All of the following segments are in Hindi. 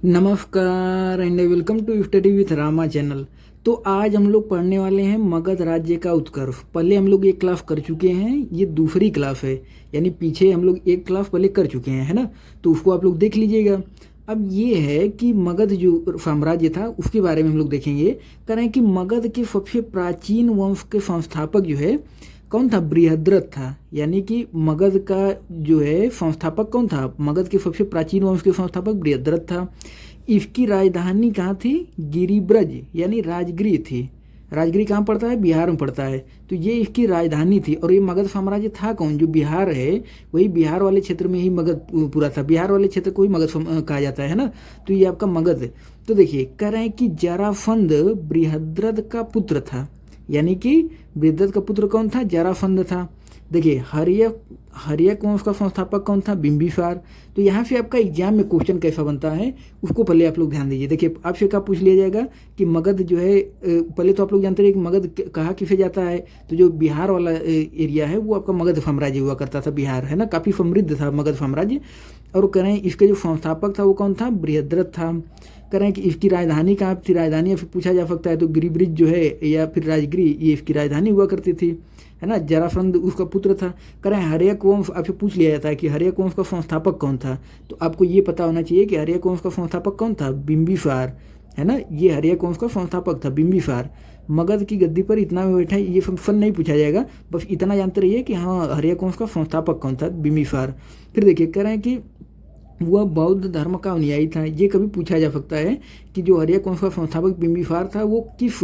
नमस्कार and welcome to study with Rama channel. तो आज हम लोग पढ़ने वाले हैं मगध राज्य का उत्कर्ष। पहले हम लोग एक क्लास कर चुके हैं, ये दूसरी क्लास है, यानी पीछे हम लोग एक क्लास पहले कर चुके हैं, है ना। तो उसको आप लोग देख लीजिएगा। अब ये है कि मगध जो साम्राज्य था उसके बारे में हम लोग देखेंगे। कह रहे हैं कि मगध के सबसे प्राचीन वंश के संस्थापक जो है कौन था? बृहद्रथ था। यानी कि मगध का जो है संस्थापक कौन था? मगध के सबसे प्राचीन वंश के संस्थापक बृहद्रथ था। इसकी राजधानी कहाँ थी? गिरिब्रज यानी राजगृह थी। राजगृह कहाँ पड़ता है? बिहार में पड़ता है। तो ये इसकी राजधानी थी। और ये मगध साम्राज्य था कौन? जो बिहार है वही बिहार वाले क्षेत्र में ही मगध पूरा था। बिहार वाले क्षेत्र को ही मगध कहा जाता है ना। तो ये आपका मगध है। तो देखिए कह रहे हैं कि जरासंध बृहद्रथ का पुत्र था। यानी कि बृहद्रथ का पुत्र कौन था? जरासंध था। देखिए हर्यक वंश का संस्थापक कौन था? बिंबिसार। तो यहाँ से आपका एग्जाम में क्वेश्चन कैसा बनता है उसको पहले आप लोग ध्यान दीजिए। देखिए आपसे क्या पूछ लिया जाएगा कि मगध जो है, पहले तो आप लोग जानते रहे कि मगध कहाँ किसे जाता है। तो जो बिहार वाला एरिया है वो आपका मगध साम्राज्य हुआ करता था। बिहार है ना, काफ़ी समृद्ध था मगध साम्राज्य। और कह रहे हैं इसके जो संस्थापक था वो कौन था? बृहद्रथ था। कह रहे हैं कि इसकी राजधानी कहाँ थी? राजधानी फिर पूछा जा सकता है तो गिरिब्रिज जो है या फिर राजगृह ये इसकी राजधानी हुआ करती थी, है ना। जरासंध उसका पुत्र था। कह रहे हैं हर्यक वंश आपसे पूछ लिया जाता है कि हर्यक वंश का संस्थापक कौन था। तो आपको ये पता होना चाहिए कि हर्यक वंश का संस्थापक कौन था? बिंबिसार, है ना। ये हर्यक वंश का संस्थापक था बिंबिसार। मगध की गद्दी पर इतना में बैठा, ये फंक्शन नहीं पूछा जाएगा, बस इतना जानते रहिए कि हाँ हर्यक वंश का संस्थापक कौन था? बिंबिसार। फिर देखिए कह रहे हैं कि वह बौद्ध धर्म का अनुयायी था। ये कभी पूछा जा सकता है कि जो हर्यक वंश का संस्थापक बिंबिसार था वो किस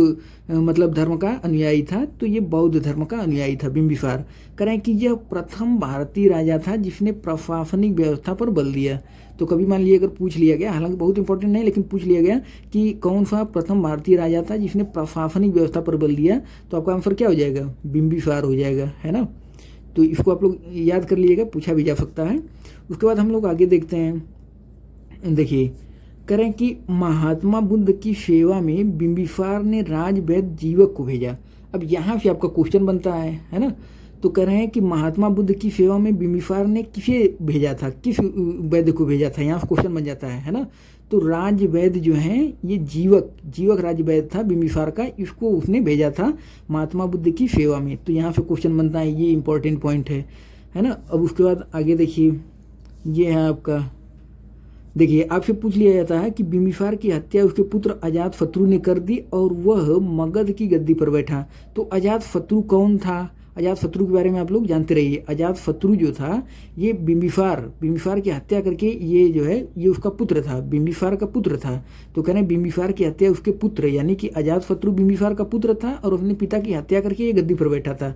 मतलब धर्म का अनुयायी था? तो ये बौद्ध धर्म का अनुयायी था बिंबिसार। करें कि यह प्रथम भारतीय राजा था जिसने प्रशासनिक व्यवस्था पर बल दिया। तो कभी मान लीजिए अगर पूछ लिया गया, हालांकि बहुत इंपॉर्टेंट नहीं लेकिन पूछ लिया गया कि कौन सा प्रथम भारतीय राजा था जिसने प्रशासनिक व्यवस्था पर बल दिया, तो आपका आंसर क्या हो जाएगा? बिंबिसार हो जाएगा, है ना। तो इसको आप लोग याद कर लीजिएगा, पूछा भी जा सकता है। उसके बाद हम लोग आगे देखते हैं। देखिए करें कि महात्मा बुद्ध की सेवा में बिंबिसार ने राजवैद्य जीवक को भेजा। अब यहाँ से आपका क्वेश्चन बनता है ना। तो कह रहे हैं कि महात्मा बुद्ध की सेवा में बिंबिसार ने किसे भेजा था? किस वैद्य को भेजा था? यहाँ से क्वेश्चन बन जाता है ना। तो राजवैद्य जो है ये जीवक राजवैद्य था बिंबिसार का, इसको उसने भेजा था महात्मा बुद्ध की सेवा में। तो यहाँ से क्वेश्चन बनता है, ये इंपॉर्टेंट पॉइंट है ना। अब उसके बाद आगे देखिए, ये है आपका, देखिए आपसे पूछ लिया जाता है कि बिंबिसार की हत्या उसके पुत्र अजातशत्रु ने कर दी और वह मगध की गद्दी पर बैठा। तो अजातशत्रु कौन था? अजातशत्रु के बारे में आप लोग जानते रहिए। अजातशत्रु जो था ये बिंबिसार की हत्या करके ये जो है ये उसका पुत्र था, बिंबिसार का पुत्र था। तो कह रहे हैं बिंबिसार की हत्या उसके पुत्र यानी कि अजातशत्रु बिंबिसार का पुत्र था और अपने पिता की हत्या करके ये गद्दी पर बैठा था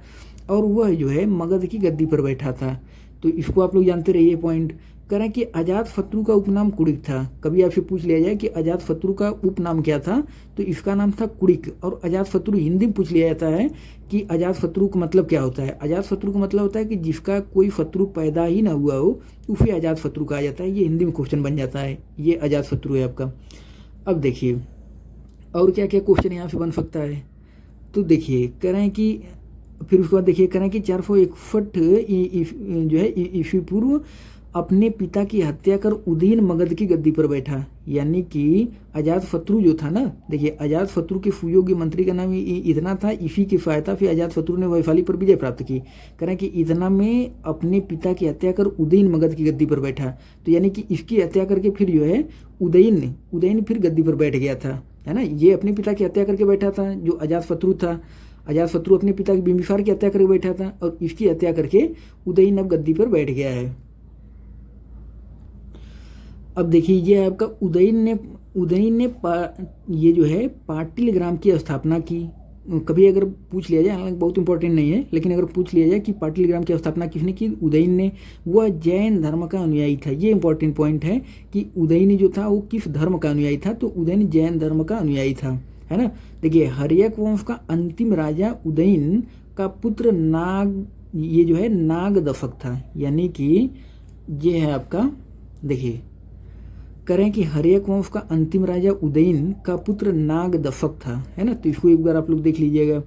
और वह जो है मगध की गद्दी पर बैठा था। तो इसको आप लोग जानते रहिए पॉइंट। करें कि अजातशत्रु का उपनाम कुड़िक था। कभी आपसे पूछ लिया जाए कि अजातशत्रु का उपनाम क्या था, तो इसका नाम था कुड़िक। और अजातशत्रु हिंदी में पूछ लिया जाता है कि अजातशत्रु का मतलब क्या होता है। अजातशत्रु का मतलब होता है कि जिसका कोई शत्रु पैदा ही ना हुआ हो उसे अजातशत्रु कहा जाता है। ये हिंदी में क्वेश्चन बन जाता है, ये अजातशत्रु है आपका। अब देखिए और क्या क्या क्वेश्चन यहाँ से बन सकता है। तो देखिए कह रहे हैं कि फिर उसके बाद देखिए कह रहे हैं कि 461 जो है ईस्वी पूर्व अपने पिता की हत्या कर उदयन मगध की गद्दी पर बैठा। यानी कि अजातशत्रु जो था ना, देखिए अजातशत्रु के सुयोग्य मंत्री का नाम इतना था। इसी की सहायता से अजातशत्रु ने वैशाली पर विजय प्राप्त की। करें कि इतना में अपने पिता की हत्या कर उदयन मगध की गद्दी पर बैठा। तो यानी कि इसकी हत्या करके फिर जो है उदयन फिर गद्दी पर बैठ गया था, है ना। ये अपने पिता की हत्या करके बैठा था जो अजातशत्रु था। अजातशत्रु अपने पिता की बिंबिसार की हत्या करके बैठा था और इसकी हत्या करके उदयन अब गद्दी पर बैठ गया है। अब देखिए ये आपका उदयन ने ये जो है पाटिल ग्राम की स्थापना की। कभी अगर पूछ लिया जाए, हालांकि बहुत इंपॉर्टेंट नहीं है लेकिन अगर पूछ लिया जाए कि पाटिल ग्राम की स्थापना किसने की, उदयन ने। वह जैन धर्म का अनुयायी था। ये इंपॉर्टेंट पॉइंट है कि उदयन जो था वो किस धर्म का अनुयायी था, तो उदयन जैन धर्म का अनुयायी था, है ना। देखिए हर्यक वंश का अंतिम राजा उदयन का पुत्र ये जो है नागदफक था। यानी कि ये है आपका, देखिए करें कि हर्यक वंश का अंतिम राजा उदयन का पुत्र नागदफक था, है ना। तो इसको एक बार आप लोग देख लीजिएगा।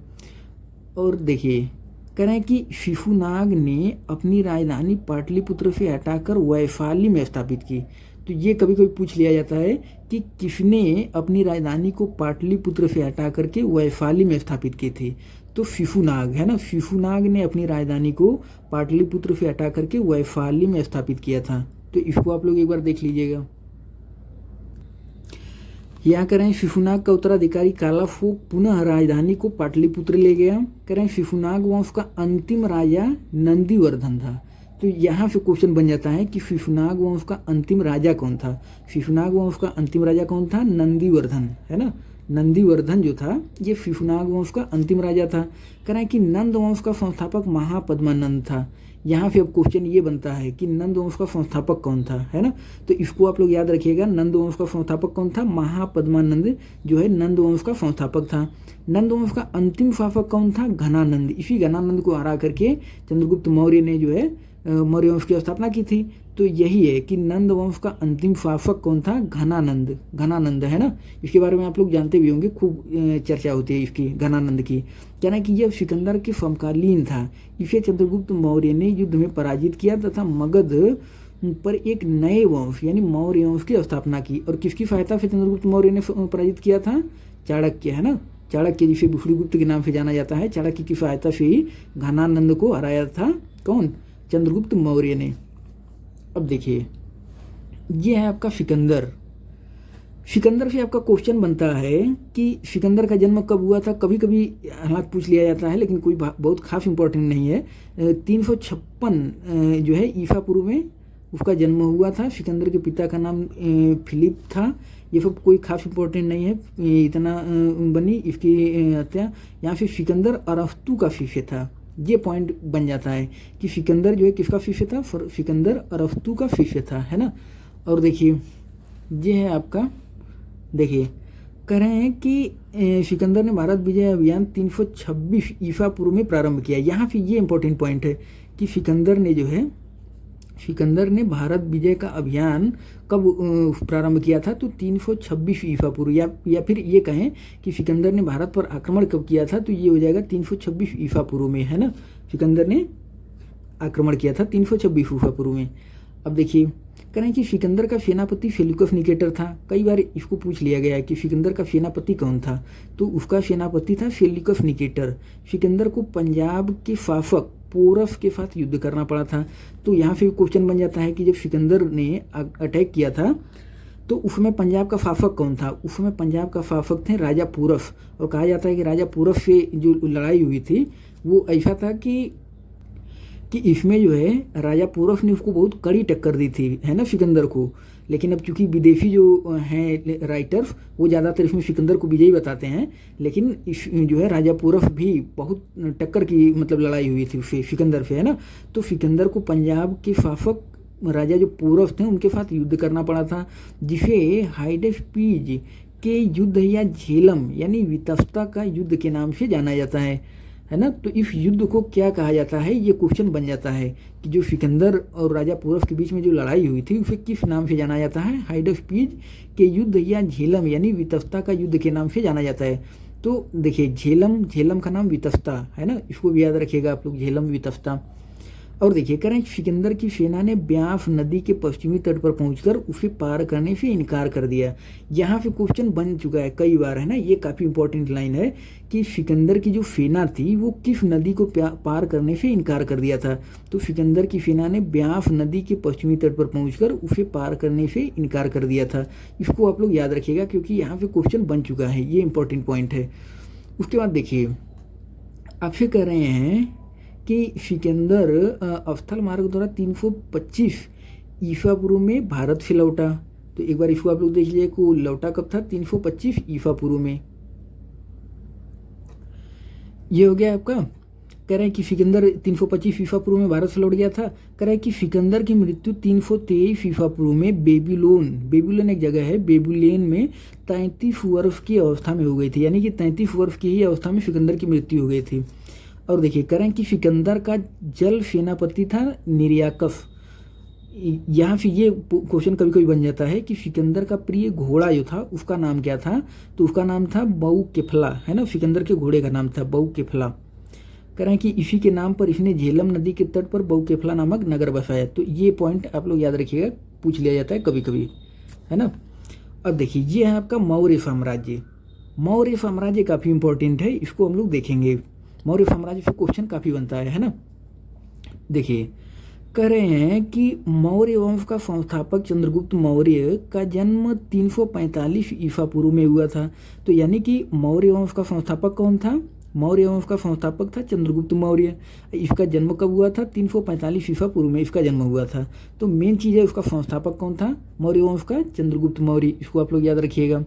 और देखिए करें कि शिशुनाग ने अपनी राजधानी पाटलिपुत्र से हटाकर वैशाली में स्थापित की। तो ये कभी कभी पूछ लिया जाता है कि किसने अपनी राजधानी को पाटलिपुत्र से हटा करके वैशाली में स्थापित की थी। तो शिशुनाग है ना, शिशुनाग ने अपनी राजधानी को पाटलिपुत्र से हटा करके वैशाली में स्थापित किया था। तो इसको आप लोग एक बार देख लीजिएगा। यहाँ करें शिशुनाग का उत्तराधिकारी कालाफोक पुनः राजधानी को पाटलिपुत्र ले गया। करें शिशुनाग वंश का अंतिम राजा नंदीवर्धन था। तो यहाँ से क्वेश्चन बन जाता है कि शिशुनाग वंश का अंतिम राजा कौन था। शिशुनाग वंश का अंतिम राजा कौन था? नंदीवर्धन, है ना। नंदीवर्धन जो था ये शिशुनाग वंश का अंतिम राजा था। कह रहे हैं कि नंद वंश का संस्थापक महापद्मानंद था। यहाँ पे अब क्वेश्चन ये बनता है कि नंद वंश का संस्थापक कौन था, है ना। तो इसको आप लोग याद रखिएगा, नंद वंश का संस्थापक कौन था? महापद्मानंद जो है नंद वंश का संस्थापक था। नंद वंश का अंतिम शासक कौन था? घनानंद। इसी घनानंद को हरा करके चंद्रगुप्त मौर्य ने जो है मौर्य वंश की स्थापना की थी। तो यही है कि नंद वंश का अंतिम शासक कौन था? घनानंद, घनानंद, है ना। इसके बारे में आप लोग जानते भी होंगे, खूब चर्चा होती है इसकी, घनानंद की। कहना कि यह सिकंदर के समकालीन था। इसे चंद्रगुप्त मौर्य ने युद्ध में पराजित किया तथा मगध पर एक नए वंश यानी मौर्य वंश की स्थापना की। और किसकी सहायता से चंद्रगुप्त मौर्य ने पराजित किया था? चाणक्य, है ना। चाणक्य जिसे विष्णुगुप्त के नाम से जाना जाता है, चाणक्य की सहायता से ही घनानंद को हराया था। कौन? चंद्रगुप्त मौर्य ने। अब देखिए, ये है आपका सिकंदर। सिकंदर से आपका क्वेश्चन बनता है कि सिकंदर का जन्म कब हुआ था। कभी कभी हालांकि पूछ लिया जाता है, लेकिन कोई बहुत खास इंपॉर्टेंट नहीं है। 356 जो है ईसा पूर्व में उसका जन्म हुआ था। सिकंदर के पिता का नाम फिलिप था। ये सब कोई खास इंपॉर्टेंट नहीं है, इतना बनी इसकी हत्या। यहाँ से सिकंदर अरस्तु का शिष्य था। ये पॉइंट बन जाता है कि सिकंदर जो है किसका शिष्य था? सिकंदर अरस्तु का शिष्य था, है ना। और देखिए, ये है आपका, देखिए कह रहे हैं कि सिकंदर ने भारत विजय अभियान 326 ईसा पूर्व में प्रारंभ किया। यहाँ पे ये इंपॉर्टेंट पॉइंट है कि सिकंदर ने भारत विजय का अभियान कब प्रारंभ किया था? तो 326 ईसा पूर्व, या फिर ये कहें कि सिकंदर ने भारत पर आक्रमण कब किया था? तो ये हो जाएगा 326 ईसा पूर्व में, है ना। सिकंदर ने आक्रमण किया था 326 ईसा पूर्व में। अब देखिए, कह रहे हैं कि सिकंदर का सेनापति सेल्यूकस निकेटर था। कई बार इसको पूछ लिया गया है कि सिकंदर का सेनापति कौन था। तो उसका सेनापति था सेल्यूकस निकेटर। सिकंदर को पंजाब के शासक पोरस के साथ युद्ध करना पड़ा था। तो यहाँ से क्वेश्चन बन जाता है कि जब सिकंदर ने अटैक किया था तो उसमें पंजाब का शासक कौन था? उसमें पंजाब का शासक थे राजा पोरस। और कहा जाता है कि राजा पोरस से जो लड़ाई हुई थी वो ऐसा था कि इसमें जो है राजा पोरस ने उसको बहुत कड़ी टक्कर दी थी, है ना, सिकंदर को। लेकिन अब चूंकि विदेशी जो हैं राइटर्स वो ज़्यादातर इसमें सिकंदर को विजयी बताते हैं, लेकिन इस जो है राजा पोरस भी बहुत टक्कर की मतलब लड़ाई हुई थी उससे, सिकंदर से, है ना। तो सिकंदर को पंजाब के शासक राजा जो पोरस थे उनके साथ युद्ध करना पड़ा था, जिसे हाइडेस्पीज के युद्ध या झेलम यानी वितस्ता का युद्ध के नाम से जाना जाता है ना। तो इस युद्ध को क्या कहा जाता है? ये क्वेश्चन बन जाता है कि जो सिकंदर और राजा पोरस के बीच में जो लड़ाई हुई थी उसे किस नाम से जाना जाता है? हाइडेस्पीज के युद्ध या झेलम यानी वितस्ता का युद्ध के नाम से जाना जाता है। तो देखिए, झेलम का नाम वितस्ता, है ना। इसको भी याद रखिएगा आप लोग, झेलम वितस्ता। और देखिए, कह रहे हैं सिकंदर की सेना ने ब्यास नदी के पश्चिमी तट पर पहुंचकर उसे पार करने से इनकार कर दिया। यहाँ पे क्वेश्चन बन चुका है कई बार, है ना। ये काफ़ी इंपॉर्टेंट लाइन है कि सिकंदर की जो सेना थी वो किस नदी को पार करने से इनकार कर दिया था। तो सिकंदर की सेना ने ब्यास नदी के पश्चिमी तट पर पहुंचकर उसे पार करने से इनकार कर दिया था। इसको आप लोग याद रखिएगा क्योंकि यहाँ पे क्वेश्चन बन चुका है, ये इंपॉर्टेंट पॉइंट है। उसके बाद देखिए, आपसे कह रहे हैं कि सिकंदर अस्थल मार्ग द्वारा 325 ईसा पूर्व में भारत से लौटा। तो एक बार इसको आप लोग देख लीजिए को लौटा कब था? 325 ईसा पूर्व में। ये हो गया आपका। कह रहे हैं कि सिकंदर 325 ईसा पूर्व में भारत से लौट गया था। कह रहे हैं कि सिकंदर की मृत्यु 323 ईसा पूर्व में बेबीलोन एक जगह है, बेबीलोन में 33 वर्ष की अवस्था में हो गई थी। यानी कि 33 वर्ष की ही अवस्था में सिकंदर की मृत्यु हो गई थी। और देखिए, करें कि सिकंदर का जल सेनापति था निर्याकस। यहाँ से ये क्वेश्चन कभी कभी बन जाता है कि सिकंदर का प्रिय घोड़ा जो था उसका नाम क्या था? तो उसका नाम था बऊ केफला, है ना। सिकंदर के घोड़े का नाम था बऊ केफला। कह रहे हैं कि इसी के नाम पर इसने झेलम नदी के तट पर बऊ केफला नामक नगर बसाया। तो ये पॉइंट आप लोग याद रखिएगा, पूछ लिया जाता है कभी कभी, है ना। अब देखिए ये है आपका मौर्य साम्राज्य। मौर्य साम्राज्य काफ़ी इंपॉर्टेंट है, इसको हम लोग देखेंगे। मौर्य साम्राज्य से क्वेश्चन काफ़ी बनता है ना। देखिए कह रहे हैं कि मौर्य वंश का संस्थापक चंद्रगुप्त मौर्य का जन्म 345 ईसा पूर्व में हुआ था। तो यानी कि मौर्य वंश का संस्थापक कौन था? मौर्य वंश का संस्थापक था चंद्रगुप्त मौर्य। इसका जन्म कब हुआ था? 345 ईसा पूर्व में इसका जन्म हुआ था। तो मेन चीज़ है उसका संस्थापक कौन था मौर्य वंश का? चंद्रगुप्त मौर्य। इसको आप लोग याद रखिएगा।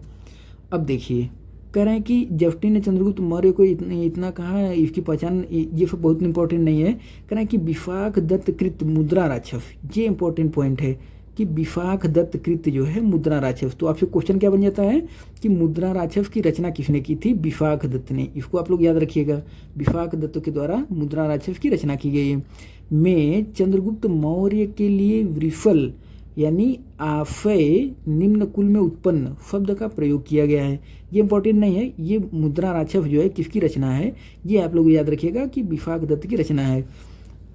अब देखिए कह रहे हैं कि जस्टिन ने चंद्रगुप्त मौर्य को इतना कहा, इसकी पहचान ये सब बहुत इंपॉर्टेंट नहीं है। कह रहे हैं कि विशाख दत्तकृत मुद्रा राक्षस, ये इंपॉर्टेंट पॉइंट है कि विशाख दत्तकृत जो है मुद्रा राक्षस। तो आपसे क्वेश्चन क्या बन जाता है कि मुद्रा राक्षस की रचना किसने की थी? विशाख दत्त ने। इसको आप लोग याद रखिएगा, विशाख दत्त के द्वारा मुद्रा राक्षस की रचना की गई है। में चंद्रगुप्त मौर्य के लिए वृषल यानी आफय निम्न कुल में उत्पन्न शब्द का प्रयोग किया गया है। ये इंपॉर्टेंट नहीं है। ये मुद्रा राक्षस जो है किसकी रचना है, ये आप लोग याद रखिएगा कि विशाख दत्त की रचना है।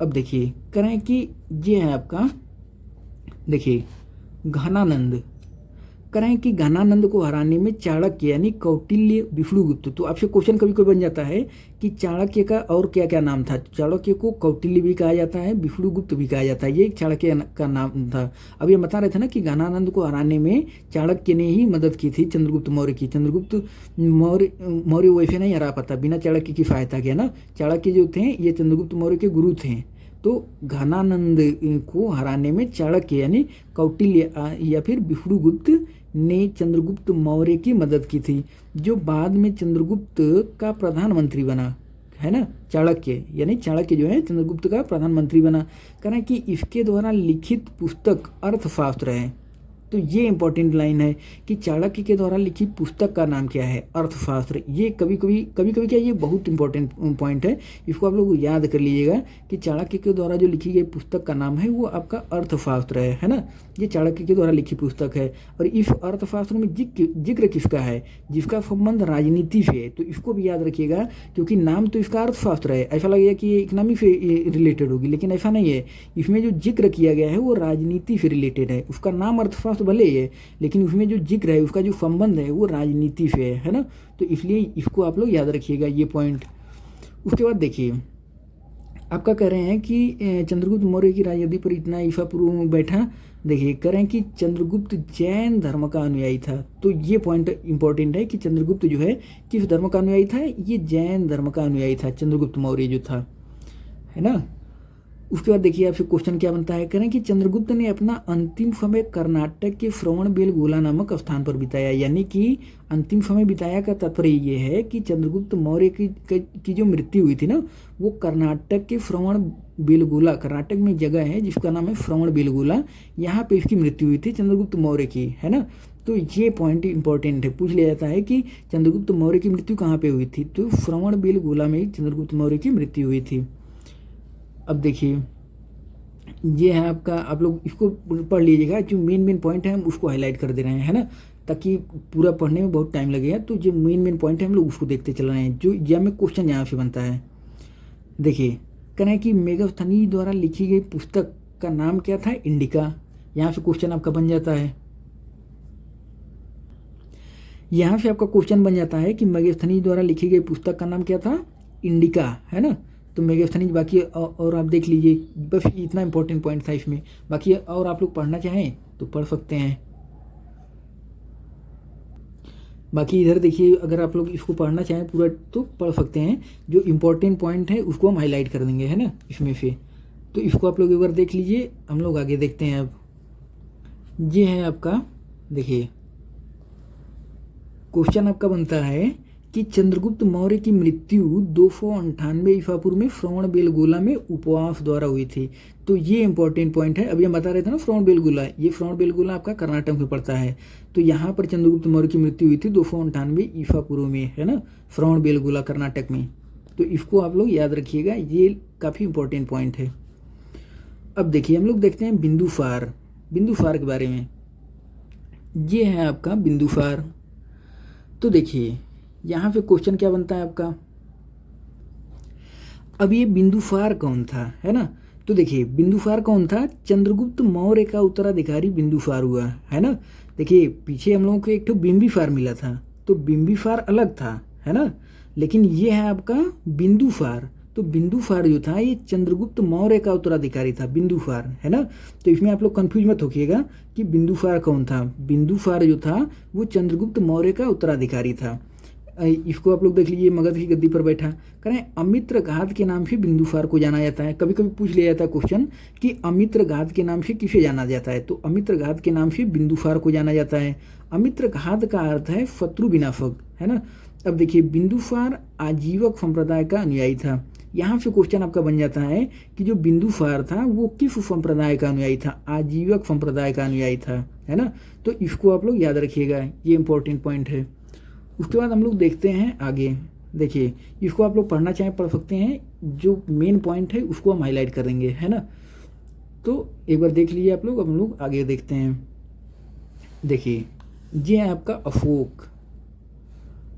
अब देखिए करें कि ये है आपका, देखिए घनानंद। करें कि घनानंद को हराने में चाणक्य यानी कौटिल्य विष्णुगुप्त। तो आपसे क्वेश्चन कभी कभी बन जाता है कि चाणक्य का और क्या क्या नाम था? चाणक्य को कौटिल्य भी कहा जाता है, विष्णुगुप्त भी कहा जाता है। ये चाणक्य का नाम था। अब ये बता रहे थे ना कि घनानंद को हराने में चाणक्य ने ही मदद की थी चंद्रगुप्त मौर्य की। चंद्रगुप्त मौर्य वैसे नहीं हरा पाता बिना चाणक्य की सहायता के ना। चाणक्य जो थे ये चंद्रगुप्त मौर्य के गुरु थे। तो घनानंद को हराने में चाणक्य यानी कौटिल्य या फिर विष्णुगुप्त ने चंद्रगुप्त मौर्य की मदद की थी, जो बाद में चंद्रगुप्त का प्रधानमंत्री बना, है ना। चाणक्य यानी चाणक्य जो है चंद्रगुप्त का प्रधानमंत्री बना। कारण कि इसके द्वारा लिखित पुस्तक अर्थशास्त्र है। तो ये इंपॉर्टेंट लाइन है कि चाणक्य के द्वारा लिखी पुस्तक का नाम क्या है? अर्थशास्त्र। ये कभी कभी क्या, ये बहुत इंपॉर्टेंट पॉइंट है, इसको आप लोग याद कर लीजिएगा कि चाणक्य के द्वारा जो लिखी गई पुस्तक का नाम है वो आपका अर्थशास्त्र है ना। ये चाणक्य के द्वारा लिखी पुस्तक है। और इस अर्थशास्त्र में जिक्र किसका है? जिसका संबंध राजनीति से है। तो इसको भी याद रखिएगा, क्योंकि नाम तो इसका अर्थशास्त्र है, ऐसा लगेगा कि ये इकोनॉमी से रिलेटेड होगी, लेकिन ऐसा नहीं है। इसमें जो जिक्र किया गया है वो राजनीति से रिलेटेड है। उसका नाम अर्थशास्त्र भले ही है, लेकिन उसमें जो जिक्र है उसका जो संबंध है वो राजनीति से है ना। तो इसलिए इसको आप लोग याद रखिएगा ये पॉइंट। उसके बाद देखिए आपका कह रहे हैं कि चंद्रगुप्त मौर्य की राजगद्दी पर इतना ईसा पूर्व में बैठा। देखिए कह रहे हैं कि चंद्रगुप्त जैन धर्म का अनुयायी था। तो ये पॉइंट इंपॉर्टेंट है कि चंद्रगुप्त जो है किस धर्म का अनुयायी था? ये जैन धर्म का अनुयायी था चंद्रगुप्त मौर्य जो था, है ना। उसके बाद देखिए आपसे क्वेश्चन क्या बनता है। करें कि चंद्रगुप्त ने अपना अंतिम समय कर्नाटक के श्रवणबेलगोला नामक स्थान पर बिताया। यानी कि अंतिम समय बिताया का तात्पर्य ये है कि चंद्रगुप्त मौर्य की जो मृत्यु हुई थी ना, वो कर्नाटक के श्रवणबेलगोला, कर्नाटक में जगह है जिसका नाम है श्रवणबेलगोला, यहाँ पे इसकी मृत्यु हुई थी चंद्रगुप्त मौर्य की, है ना। तो ये पॉइंट इंपॉर्टेंट है, पूछ लिया जाता है कि चंद्रगुप्त मौर्य की मृत्यु कहाँ पे हुई थी? तो श्रवणबेलगोला में ही चंद्रगुप्त मौर्य की मृत्यु हुई थी। अब देखिए ये है आपका, आप लोग इसको पढ़ लीजिएगा, जो मेन पॉइंट है हम उसको हाईलाइट कर दे रहे हैं, है ना, ताकि पूरा पढ़ने में बहुत टाइम लगेगा। तो जो मेन पॉइंट है हम लोग उसको देखते चल रहे हैं, जो या में क्वेश्चन यहाँ से बनता है। देखिए कह रहे हैं कि मेगास्थनीज द्वारा लिखी गई पुस्तक का नाम क्या था? इंडिका। यहाँ से क्वेश्चन आपका बन जाता है। यहाँ से आपका क्वेश्चन बन जाता है कि मेगास्थनीज द्वारा लिखी गई पुस्तक का नाम क्या था? इंडिका, है ना। तो मेगास्थनीज बाकी और आप देख लीजिए, बस इतना इंपॉर्टेंट पॉइंट था इसमें। बाकी और आप लोग पढ़ना चाहें तो पढ़ सकते हैं। बाकी इधर देखिए, अगर आप लोग इसको पढ़ना चाहें पूरा तो पढ़ सकते हैं। जो इम्पोर्टेंट पॉइंट है उसको हम हाईलाइट कर देंगे, है ना, इसमें से। तो इसको आप लोग एक बार देख लीजिए, हम लोग आगे देखते हैं। अब ये है आपका, देखिए क्वेश्चन आपका बनता है कि चंद्रगुप्त मौर्य की मृत्यु 298 ईसा पूर्व में श्रवणबेलगोला में उपवास द्वारा हुई थी। तो ये इंपॉर्टेंट पॉइंट है। अभी हम बता रहे थे ना श्रवणबेलगोला, ये श्रवणबेलगोला आपका कर्नाटक में पड़ता है। तो यहाँ पर चंद्रगुप्त मौर्य की मृत्यु हुई थी 298 ईसा पूर्व में, है ना, श्रवणबेलगोला कर्नाटक में। तो इसको आप लोग याद रखिएगा, ये काफ़ी इंपॉर्टेंट पॉइंट है। अब देखिए हम लोग देखते हैं बिंदुसार के बारे में। ये है आपका बिंदुसार। तो देखिए यहाँ पे क्वेश्चन क्या बनता है आपका, अब ये बिंदुसार कौन था, है ना। तो देखिए बिंदुसार कौन था? चंद्रगुप्त मौर्य का उत्तराधिकारी बिंदुसार हुआ, है ना। देखिए पीछे हम लोगों को एक तो बिम्बिसार मिला था, तो बिम्बिसार अलग था, है ना, लेकिन ये है आपका बिंदुसार। तो बिंदुसार जो था ये चंद्रगुप्त मौर्य का उत्तराधिकारी था, बिंदुसार, है ना। तो इसमें आप लोग कंफ्यूज मत होइएगा कि बिंदुसार कौन था। बिंदुसार जो था वो चंद्रगुप्त मौर्य का उत्तराधिकारी था। इसको आप लोग देख लीजिए, मगध की गद्दी पर बैठा। करें अमित्रघात के नाम से बिंदुसार को जाना जाता है। कभी कभी पूछ लिया जाता है क्वेश्चन कि अमित्रघात के नाम से किसे जाना जाता है, तो अमित्रघात के नाम से बिंदुसार को जाना जाता है। अमित्रघात का अर्थ है शत्रु विनाशक, है ना। अब देखिए बिंदुसार आजीवक संप्रदाय का अनुयायी था। यहाँ से क्वेश्चन आपका बन जाता है कि जो बिंदुसार था वो किस संप्रदाय का अनुयायी था, आजीवक संप्रदाय का अनुयायी था, है ना। तो इसको आप लोग याद रखिएगा, ये इंपॉर्टेंट पॉइंट है। उसके बाद हम लोग देखते हैं आगे। देखिए इसको आप लोग पढ़ना चाहें पढ़ सकते हैं, जो मेन पॉइंट है उसको हम हाईलाइट कर देंगे, है ना। तो एक बार देख लीजिए आप लोग, अब हम लोग आगे देखते हैं। देखिए ये है आपका अशोक।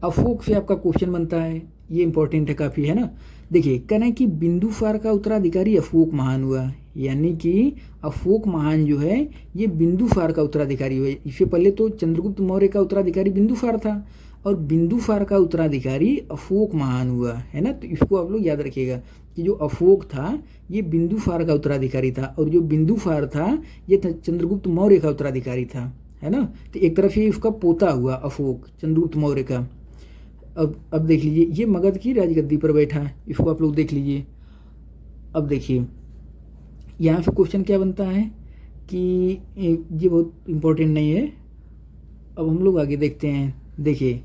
अशोक से आपका क्वेश्चन बनता है, ये इंपॉर्टेंट है काफ़ी, है ना। देखिए कह रहे हैं कि बिंदुसार का उत्तराधिकारी अशोक महान हुआ, यानी कि अशोक महान जो है ये बिंदुसार का उत्तराधिकारी हुआ। इससे पहले तो चंद्रगुप्त मौर्य का उत्तराधिकारी बिंदुसार था और बिंदुसार का उत्तराधिकारी अशोक महान हुआ, है ना। तो इसको आप लोग याद रखिएगा कि जो अशोक था ये बिंदुसार का उत्तराधिकारी था और जो बिंदुसार था ये चंद्रगुप्त मौर्य का उत्तराधिकारी था, है ना। तो एक तरफ ये उसका पोता हुआ अशोक चंद्रगुप्त मौर्य का। अब देख लीजिए ये मगध की राजगद्दी पर बैठा है, इसको आप लोग देख लीजिए। अब देखिए यहाँ से क्वेश्चन क्या बनता है कि ये बहुत इम्पोर्टेंट नहीं है। अब हम लोग आगे देखते हैं। देखिए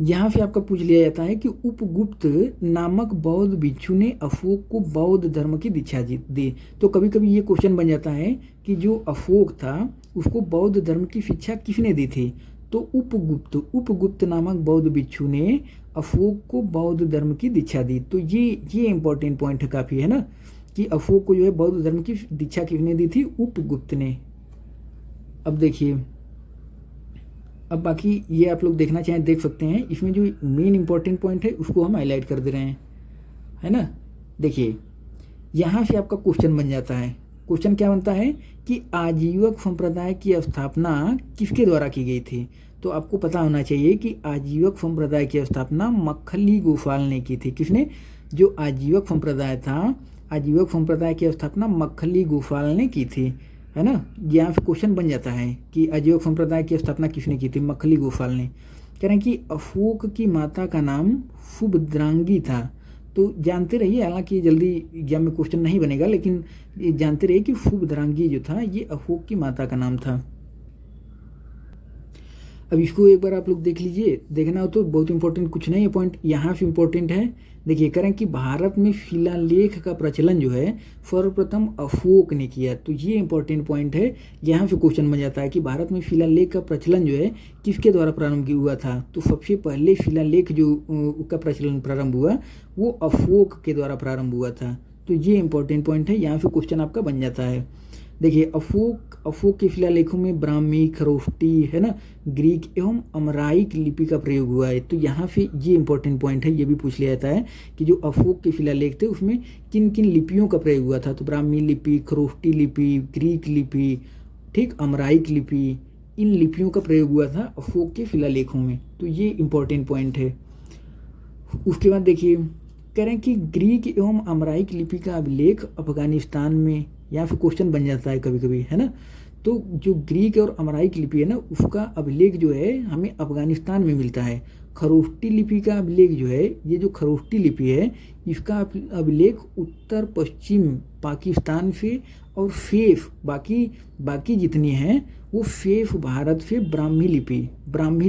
यहाँ से आपका पूछ लिया जाता है कि उपगुप्त नामक बौद्ध भिक्षु ने अशोक को बौद्ध धर्म की दीक्षा दी। तो कभी कभी ये क्वेश्चन बन जाता है कि जो अशोक था उसको बौद्ध धर्म की शिक्षा किसने दी थी, तो उपगुप्त नामक बौद्ध भिक्षु ने अशोक को बौद्ध धर्म की दीक्षा दी। तो ये इंपॉर्टेंट पॉइंट है काफ़ी, है ना, कि अशोक को जो है बौद्ध धर्म की दीक्षा किसने दी थी, उपगुप्त ने। अब देखिए अब बाकी ये आप लोग देखना चाहें देख सकते हैं, इसमें जो मेन इंपॉर्टेंट पॉइंट है उसको हम हाईलाइट कर दे रहे हैं, है ना। देखिए यहाँ से आपका क्वेश्चन बन जाता है। क्वेश्चन क्या बनता है कि आजीवक संप्रदाय की स्थापना किसके द्वारा की गई थी। तो आपको पता होना चाहिए कि आजीवक संप्रदाय की स्थापना मक्खली गोपाल ने की थी। किसने, जो आजीवक संप्रदाय था, आजीवक संप्रदाय की स्थापना मक्खली गोपाल ने की थी, है ना। यहाँ पे क्वेश्चन बन जाता है कि आजीवक संप्रदाय की स्थापना किसने की थी, मक्खली गोपाल ने। कह रहे हैं कि अशोक की माता का नाम सुभद्रांगी था। तो जानते रहिए, हालांकि जल्दी एग्जाम में क्वेश्चन नहीं बनेगा, लेकिन जानते रहिए कि सुभद्रांगी जो था ये अशोक की माता का नाम था। अब इसको एक बार आप लोग देख लीजिए, देखना हो तो बहुत इंपॉर्टेंट कुछ नहीं है, पॉइंट यहाँ से इंपॉर्टेंट है। देखिए करें कि भारत में शिलालेख का प्रचलन जो है सर्वप्रथम अशोक ने किया। तो ये इंपॉर्टेंट पॉइंट है, यहाँ से क्वेश्चन बन जाता है कि भारत में शिलालेख का प्रचलन जो है किसके द्वारा प्रारंभ हुआ था। तो सबसे पहले शिलालेख जो का प्रचलन प्रारंभ हुआ वो अशोक के द्वारा प्रारंभ हुआ था। तो ये इंपॉर्टेंट पॉइंट है, यहाँ से क्वेश्चन आपका बन जाता है। देखिए अशोक के शिलालेखों में ब्राह्मी, खरोष्टी, है ना, ग्रीक एवं अमराइक लिपि का प्रयोग हुआ है। तो यहाँ से ये इंपॉर्टेंट पॉइंट है, ये भी पूछ लिया जाता है कि जो अशोक के शिलालेख थे उसमें किन किन लिपियों का प्रयोग हुआ था। तो ब्राह्मी लिपि, खरोष्टी लिपि, ग्रीक लिपि, ठीक, अमराइक लिपि, इन लिपियों का प्रयोग हुआ था अशोक के शिलालेखों में। तो ये इंपॉर्टेंट पॉइंट है। उसके बाद देखिए कह रहे हैं कि ग्रीक एवं अमराइक लिपि का अभिलेख अफगानिस्तान में, या फिर क्वेश्चन बन जाता है कभी कभी, है ना। तो जो ग्रीक और अमराइक लिपि है ना उसका अभिलेख जो है हमें अफगानिस्तान में मिलता है। खरोष्टी लिपि का अभिलेख जो है, ये जो खरोष्टी लिपि है इसका अभिलेख उत्तर पश्चिम पाकिस्तान से, और शेष बाकी जितनी हैं वो शेष भारत से ब्राह्मी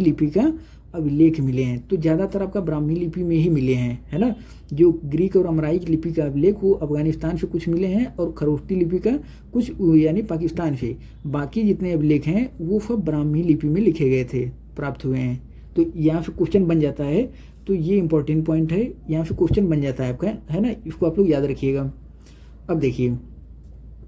लिपि का अभिलेख मिले हैं। तो ज़्यादातर आपका ब्राह्मी लिपि में ही मिले हैं, है ना। जो ग्रीक और अमराइक लिपि का अभिलेख वो अफगानिस्तान से कुछ मिले हैं और खरोष्टी लिपि का कुछ यानी पाकिस्तान से। बाकी जितने अभिलेख हैं वो सब ब्राह्मी लिपि में लिखे गए थे, प्राप्त हुए हैं। तो यहाँ से क्वेश्चन बन जाता है। तो ये इंपॉर्टेंट पॉइंट है, यहाँ से क्वेश्चन बन जाता है आपका, है ना। इसको आप लोग याद रखिएगा। अब देखिए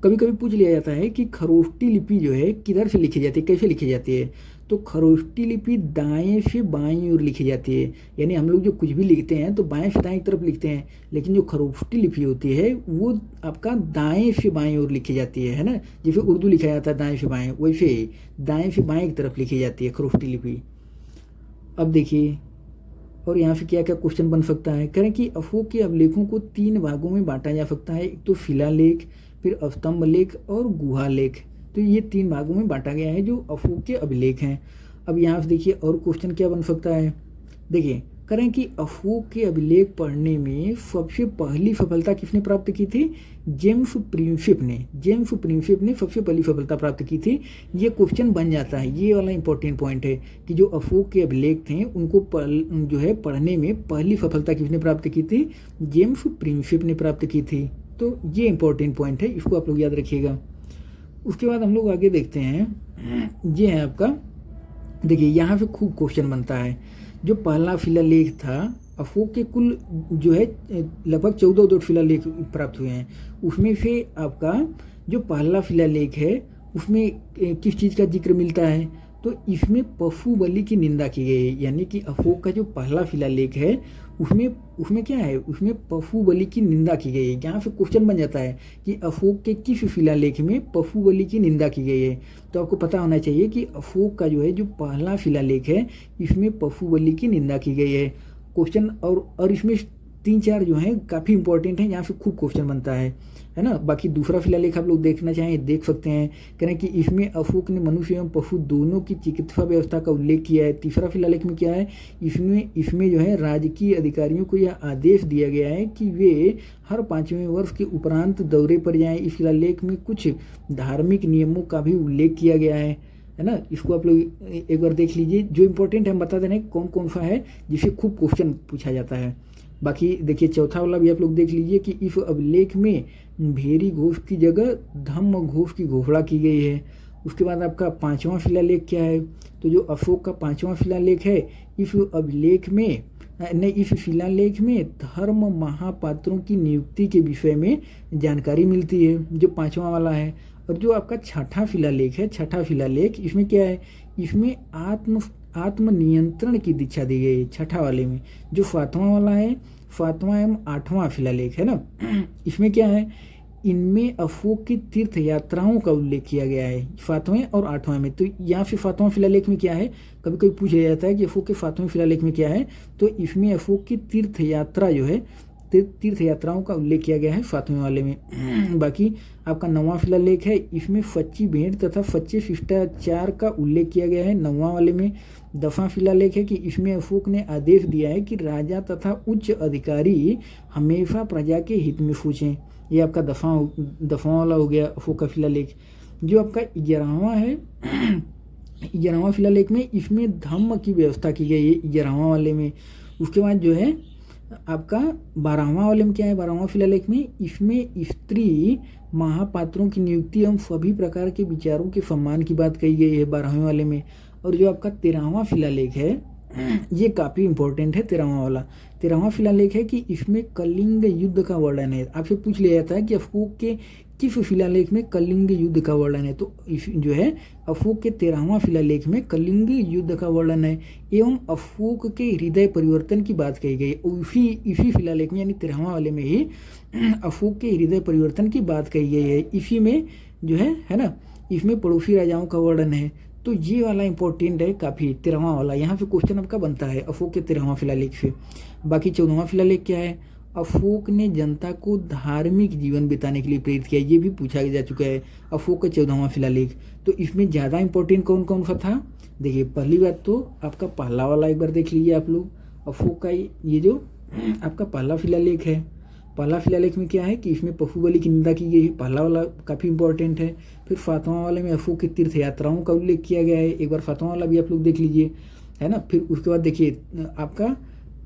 कभी कभी पूछ लिया जाता है कि खरोष्टी लिपि जो है किधर से लिखी जाती है, कैसे लिखी जाती है। तो खरोष्टी लिपि दाएं से बाएं ओर लिखी जाती है। यानी हम लोग जो कुछ भी लिखते हैं तो बाएं से दाएं तरफ लिखते हैं, लेकिन जो खरोष्टी लिपि होती है वो आपका दाएं से बाएं ओर लिखी जाती है ना। जैसे उर्दू लिखा जाता है दाएं से बाएं, वैसे दाएं से बाएं की तरफ लिखी जाती है खरोष्टी लिपि। अब देखिए और यहाँ से क्या क्या क्वेश्चन बन सकता है। करें कि अफोक के अभिलेखों को 3 भागों में बांटा जा सकता है। एक तो शिलालेख, फिर अस्तंभ लेख और गुहा लेख। तो ये 3 भागों में बांटा गया है जो अफोक के अभिलेख हैं। अब यहाँ से देखिए और क्वेश्चन क्या बन सकता है। देखिए करें कि अफोक के अभिलेख पढ़ने में सबसे पहली सफलता किसने प्राप्त की थी? जेम्स प्रिंसिप ने सबसे पहली सफलता प्राप्त की थी। ये क्वेश्चन बन जाता है, ये वाला इंपॉर्टेंट पॉइंट है कि जो अफोक के अभिलेख थे उनको जो है पढ़ने में पहली सफलता किसने प्राप्त की थी? जेम्स प्रिंसिप ने प्राप्त की थी। तो ये इंपॉर्टेंट पॉइंट है, इसको आप लोग याद रखिएगा। उसके बाद हम लोग आगे देखते हैं, ये है आपका, देखिए यहाँ से खूब क्वेश्चन बनता है। जो पहला शिलालेख था, अफोक के कुल जो है लगभग 14 शिलालेख प्राप्त हुए हैं। उसमें से आपका जो पहला शिलालेख है उसमें किस चीज़ का जिक्र मिलता है? तो इसमें पशु बलि की निंदा की गई है। यानी कि अफोक का जो पहला शिलालेख है उसमें क्या है? उसमें पशु बलि की निंदा की गई है। यहाँ से क्वेश्चन बन जाता है कि अफोक के किस शिलालेख में पशु बलि की निंदा की गई है। तो आपको पता होना चाहिए कि अफोक का जो है जो पहला शिलालेख है इसमें पशु बलि की निंदा की गई है। क्वेश्चन और इसमें 3-4 जो हैं काफ़ी इंपॉर्टेंट हैं, यहाँ से खूब क्वेश्चन बनता है ना। बाकी दूसरा शिलालेख आप लोग देखना चाहें देख सकते हैं। करें कि इसमें अफोक ने मनुष्य एवं पशु दोनों की चिकित्सा व्यवस्था का उल्लेख किया है। तीसरा शिलालेख में क्या है? इसमें जो है राजकीय अधिकारियों को यह आदेश दिया गया है कि वे हर 5वें वर्ष के उपरांत दौरे पर जाएं। इस शिलालेख में कुछ धार्मिक नियमों का भी उल्लेख किया गया है ना। इसको आप लोग एक बार देख लीजिए। जो इंपॉर्टेंट है हम बता दे रहे हैं कौन कौन सा है जिसे खूब क्वेश्चन पूछा जाता है। बाकी देखिए चौथा वाला भी आप लोग देख लीजिए कि इस अभिलेख में भेरी घोष की जगह धम्म घोष की घोषणा की गई है। उसके बाद आपका 5वां शिलालेख क्या है? तो जो अशोक का 5वां शिलालेख है इस शिलालेख में धर्म महापात्रों की नियुक्ति के विषय में जानकारी मिलती है, जो 5वां वाला है। और जो आपका छठा शिलालेख इसमें क्या है? इसमें आत्मनियंत्रण की दीक्षा दी गई है छठा वाले में। जो 7वां वाला है, 7वां एवं 8वां शिलालेख है ना, इसमें क्या है? इनमें अफोक की तीर्थ यात्राओं का उल्लेख किया गया है 7वें और 8वें में। तो यहाँ से 7वां शिलालेख में क्या है? कभी कभी पूछा जाता है कि अफोक के 7वें शिलालेख में क्या है? तो इसमें अफोक की तीर्थ यात्रा जो है तीर्थ यात्राओं का उल्लेख किया गया है 7वें वाले में। बाकी आपका 9वां शिलालेख है, इसमें सच्ची भेंट तथा सच्चे शिष्टाचार का उल्लेख किया गया है 9वां वाले में। 10वां शिलालेख है कि इसमें अशोक ने आदेश दिया है कि राजा तथा उच्च अधिकारी हमेशा प्रजा के हित में सोचें। ये आपका 10वां वाला हो गया अशोक का शिलालेख। जो आपका 11वां है, 11वां शिलालेख में इसमें धम्म की व्यवस्था की गई है 11वां वाले में। उसके बाद जो है आपका 12वां वाले में क्या है? 12वां शिलालेख में इसमें स्त्री महापात्रों की नियुक्ति एवं सभी प्रकार के विचारों के सम्मान की बात कही गई है 12वें वाले में। और जो आपका 13वां शिलालेख है ये काफ़ी इंपॉर्टेंट है 13वां वाला। 13वां शिलालेख है कि इसमें कलिंग युद्ध का वर्णन है। आपसे पूछ लिया जाता है कि अशोक के किस शिलालेख में कलिंग युद्ध का वर्णन है? तो जो है अशोक के 13वां शिलालेख में कलिंग युद्ध का वर्णन है एवं अशोक के हृदय परिवर्तन की बात कही गई। इसी शिलालेख में यानी 13वां वाले में ही अशोक के हृदय परिवर्तन की बात कही गई है। इसी में जो है ना, इसमें पड़ोसी राजाओं का वर्णन है। तो ये वाला इंपॉर्टेंट है काफ़ी 13वां वाला। यहाँ पे क्वेश्चन आपका बनता है अशोक के 13वां शिलालेख से। बाकी 14वां शिलालेख क्या है? अशोक ने जनता को धार्मिक जीवन बिताने के लिए प्रेरित किया। ये भी पूछा जा चुका है अशोक का 14वां शिलालेख। तो इसमें ज़्यादा इंपॉर्टेंट कौन कौन सा था? देखिए पहली बात तो आपका पहला वाला एक बार देख लीजिए आप लोग। अशोक का ये जो आपका पहला शिलालेख है, पहला शिलालेख में क्या है कि इसमें पशु बलि की निंदा की गई है। पहला वाला काफ़ी इंपॉर्टेंट है। फिर 7वां वाले में अशोक की तीर्थ यात्राओं का उल्लेख किया गया है। एक बार 7वां वाला भी आप लोग देख लीजिए, है ना। फिर उसके बाद देखिए आपका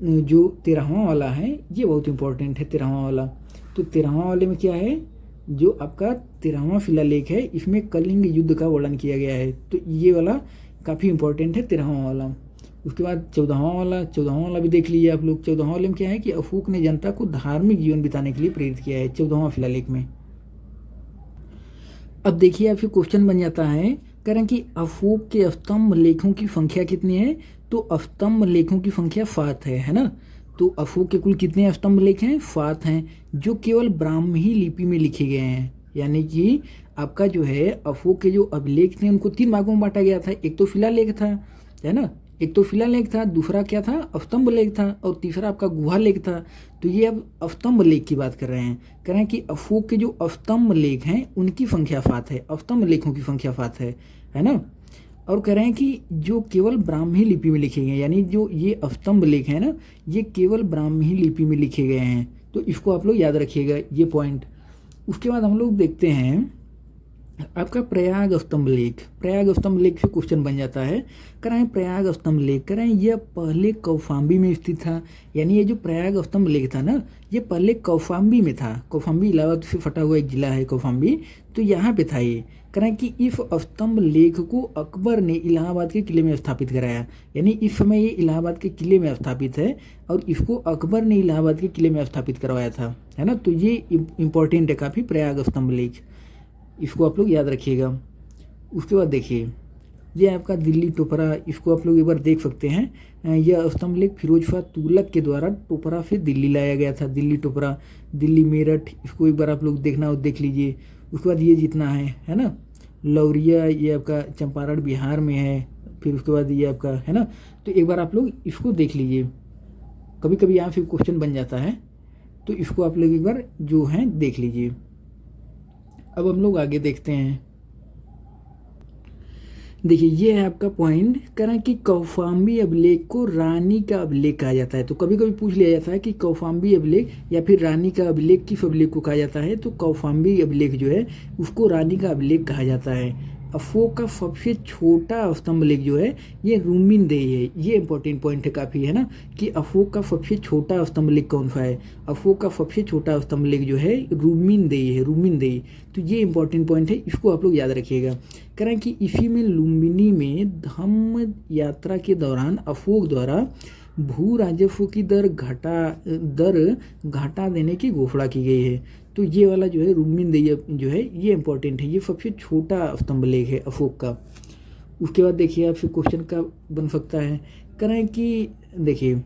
जो 13वां वाला है ये बहुत इंपॉर्टेंट है 13वां वाला। तो 13वां वाले में क्या है? जो आपका 13वां शिलालेख है इसमें कलिंग युद्ध का वर्णन किया गया है। तो ये वाला काफ़ी इंपॉर्टेंट है 13वां वाला। उसके बाद 14वां वाला भी देख लीजिए आप लोग। 14वां वाले में क्या है कि अशोक ने जनता को धार्मिक जीवन बिताने के लिए प्रेरित किया है 14वां शिलालेख में। अब देखिए आपसे क्वेश्चन बन जाता है कह रहे हैं कि अफोक के स्तंभ लेखों की संख्या कितनी है, तो स्तंभ लेखों की संख्या 7 है ना। तो अफोक के कुल कितने स्तंभ लेख हैं, 7 हैं, जो केवल ब्राह्मी लिपि में लिखे गए हैं। यानी कि आपका जो है अफोक के जो अभिलेख थे उनको 3 भागों में बांटा गया था। एक तो शिलालेख था, है ना, एक तो शिलालेख था, दूसरा क्या था, स्तंभ लेख था, और तीसरा आपका गुहा लेख था। तो ये अब स्तंभ लेख की बात कर रहे हैं। कह रहे हैं कि अफोक के जो स्तंभ लेख हैं उनकी संख्या 7 है, स्तंभ लेखों की संख्या 7 है ना। और कह रहे हैं कि जो केवल ब्राह्मी लिपि में लिखे गए, यानी जो ये स्तंभ लेख है ना, ये केवल ब्राह्मी लिपि में लिखे गए हैं। तो इसको आप लोग याद रखिएगा, ये पॉइंट। उसके बाद हम लोग देखते हैं आपका प्रयाग स्तंभ लेख। प्रयाग स्तंभ लेख से क्वेश्चन बन जाता है। कराएं प्रयाग स्तंभ लेख, कराएं यह पहले कौशाम्बी में स्थित था। यानी ये जो प्रयाग स्तंभ लेख था ना, ये पहले कौशाम्बी में था। कौशाम्बी इलाहाबाद से फटा हुआ एक जिला है कौशाम्बी, तो यहाँ पे था ये। कराएं कि इस स्तंभ लेख को अकबर ने इलाहाबाद के किले में स्थापित कराया। यानी इस समय ये इलाहाबाद के किले में स्थापित है, और इसको अकबर ने इलाहाबाद के किले में स्थापित करवाया था, है ना। तो ये इंपॉर्टेंट है काफ़ी, प्रयाग स्तंभ लेख, इसको आप लोग याद रखिएगा। उसके बाद देखिए, ये आपका दिल्ली टोपरा, इसको आप लोग एक बार देख सकते हैं। यह स्तंभ लेख फिरोज शाह तुगलक के द्वारा टोपरा से दिल्ली लाया गया था। दिल्ली टोपरा, दिल्ली मेरठ, इसको एक बार आप लोग देखना हो देख लीजिए। उसके बाद ये जितना है ना, लौरिया, ये आपका चंपारण बिहार में है। फिर उसके बाद ये आपका है ना, तो एक बार आप लोग इसको देख लीजिए, कभी कभी यहाँ से क्वेश्चन बन जाता है, तो इसको आप लोग एक बार जो है देख लीजिए। अब हम लोग आगे देखते हैं। देखिए ये है आपका पॉइंट, कह रहे हैं कि कौशाम्बी अभिलेख को रानी का अभिलेख कहा जाता है। तो कभी कभी पूछ लिया जाता है कि कौशाम्बी अभिलेख या फिर रानी का अभिलेख किस अभिलेख को कहा जाता है। तो कौशाम्बी अभिलेख जो है उसको रानी का अभिलेख कहा जाता है। अफोक का सबसे छोटा स्तंभ लेख जो है ये रूमिनदेही है। ये इंपॉर्टेंट पॉइंट है काफ़ी, है ना, कि अफोक का सबसे छोटा स्तंभ लेख कौन सा है। अफोक का सबसे छोटा स्तंभ लेख जो है रूमिनदेही है, रूमिनदेही। तो ये इंपॉर्टेंट पॉइंट है, इसको आप लोग याद रखिएगा। कह रहे हैं कि इसी में लुम्बिनी में धम्म यात्रा के दौरान अफोक द्वारा भू राजस्व की दर घटा देने की घोषणा की गई है। तो ये वाला जो है रूमिनदेही जो है ये इंपॉर्टेंट है, ये सबसे छोटा स्तंभ लेख है अफोक का। उसके बाद देखिए आपसे क्वेश्चन का बन सकता है, कह रहे हैं कि देखिए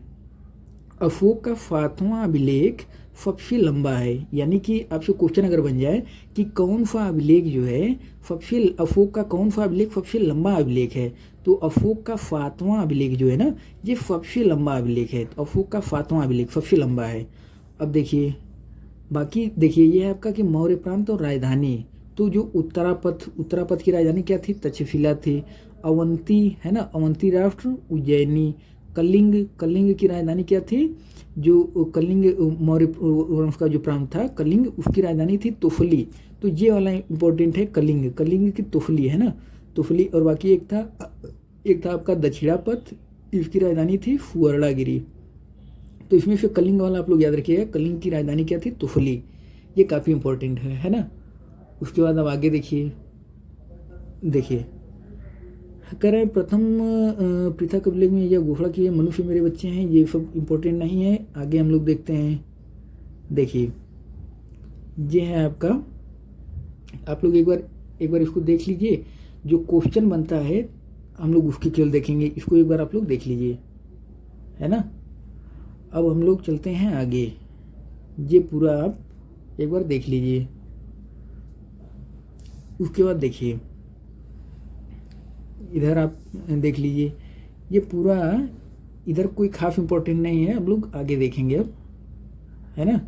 अफोक का 7वां अभिलेख सबसे लंबा है। यानी कि आपसे क्वेश्चन अगर बन जाए कि कौन सा अभिलेख जो है सबसे, अफोक का कौन सा अभिलेख सबसे लंबा अभिलेख है, तो अफोक का 7वां अभिलेख जो है ना ये सबसे लंबा अभिलेख है। तो अफोक का 7वां अभिलेख सबसे लंबा है। अब देखिए बाकी देखिए, ये है आपका कि मौर्य प्रांत और राजधानी। तो जो उत्तरापथ की राजधानी क्या थी, तक्षशिला थी। अवंती है ना, अवंती राष्ट्र उज्जैनी। कलिंग की राजधानी क्या थी, जो कलिंग मौर्य वंश का जो प्रांत था कलिंग, उसकी राजधानी थी तुफली। तो ये वाला इंपॉर्टेंट है, कलिंग की तुफली, है ना, तुफली। और बाकी एक था आपका दक्षिणापथ, इसकी राजधानी थी सुवर्णागिरी। तो इसमें से कलिंग वाला आप लोग याद रखिएगा, कलिंग की राजधानी क्या थी, तुफली। ये काफ़ी इंपॉर्टेंट है ना। उसके बाद अब आगे देखिए कह रहे हैं प्रथम पृथक अभिलेख में यह घोषणा की है मनुष्य मेरे बच्चे हैं। ये सब इंपॉर्टेंट नहीं है, आगे हम लोग देखते हैं। देखिए ये है आपका, आप लोग एक बार इसको देख लीजिए, जो क्वेश्चन बनता है हम लोग उसकी केवल देखेंगे, इसको एक बार आप लोग देख लीजिए, है ना। अब हम लोग चलते हैं आगे, ये पूरा आप एक बार देख लीजिए। उसके बाद देखिए इधर आप देख लीजिए, ये पूरा इधर कोई खास इंपॉर्टेंट नहीं है, हम लोग आगे देखेंगे अब, है ना।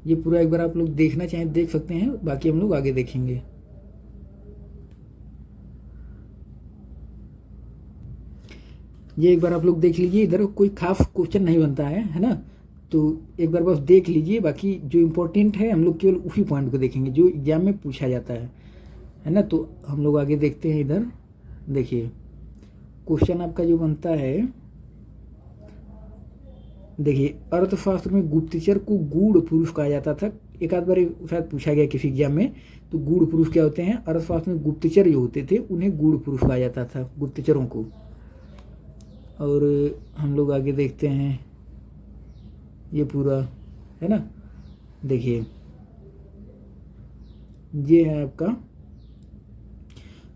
ये पूरा एक बार आप लोग देखना चाहें देख सकते हैं, बाकी हम लोग आगे देखेंगे। ये एक बार आप लोग देख लीजिए, इधर कोई खास क्वेश्चन नहीं बनता है ना। तो एक बार बस देख लीजिए, बाकी जो इम्पोर्टेंट है हम लोग केवल उसी पॉइंट को देखेंगे जो एग्जाम में पूछा जाता है ना। तो हम लोग आगे देखते हैं। इधर देखिए क्वेश्चन आपका जो बनता है, देखिए अर्थशास्त्र में गुप्तचर को गूढ़ पुरुष कहा जाता था। एक आध बार शायद पूछा गया किसी एग्जाम में, तो गूढ़ पुरुष क्या होते हैं, अर्थशास्त्र में गुप्तचर जो होते थे उन्हें गूढ़ पुरुष कहा जाता था, गुप्तचरों को। और हम लोग आगे देखते हैं, ये पूरा है ना। देखिए ये है आपका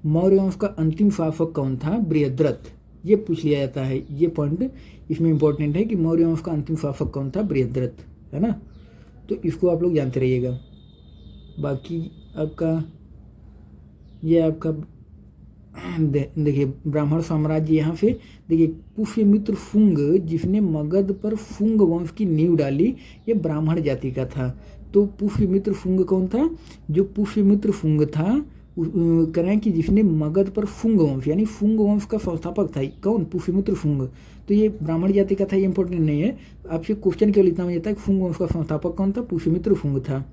मौर्य वंश का अंतिम शासक कौन था? बृहद्रथ। ये पूछ लिया जाता है, ये पॉइंट इसमें इंपॉर्टेंट है कि मौर्य वंश का अंतिम शासक कौन था? बृहद्रथ, है ना। तो इसको आप लोग जानते रहिएगा। बाकी आपका ये आपका देखिए ब्राह्मण साम्राज्य यहाँ पे देखिए पुष्यमित्र शुंग जिसने मगध पर शुंग वंश की नींव डाली, ये ब्राह्मण जाति का था। तो पुष्यमित्र शुंग कौन था? जो पुष्यमित्र शुंग था करें कि जिसने मगध पर शुंग वंश यानी शुंग वंश का संस्थापक था। कौन? पुष्यमित्र शुंग। तो ये ब्राह्मण जाति का था, ये इंपॉर्टेंट नहीं है। आपसे क्वेश्चन केवल इतना मिलता है कि शुंग वंश का संस्थापक कौन था? पुष्यमित्र शुंग था।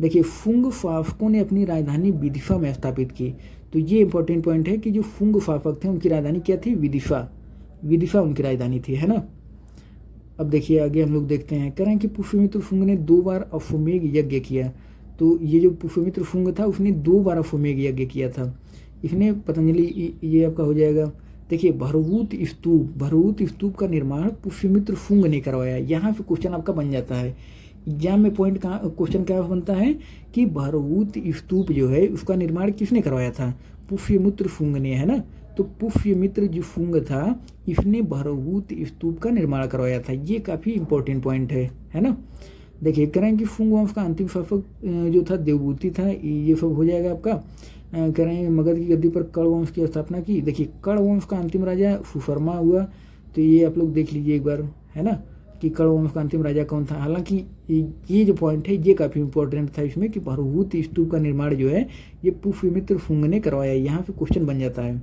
देखिए शुंग शासकों ने अपनी राजधानी विदिशा में स्थापित की। तो ये इंपॉर्टेंट पॉइंट है कि जो शुंग शासक थे उनकी राजधानी क्या थी? विदिशा। विदिशा उनकी राजधानी थी, है ना। अब देखिए आगे हम लोग देखते हैं, कह रहे हैं कि पुष्यमित्र शुंग ने 2 बार अश्वमेध यज्ञ किया। तो ये जो पुष्यमित्र शुंग था उसने 2 बार अश्वमेध यज्ञ किया था। इसने पतंजलि ये आपका हो जाएगा। देखिए भरभूत स्तूप का निर्माण पुष्यमित्र शुंग ने करवाया। यहाँ पे क्वेश्चन आपका बन जाता है एग्जाम में। पॉइंट कहाँ क्वेश्चन क्या बनता है कि भरभूत स्तूप जो है उसका निर्माण किसने करवाया था? पुष्यमित्र शुंग ने, है ना। तो पुष्यमित्र जो शुंग था इसने भरभूत स्तूप का निर्माण करवाया था। ये काफ़ी इंपॉर्टेंट पॉइंट है ना। देखिए कह रहे हैं कि शुंग वंश का अंतिम शासक जो था देवभूति था। ये सब हो जाएगा आपका। कह रहे हैं मगध की गद्दी पर कर्ण वंश की स्थापना की। देखिए कर्ण वंश का अंतिम राजा सुशर्मा हुआ। तो ये आप लोग देख लीजिए एक बार, है ना, कि कर्ण वंश का अंतिम राजा कौन था। हालांकि ये जो पॉइंट है ये काफ़ी इंपॉर्टेंट था इसमें कि भरभूत स्तूप का निर्माण जो है ये पुष्यमित्र शुंग ने करवाया। यहाँ पे क्वेश्चन बन जाता है।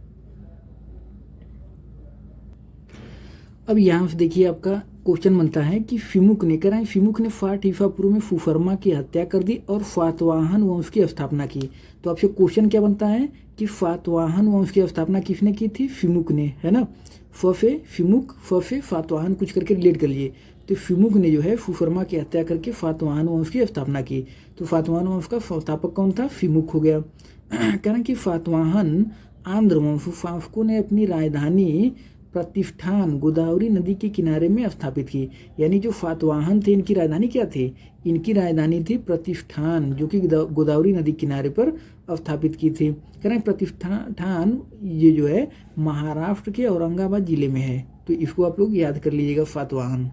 अब यहाँ से देखिए आपका क्वेश्चन बनता है कि फिमुक ने, कह रहे हैं फिमुक ने 60 ईसा पूर्व में सुशर्मा की हत्या कर दी और सातवाहन वंश की स्थापना की। तो आपसे क्वेश्चन क्या बनता है कि सातवाहन वंश की स्थापना किसने की थी? फिमुक ने, है ना। फफे फिमुक, फफे सातवाहन कुछ करके रिलेट कर लिए। तो फिमुक ने जो है सुशर्मा की हत्या करके सातवाहन वंश की स्थापना की। तो सातवाहन वंश का संस्थापक कौन था? फिमुक हो गया। कह रहे हैं कि सातवाहन आंध्र वंश शासकों ने अपनी राजधानी प्रतिष्ठान गोदावरी नदी के किनारे में स्थापित की। यानी जो सातवाहन थे इनकी राजधानी क्या थी? इनकी राजधानी थी प्रतिष्ठान, जो कि गोदावरी नदी किनारे पर स्थापित की थी। कह रहे हैं प्रतिष्ठान ये जो है महाराष्ट्र के औरंगाबाद जिले में है। तो इसको आप लोग याद कर लीजिएगा सातवाहन।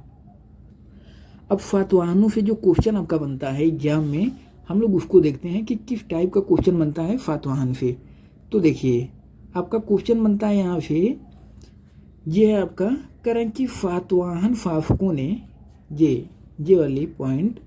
अब सातवाहनों से जो क्वेश्चन आपका बनता है एग्जाम में, हम लोग उसको देखते हैं कि किस टाइप का क्वेश्चन बनता है सातवाहन से। तो देखिए आपका क्वेश्चन बनता है यहाँ से, ये है आपका करें कि सातवाहन शासकों ने ये वाली पॉइंट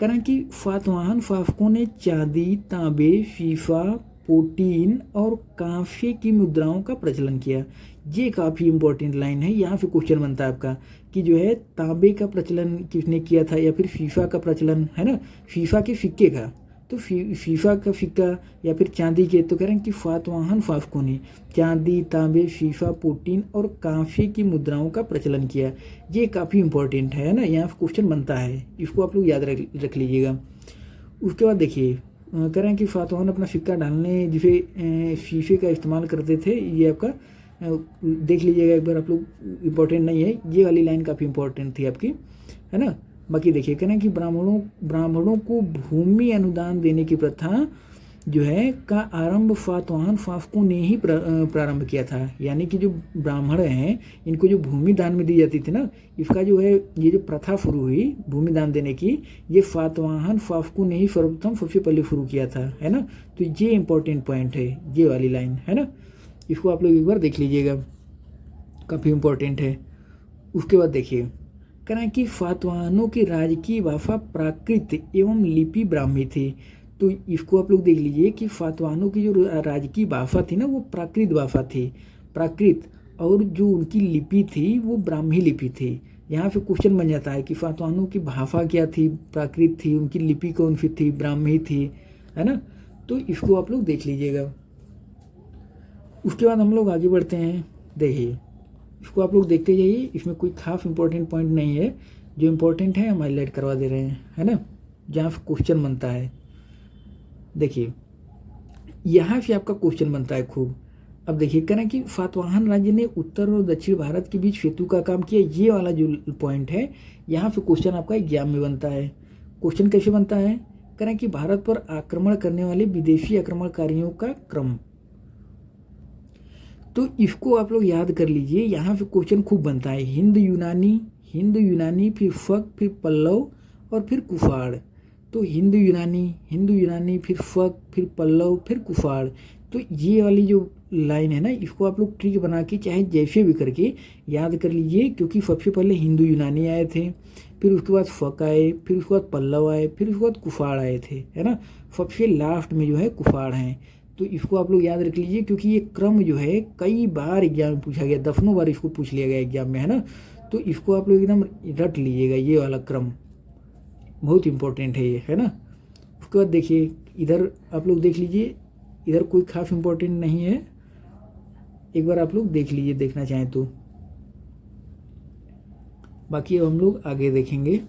करें कि सातवाहन शासकों ने चांदी, तांबे, शीशा, पोटीन और कांसे की मुद्राओं का प्रचलन किया। ये काफ़ी इंपॉर्टेंट लाइन है। यहाँ से क्वेश्चन बनता है आपका कि जो है तांबे का प्रचलन किसने किया था या फिर शीशा का प्रचलन, है ना, शीशा के सिक्के का। तो शीशा का सिक्का या फिर चांदी के, तो कह रहे हैं कि सातवाहन शासकों ने चांदी, तांबे, शीशा, पोटीन और कांसे की मुद्राओं का प्रचलन किया। ये काफ़ी इंपॉर्टेंट है ना, यहाँ क्वेश्चन बनता है, इसको आप लोग याद रख लीजिएगा। उसके बाद देखिए कह रहे हैं कि सातवाहन अपना सिक्का डालने जिसे शीशे का इस्तेमाल करते थे। ये आपका देख लीजिएगा एक बार आप लोग, इम्पोर्टेंट नहीं है, ये वाली लाइन काफ़ी इंपॉर्टेंट थी आपकी, है ना। बाकी देखिए कह रहे हैं कि ब्राह्मणों को भूमि अनुदान देने की प्रथा जो है का आरंभ सातवाहन शासकों ने ही प्रारंभ किया था। यानी कि जो ब्राह्मण हैं इनको जो भूमि दान में दी जाती थी ना, इसका जो है ये जो प्रथा शुरू हुई भूमि दान देने की, ये सातवाहन शासकों ने ही सर्वप्रथम सबसे पहले शुरू किया था, है ना। तो ये इंपॉर्टेंट पॉइंट है, ये वाली लाइन, है ना। इसको आप लोग एक बार देख लीजिएगा, काफ़ी इंपॉर्टेंट है। उसके बाद देखिए कह रहे हैं कि सातवाहनों की राजकीय भाषा प्राकृत एवं लिपि ब्राह्मी थी। तो इसको आप लोग देख लीजिए कि सातवाहनों की जो राजकीय भाषा थी ना वो प्राकृत भाषा थी, प्राकृत, और जो उनकी लिपि थी वो ब्राह्मी लिपि थी। यहाँ पे क्वेश्चन बन जाता है कि सातवाहनों की भाषा क्या थी? प्राकृत थी। उनकी लिपि कौन सी थी? ब्राह्मी थी, है ना। तो इसको आप लोग देख लीजिएगा। उसके बाद हम लोग आगे बढ़ते हैं। देखिए इसको आप लोग देखते जाइए, इसमें कोई खास इंपॉर्टेंट पॉइंट नहीं है, जो इम्पोर्टेंट है हम हाईलाइट करवा दे रहे हैं, है ना, जहाँ से क्वेश्चन बनता है। देखिए यहाँ से आपका क्वेश्चन बनता है खूब। अब देखिए कह रहे हैं कि सातवाहन राज्य ने उत्तर और दक्षिण भारत के बीच सेतु का काम किया। ये वाला जो पॉइंट है यहाँ से क्वेश्चन आपका एग्जाम में बनता है। क्वेश्चन कैसे बनता है? कह रहे हैं कि भारत पर आक्रमण करने वाले विदेशी आक्रमणकारियों का क्रम, तो इसको आप लोग याद कर लीजिए, यहाँ पे क्वेश्चन खूब बनता है। हिंद यूनानी फिर फक फिर पल्लव और फिर कुफाड़। तो हिंद यूनानी फिर फक फिर पल्लव फिर कुफाड़। तो ये वाली जो लाइन है ना, इसको आप लोग ट्रिक बना के चाहे जैसे भी करके याद कर लीजिए, क्योंकि सबसे पहले हिंदू यूनानी आए थे, फिर उसके बाद फक आए, फिर उसके बाद पल्लव आए, फिर उसके बाद कुफाड़ आए थे, है ना। सबसे लास्ट में जो है कुफाड़ हैं। तो इसको आप लोग याद रख लीजिए, क्योंकि ये क्रम जो है कई बार एग्जाम में पूछा गया, दफनों बार इसको पूछ लिया गया एग्जाम में, है ना। तो इसको आप लोग एकदम रट लीजिएगा, ये वाला क्रम बहुत इंपॉर्टेंट है ये, है ना। उसके बाद देखिए इधर आप लोग देख लीजिए, इधर कोई खास इंपॉर्टेंट नहीं है, एक बार आप लोग देख लीजिए देखना चाहें तो। बाकी अब हम लोग आगे देखेंगे।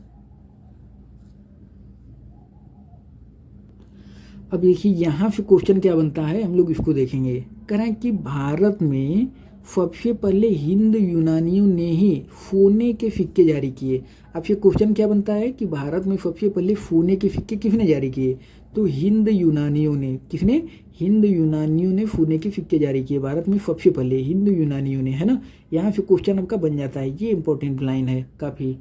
अब देखिए यहाँ से क्वेश्चन क्या बनता है, हम लोग इसको देखेंगे। कह रहे हैं कि भारत में सबसे पहले हिंद यूनानियों ने ही सोने के सिक्के जारी किए। अब ये क्वेश्चन क्या बनता है कि भारत में सबसे पहले सोने के सिक्के किसने जारी किए? तो हिंद यूनानियों ने। किसने? हिंद यूनानियों ने सोने के सिक्के जारी किए भारत में सबसे पहले, हिंद यूनानियों ने, है ना। यहाँ से क्वेश्चन आपका बन जाता है, ये इंपॉर्टेंट लाइन है काफ़ी।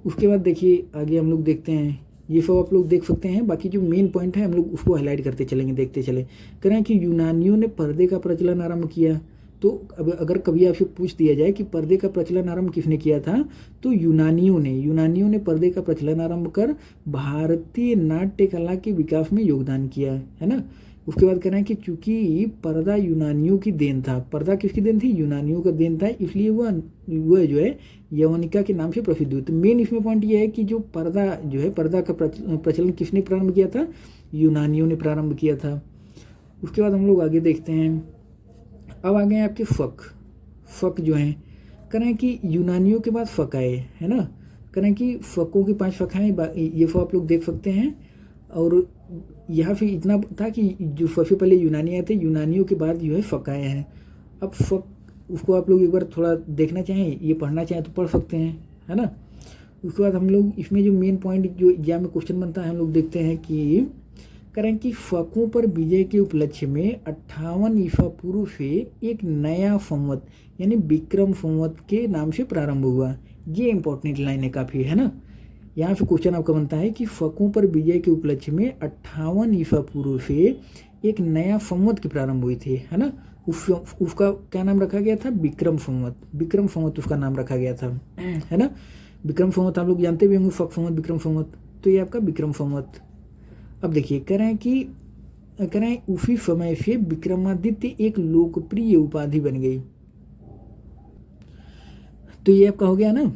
उसके बाद देखिए आगे हम लोग देखते हैं, ये सब आप लोग देख सकते हैं। बाकी जो मेन पॉइंट है हम लोग उसको हाईलाइट करते चलेंगे, देखते चले। कह रहे हैं कि यूनानियों ने पर्दे का प्रचलन आरंभ किया। तो अब अगर कभी आपसे पूछ दिया जाए कि पर्दे का प्रचलन आरंभ किसने किया था, तो यूनानियों ने पर्दे का प्रचलन आरंभ कर भारतीय नाट्य कला के विकास में योगदान किया, है ना। उसके बाद कह रहे हैं कि चूंकि पर्दा यूनानियों की देन था, पर्दा किसकी देन थी? यूनानियों का देन था, इसलिए वह जो है यवनिका के नाम से प्रसिद्ध हुई। तो मेन इसमें पॉइंट ये है कि जो पर्दा जो है, पर्दा का प्रचलन किसने प्रारंभ किया था? यूनानियों ने प्रारंभ किया था। उसके बाद हम लोग आगे देखते हैं। अब आ गए आपके फक जो हैं। कह रहे हैं कि यूनानियों के बाद फक आए, है ना। कह रहे हैं कि फकों के 5 फक हैं, ये सब आप लोग देख सकते हैं। और यहाँ फिर इतना था कि जो सबसे पहले यूनानी आए थे, यूनानियों के बाद जो है फक आए हैं। अब फक उसको आप लोग एक बार थोड़ा देखना चाहें, ये पढ़ना चाहें तो पढ़ सकते हैं, है ना। उसके बाद हम लोग इसमें जो मेन पॉइंट जो एग्जाम में क्वेश्चन बनता है हम लोग देखते हैं कि करें कि फकों पर विजय के उपलक्ष्य में 58 ईसा पूर्व से एक नया संवत यानी विक्रम संवत के नाम से प्रारंभ हुआ। ये इंपॉर्टेंट लाइन है काफ़ी, है ना। यहाँ से क्वेश्चन आपका बनता है कि फकों पर विजय के उपलक्ष्य में 58 ईसा पूर्व से एक नया संवत की प्रारंभ हुई थी, है ना। उसका क्या नाम रखा गया था? विक्रम संवत उसका नाम रखा गया था, है ना। विक्रम संवत आप लोग जानते भी होंगे, फक संवत, विक्रम संवत, तो ये आपका विक्रम संवत। अब देखिए कह रहे हैं उसी समय से विक्रमादित्य एक लोकप्रिय उपाधि बन गई। तो ये आपका हो गया ना।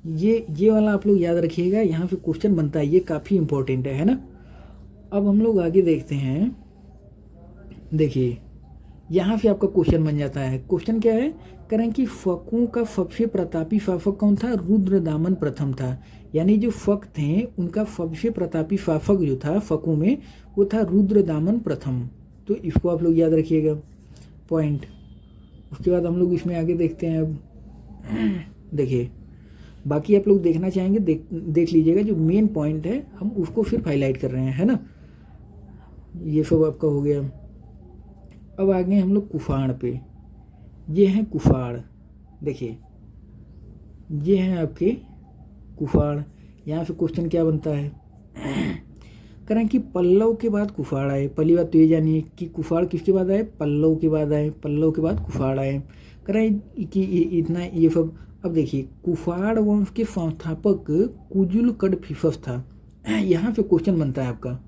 ये वाला आप लोग याद रखिएगा, यहाँ पे क्वेश्चन बनता है, ये काफ़ी इंपॉर्टेंट है ना। अब हम लोग आगे देखते हैं। देखिए यहाँ से आपका क्वेश्चन बन जाता है। क्वेश्चन क्या है? कह रहे हैं कि फकों का सबसे प्रतापी शासक कौन था? रुद्रदामन प्रथम था। यानी जो फक थे उनका सबसे प्रतापी शासक जो था फकों में, वो था रुद्रदामन प्रथम। तो इसको आप लोग याद रखिएगा पॉइंट। उसके बाद हम लोग इसमें आगे देखते हैं। अब देखिए बाकी आप लोग देखना चाहेंगे, देख लीजिएगा। जो मेन पॉइंट है हम उसको सिर्फ हाईलाइट कर रहे हैं, है ना। ये सब आपका हो गया। अब आ गए हम लोग कुफाड़ पे। ये हैं कुफाड़, देखिए ये हैं आपके कुफाड़। यहाँ से क्वेश्चन क्या बनता है? करें कि पल्लव के बाद कुफाड़ आए। पहली बात तो ये जानिए कि कुफाड़ किसके बाद आए? पल्लव के बाद आए, पल्लव के बाद कुफाड़ आए। करें कि इतना ये सब। अब देखिए कुफाड़ वंश के संस्थापक कुजुल कडफिसस था। यहाँ से क्वेश्चन बनता है आपका,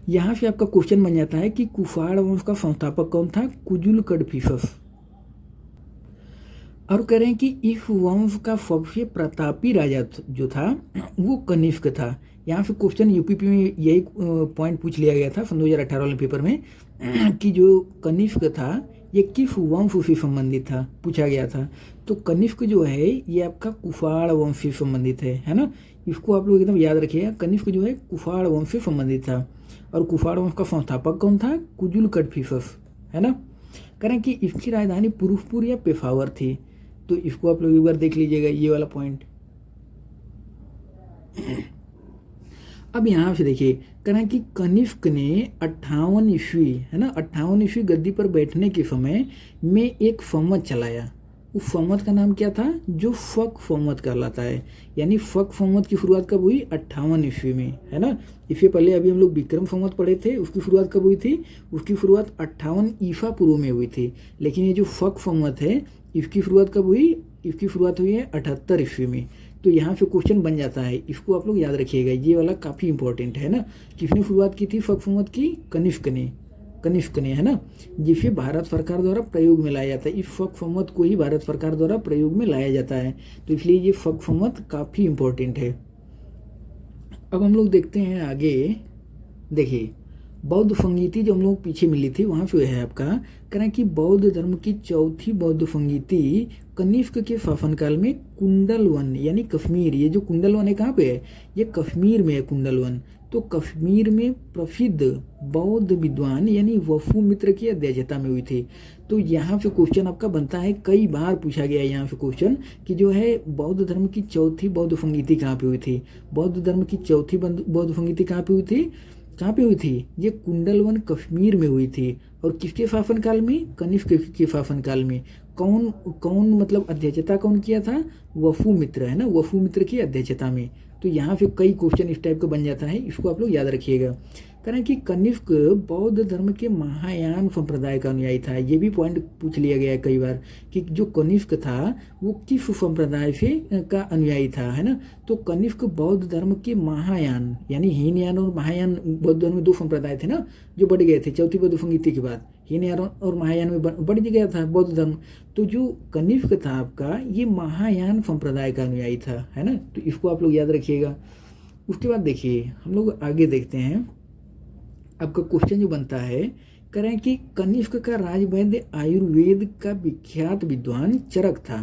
यहाँ से आपका क्वेश्चन बन जाता है कि कुफाड़ वंश का संस्थापक कौन था? कुजुल कडफिसस। और कह रहे हैं कि इस वंश का सबसे प्रतापी राजा जो था वो कनिष्क था। यहाँ से क्वेश्चन यूपीपी में यही पॉइंट पूछ लिया गया था सन 2018 वाले पेपर में कि जो कनिष्क था ये किस वंश से संबंधित था, पूछा गया था। तो कनिष्क जो है ये आपका कुफाड़ वंश से संबंधित है ना। इसको आप लोग एकदम याद रखिएगा। कनिष्क जो है कुफाड़ वंश से संबंधित था। और कुफाड़ वंश का संस्थापक कौन था? कुजुल कडफिसस, है ना। करें कि इसकी राजधानी पुरुषपुर या पेशावर थी। तो इसको आप लोग एक बार देख लीजिएगा, ये वाला पॉइंट। अब यहाँ से देखिए कहना कि कनिष्क ने 58 ईस्वी, है ना, 58 ईस्वी गद्दी पर बैठने के समय में एक फम्मत चलाया। उस फम्मत का नाम क्या था? जो फक फम्मत कहलाता है। यानी फक फम्मत की शुरुआत कब हुई? 58 ईस्वी में, है ना। इससे पहले अभी हम लोग विक्रम फम्मत पढ़े थे, उसकी शुरुआत कब हुई थी? उसकी शुरुआत 58 ईसा पूर्व में हुई थी। लेकिन ये जो फक फम्मत है, इसकी शुरुआत कब हुई? इसकी शुरुआत हुई है 78 ईस्वी में। तो यहाँ से क्वेश्चन बन जाता है, इसको आप लोग याद रखिएगा, ये वाला काफ़ी इंपॉर्टेंट है ना। किसने शुरुआत की थी फक फम्मत की? कनिष्क ने, कनिष्क ने, है ना, जिसे भारत सरकार द्वारा प्रयोग में लाया जाता है। इस फक फम्मत को ही भारत सरकार द्वारा प्रयोग में लाया जाता है, तो इसलिए ये फक फम्मत काफ़ी इंपॉर्टेंट है। अब हम लोग देखते हैं आगे। देखिए, बौद्ध संगीति जो हम लोग पीछे मिली थी, वहाँ पे है आपका, कह रहे हैं कि बौद्ध धर्म की चौथी बौद्ध संगीति कनिष्क के शासनकाल में कुंडलवन यानी कश्मीर, ये जो कुंडलवन है कहाँ पे है? ये कश्मीर में है कुंडलवन। तो कश्मीर में प्रसिद्ध बौद्ध विद्वान यानी वसुमित्र की अध्यक्षता में हुई थी। तो यहाँ से क्वेश्चन आपका बनता है, कई बार पूछा गया है यहाँ से क्वेश्चन कि जो है बौद्ध धर्म की चौथी बौद्ध संगीति कहाँ पे हुई थी? बौद्ध धर्म की चौथी बौद्ध संगीति कहाँ पे हुई थी? कहाँ पे हुई थी? ये कुंडलवन कश्मीर में हुई थी। और किसके शासनकाल में? कनिष्क के शासनकाल में। कौन कौन मतलब अध्यक्षता कौन किया था? वसुमित्र, है ना, वसुमित्र की अध्यक्षता में। तो यहाँ पे कई क्वेश्चन इस टाइप का बन जाता है, इसको आप लोग याद रखिएगा। कारण कि कनिष्क बौद्ध धर्म के महायान संप्रदाय का अनुयायी था। ये भी पॉइंट पूछ लिया गया है कई बार कि जो कनिष्क था वो किस संप्रदाय से का अनुयायी था, है ना। तो कनिष्क बौद्ध धर्म के महायान यानी हीनयान और महायान बौद्ध धर्म में दो संप्रदाय थे ना, जो बढ़ गए थे चौथी बौद्ध संगीति के बाद। हीनयान और महायान में बढ़ गया था बौद्ध धर्म। तो जो कनिष्क था आपका, ये महायान संप्रदाय का अनुयायी था, है ना। तो इसको आप लोग याद रखिएगा। उसके बाद देखिए, हम लोग आगे देखते हैं। आपका क्वेश्चन जो बनता है, कह रहे हैं कि कनिष्क का राजवैद्य आयुर्वेद का विख्यात विद्वान चरक था।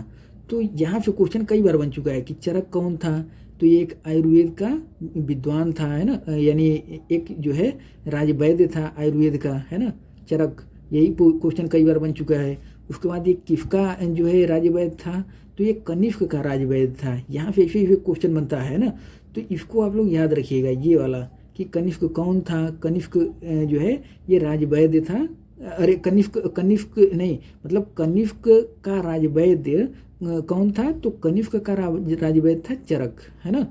तो यहाँ से क्वेश्चन कई बार बन चुका है कि चरक कौन था? तो ये एक आयुर्वेद का विद्वान था, है ना, यानी एक जो है राजवैद्य था आयुर्वेद का, है ना, चरक। यही क्वेश्चन कई बार बन चुका है। उसके बाद ये किसका जो है राजवैद्य था? तो ये कनिष्क का राजवैद्य था। यहाँ से ऐसे क्वेश्चन बनता है ना, तो इसको आप लोग याद रखिएगा, ये वाला कि कनिष्क कौन था? कनिष्क जो है ये राजवैद्य था। अरे कनिष्क नहीं, मतलब कनिष्क का राजवैद्य कौन था? तो कनिष्क का राजवैद्य था चरक, है ना।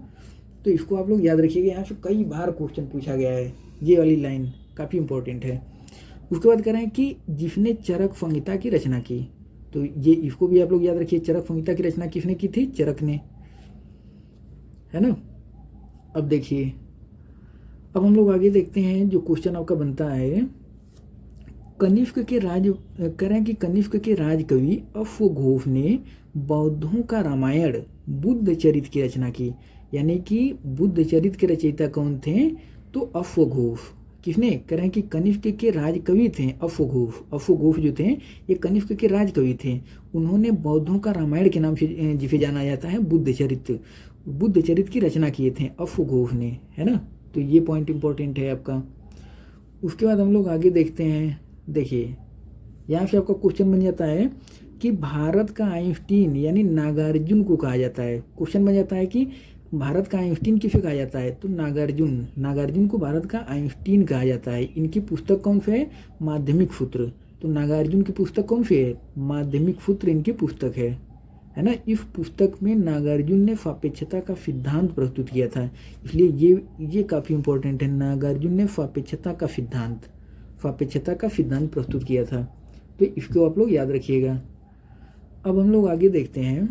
तो इसको आप लोग याद रखिएगा, यहाँ से कई बार क्वेश्चन पूछा गया है। ये वाली लाइन काफ़ी इंपॉर्टेंट है। उसके बाद कह रहे हैं कि जिसने चरक संहिता की रचना की, तो ये इसको भी आप लोग याद रखिए। चरक संहिता की रचना किसने की थी? चरक ने, है ना। अब देखिए, अब हम लोग आगे देखते हैं। जो क्वेश्चन आपका बनता है, कनिष्क के राज कह रहे हैं कि कनिष्क के राजकवि अश्वघोष ने बौद्धों का रामायण बुद्ध चरित की रचना की। यानी कि बुद्ध चरित के रचयिता कौन थे? तो अश्वघोष। किसने? कह रहे हैं कि कनिष्क के राजकवि थे अश्वघोष। अश्वघोष जो थे ये कनिष्क के राजकवि थे। उन्होंने बौद्धों का रामायण के नाम से जिसे जाना जाता है बुद्ध चरित की रचना किए थे अश्वघोष ने, है ना। तो ये पॉइंट इंपॉर्टेंट है आपका। उसके बाद हम लोग आगे देखते हैं। देखिए, यहाँ से आपका क्वेश्चन बन जाता है कि भारत का आइंस्टीन यानी नागार्जुन को कहा जाता है। क्वेश्चन बन जाता है कि भारत का आइंस्टीन किसे कहा जाता है? तो नागार्जुन को भारत का आइंस्टीन कहा जाता है। इनकी पुस्तक कौन सी है? माध्यमिक सूत्र। तो नागार्जुन की पुस्तक कौन सी है? माध्यमिक सूत्र इनकी पुस्तक है ना। इस पुस्तक में नागार्जुन ने सापेक्षता का सिद्धांत प्रस्तुत किया था, इसलिए ये काफ़ी इंपॉर्टेंट है। नागार्जुन ने सापेक्षता का सिद्धांत प्रस्तुत किया था, तो इसको आप लोग याद रखिएगा। अब हम लोग आगे देखते हैं।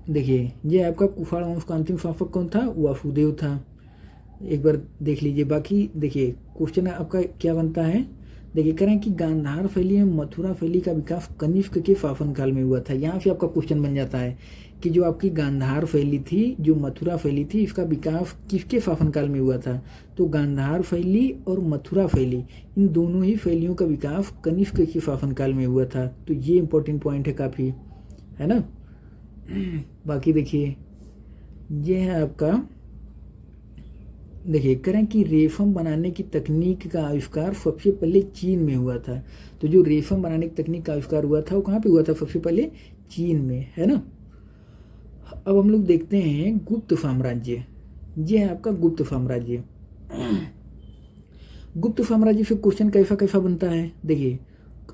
देखिए, ये आपका कुफाड़ वंश का अंतिम शासक कौन था? वासुदेव था। एक बार देख लीजिए। बाकी देखिए, क्वेश्चन आपका क्या बनता है। देखिए, कह रहे हैं कि गांधार शैली एवं मथुरा शैली का विकास कनिष्क के शासनकाल में हुआ था। यहाँ से आपका क्वेश्चन बन जाता है कि जो आपकी गांधार शैली थी, जो मथुरा शैली थी, इसका विकास किसके शासनकाल में हुआ था? तो गांधार शैली और मथुरा शैली, इन दोनों ही शैलियों का विकास कनिष्क के शासनकाल में हुआ था। तो ये इंपॉर्टेंट पॉइंट है काफ़ी, है ना। बाकी देखिए, ये है आपका। देखिए, करें कि रेशम बनाने की तकनीक का आविष्कार सबसे पहले चीन में हुआ था। तो जो रेशम बनाने की तकनीक का आविष्कार हुआ था वो कहाँ पे हुआ था? सबसे पहले चीन में, है ना। अब हम लोग देखते हैं गुप्त साम्राज्य। ये है आपका गुप्त साम्राज्य। गुप्त साम्राज्य से क्वेश्चन कैसा कैसा बनता है, देखिए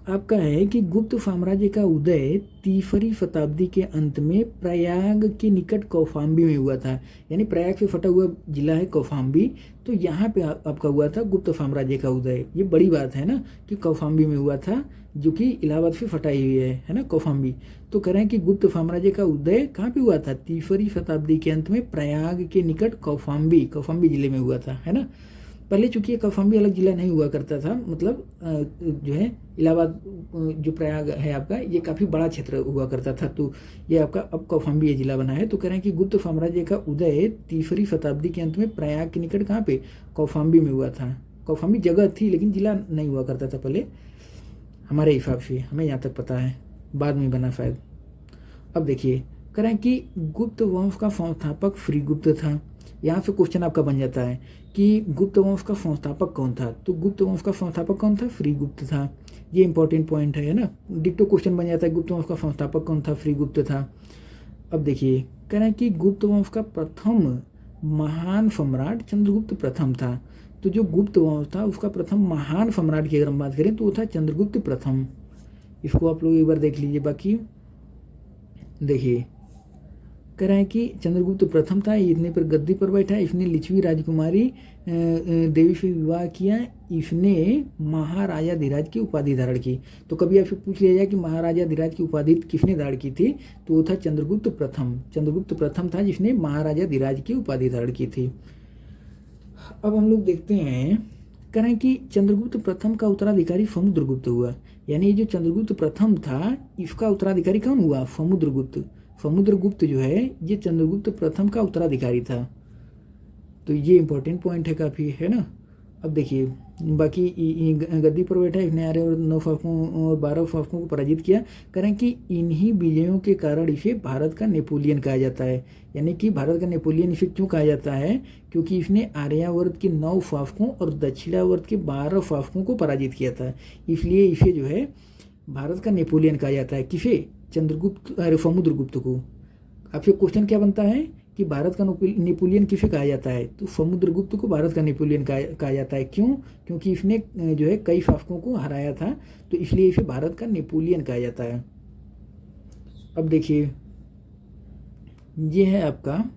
आपका है कि गुप्त साम्राज्य का उदय तीसरी शताब्दी के अंत में प्रयाग के निकट कौशाम्बी में हुआ था। यानी प्रयाग से फटा हुआ जिला है कौशाम्बी, तो यहाँ पे आपका हुआ था गुप्त साम्राज्य का उदय। ये बड़ी बात है ना कि कौशाम्बी में हुआ था, जो कि इलाहाबाद से फटाई हुई है ना कौशाम्बी। तो कह रहे हैं कि गुप्त साम्राज्य का उदय कहाँ पे हुआ था, तीसरी शताब्दी के अंत में प्रयाग के निकट कौशाम्बी जिले में हुआ था, है ना। पहले चूंकि कौशाम्बी अलग जिला नहीं हुआ करता था, मतलब जो है इलाहाबाद जो प्रयाग है आपका, ये काफ़ी बड़ा क्षेत्र हुआ करता था, तो ये आपका अब कौशाम्बी ये जिला बना है। तो कह रहे हैं कि गुप्त साम्राज्य का उदय तीसरी शताब्दी के अंत में प्रयाग के निकट कहाँ पे, कौशाम्बी में हुआ था। कौशाम्बी जगह थी लेकिन जिला नहीं हुआ करता था पहले, हमारे हिसाब से, हमें यहाँ तक पता है, बाद में बना शायद। अब देखिए कह रहे हैं कि गुप्त वंश का संस्थापक श्रीगुप्त था। यहाँ से क्वेश्चन आपका बन जाता है कि गुप्त वंश का संस्थापक कौन था, तो गुप्त वंश का संस्थापक कौन था, श्रीगुप्त था। ये इंपॉर्टेंट पॉइंट है ना, डिक्टो क्वेश्चन बन जाता है, गुप्त वंश का संस्थापक कौन था, श्रीगुप्त था। अब देखिए कह रहे हैं कि गुप्त वंश का प्रथम महान सम्राट चंद्रगुप्त प्रथम था। तो जो गुप्त वंश था उसका प्रथम महान सम्राट की अगर हम बात करें तो वो था चंद्रगुप्त प्रथम। इसको आप लोग एक बार देख लीजिए। बाकी देखिए कह रहे हैं कि चंद्रगुप्त प्रथम था, इतने पर गद्दी पर बैठा, इसने लिच्छवी राजकुमारी देवी से विवाह किया, इसने महाराजा धीराज की उपाधि धारण की। तो कभी आपसे पूछ लिया जाए कि महाराजा धीराज की उपाधि किसने धारण की थी, तो वो था चंद्रगुप्त प्रथम। चंद्रगुप्त प्रथम था जिसने महाराजा धीराज की उपाधि धारण की थी। अब हम लोग देखते हैं, कह रहे हैं कि चंद्रगुप्त प्रथम का उत्तराधिकारी समुद्रगुप्त हुआ। यानी जो चंद्रगुप्त प्रथम था इसका उत्तराधिकारी कौन हुआ, समुद्रगुप्त। समुद्रगुप्त जो है ये चंद्रगुप्त प्रथम का उत्तराधिकारी था। तो ये इंपॉर्टेंट पॉइंट है काफ़ी, है ना। अब देखिए बाकी गद्दी पर बैठा इसने आर्य और 9 शासकों और 12 शासकों को पराजित किया। करें कि इन्हीं विजयों के कारण इसे भारत का नेपोलियन कहा जाता है। यानी कि भारत का नेपोलियन इसे क्यों कहा जाता है, क्योंकि इसने आर्यावर्त के 9 शासकों और दक्षिणावर्त के 12 शासकों को पराजित किया था, इसलिए इसे जो है भारत का नेपोलियन कहा जाता है। किसे, समुद्रगुप्त को। आपसे क्वेश्चन क्या बनता है कि भारत का नेपोलियन किसे कहा जाता है, तो समुद्रगुप्त को भारत का नेपोलियन कहा जाता है। क्यों, क्योंकि इसने जो है कई शासकों को हराया था, तो इसलिए इसे भारत का नेपोलियन कहा जाता है। अब देखिए ये है आपका,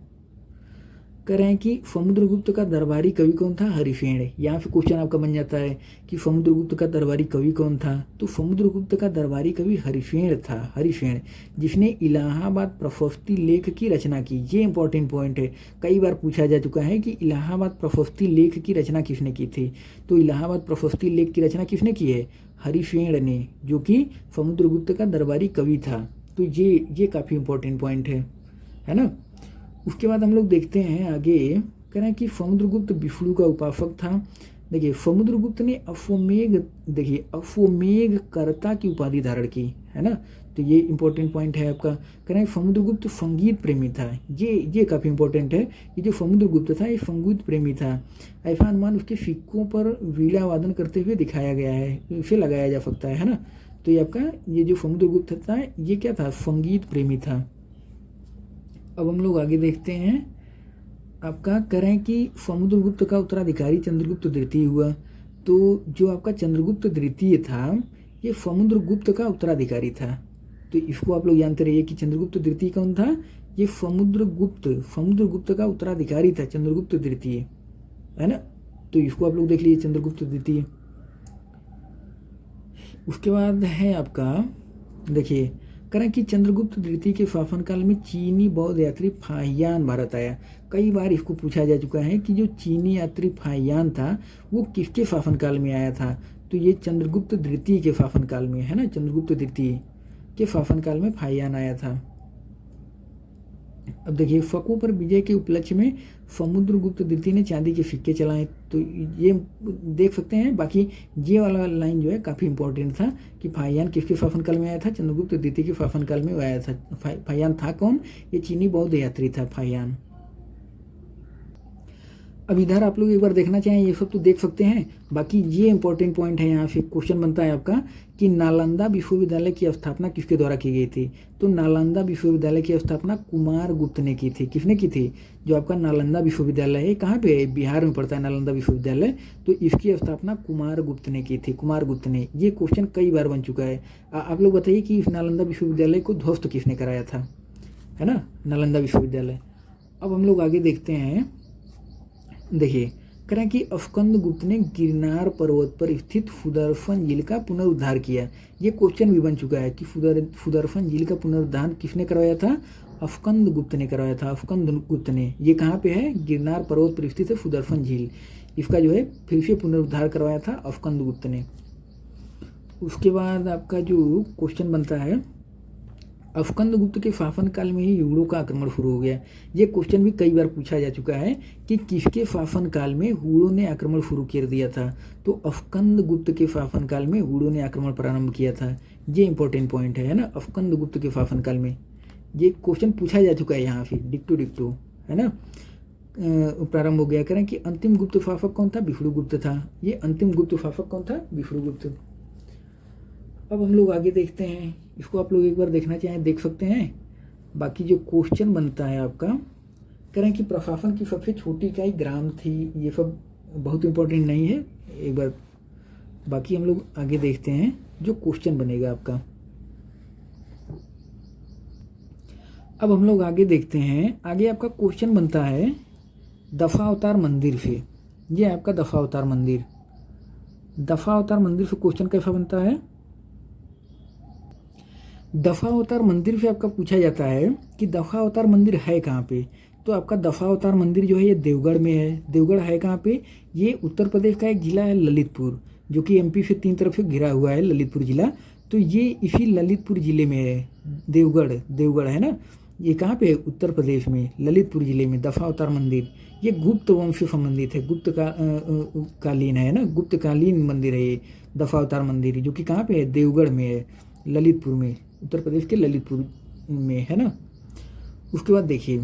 कह रहे हैं कि समुद्रगुप्त का दरबारी कवि कौन था, हरिसेन। यहाँ पे क्वेश्चन आपका बन जाता है कि समुद्रगुप्त का दरबारी कवि कौन था, तो समुद्रगुप्त का दरबारी कवि हरिसेन था। हरिसेन जिसने इलाहाबाद प्रशस्ति लेख की रचना की। ये इंपॉर्टेंट पॉइंट है, कई बार पूछा जा चुका है कि इलाहाबाद प्रशस्ति लेख की रचना किसने की थी, तो इलाहाबाद प्रशस्ति लेख की रचना किसने की है, हरिसेन ने, जो कि समुद्रगुप्त का दरबारी कवि था। तो ये काफ़ी इंपॉर्टेंट पॉइंट है ना। उसके बाद हम लोग देखते हैं आगे, कह रहे हैं कि समुद्रगुप्त विष्णु का उपासक था। देखिए समुद्रगुप्त ने अश्वमेघ कर्ता की उपाधि धारण की, है ना। तो ये इंपॉर्टेंट पॉइंट है आपका। कह रहे हैं समुद्रगुप्त संगीत प्रेमी था। ये काफ़ी इंपॉर्टेंट है, ये जो समुद्रगुप्त था ये संगीत प्रेमी था। ऐसा अनुमान उसके सिक्कों पर वीणा वादन करते हुए दिखाया गया है, इसे लगाया जा सकता है ना। तो ये आपका ये जो समुद्रगुप्त था ये क्या था, संगीत प्रेमी था। अब हम लोग आगे देखते हैं आपका, करें कि समुद्रगुप्त का उत्तराधिकारी चंद्रगुप्त द्वितीय हुआ। तो जो आपका चंद्रगुप्त द्वितीय था ये समुद्रगुप्त का उत्तराधिकारी था। तो इसको आप लोग जानते रहिए कि चंद्रगुप्त द्वितीय कौन था, ये समुद्रगुप्त का उत्तराधिकारी था चंद्रगुप्त द्वितीय, है ना। तो इसको आप लोग देख लीजिए, चंद्रगुप्त द्वितीय। उसके बाद है आपका, देखिए करें कि चंद्रगुप्त द्वितीय के शासनकाल में चीनी बौद्ध यात्री फाहियान भारत आया। कई बार इसको पूछा जा चुका है कि जो चीनी यात्री फाहियान था वो किसके शासनकाल में आया था, तो ये चंद्रगुप्त द्वितीय के शासनकाल में, है ना। चंद्रगुप्त द्वितीय के शासनकाल में फाहियान आया था। अब देखिए शकों पर विजय के उपलक्ष्य में समुद्रगुप्त द्वितीय ने चांदी के सिक्के चलाए, तो ये देख सकते हैं। बाकी ये वाला लाइन जो है काफ़ी इंपॉर्टेंट था कि फाहियान किसके शासनकाल में आया था, चंद्रगुप्त द्वितीय के शासनकाल में आया था। फाहियान था कौन, ये चीनी बौद्ध यात्री था फाहियान। अब इधर आप लोग एक बार देखना चाहें ये सब तो देख सकते हैं। बाकी ये इंपॉर्टेंट पॉइंट है, यहाँ से क्वेश्चन बनता है आपका कि नालंदा विश्वविद्यालय की स्थापना किसके द्वारा की गई थी। तो नालंदा विश्वविद्यालय की स्थापना कुमार गुप्त ने की थी। किसने की थी? जो आपका नालंदा विश्वविद्यालय है, कहाँ पे है? बिहार में पड़ता है नालंदा विश्वविद्यालय। तो इसकी स्थापना कुमार गुप्त ने की थी, कुमार गुप्त ने। ये क्वेश्चन कई बार बन चुका है। आप लोग बताइए कि इस नालंदा विश्वविद्यालय को ध्वस्त किसने कराया था, है ना, नालंदा विश्वविद्यालय। अब हम लोग आगे देखते हैं। देखिए, करें कि स्कंद गुप्त ने गिरनार पर्वत पर स्थित सुदर्शन झील का पुनरुद्धार किया। ये क्वेश्चन भी बन चुका है कि सुदर्शन झील का पुनरुद्धार किसने करवाया था? स्कंद गुप्त ने करवाया था, स्कंद गुप्त ने। ये कहाँ पे है? गिरनार पर्वत पर स्थित है सुदर्शन झील। इसका जो है फिर से पुनरुद्धार करवाया था स्कंद गुप्त ने। उसके बाद आपका जो क्वेश्चन बनता है, स्कंद गुप्त के शासन काल में ही हुड़ों का आक्रमण शुरू हो गया। ये क्वेश्चन भी कई बार पूछा जा चुका है कि किसके शासन काल में हुड़ों ने आक्रमण शुरू कर दिया था। तो स्कंद गुप्त के शासन काल में हुड़ों ने आक्रमण प्रारंभ किया था। ये इंपॉर्टेंट पॉइंट है ना, स्कंद गुप्त के शासन काल में। ये क्वेश्चन पूछा जा चुका है यहाँ से, डिक्टो है ना। प्रारंभ हो गया। करें कि अंतिम गुप्त शासक कौन था? विष्णुगुप्त था। ये अंतिम गुप्त शासक कौन था? विष्णुगुप्त। अब हम लोग आगे देखते हैं। इसको आप लोग एक बार देखना चाहें देख सकते हैं। बाकी जो क्वेश्चन बनता है आपका, करें कि प्रशासन की सबसे छोटी इकाई ग्राम थी। ये सब बहुत इंपॉर्टेंट नहीं है, एक बार बाकी हम लोग आगे देखते हैं जो क्वेश्चन बनेगा आपका। अब हम लोग आगे देखते हैं। आगे आपका क्वेश्चन बनता है दशावतार मंदिर से। ये आपका दशावतार मंदिर, दशावतार मंदिर से क्वेश्चन कैसा बनता है? दशावतार मंदिर से आपका पूछा जाता है कि दशावतार मंदिर है कहाँ पे। तो आपका दशावतार मंदिर जो है ये देवगढ़ में है। देवगढ़ है कहाँ पे? ये उत्तर प्रदेश का एक जिला है ललितपुर, जो कि एमपी से 3 तरफ से घिरा हुआ है ललितपुर जिला। तो ये इसी ललितपुर जिले में है। देवगढ़ है ना, ये कहाँ पे है? उत्तर प्रदेश में ललितपुर जिले में दशावतार मंदिर। ये गुप्त वंश से संबंधित है, गुप्त कालीन है ना, गुप्त कालीन मंदिर है ये दशावतार मंदिर, जो कि कहाँ पे है? देवगढ़ में है, ललितपुर में, उत्तर प्रदेश के ललितपुर में, है ना। उसके बाद देखिए,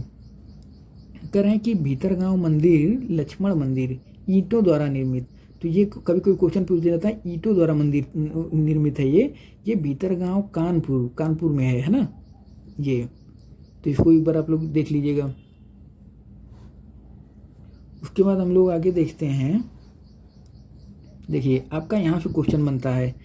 कह रहे हैं कि भीतरगांव मंदिर लक्ष्मण मंदिर ईंटों द्वारा निर्मित। तो ये कभी कोई क्वेश्चन पूछ जाता है, ईंटों द्वारा मंदिर निर्मित है ये भीतरगांव कानपुर में है ना ये। तो इसको एक बार आप लोग देख लीजिएगा। उसके बाद हम लोग आगे देखते हैं। देखिए, आपका यहाँ से क्वेश्चन बनता है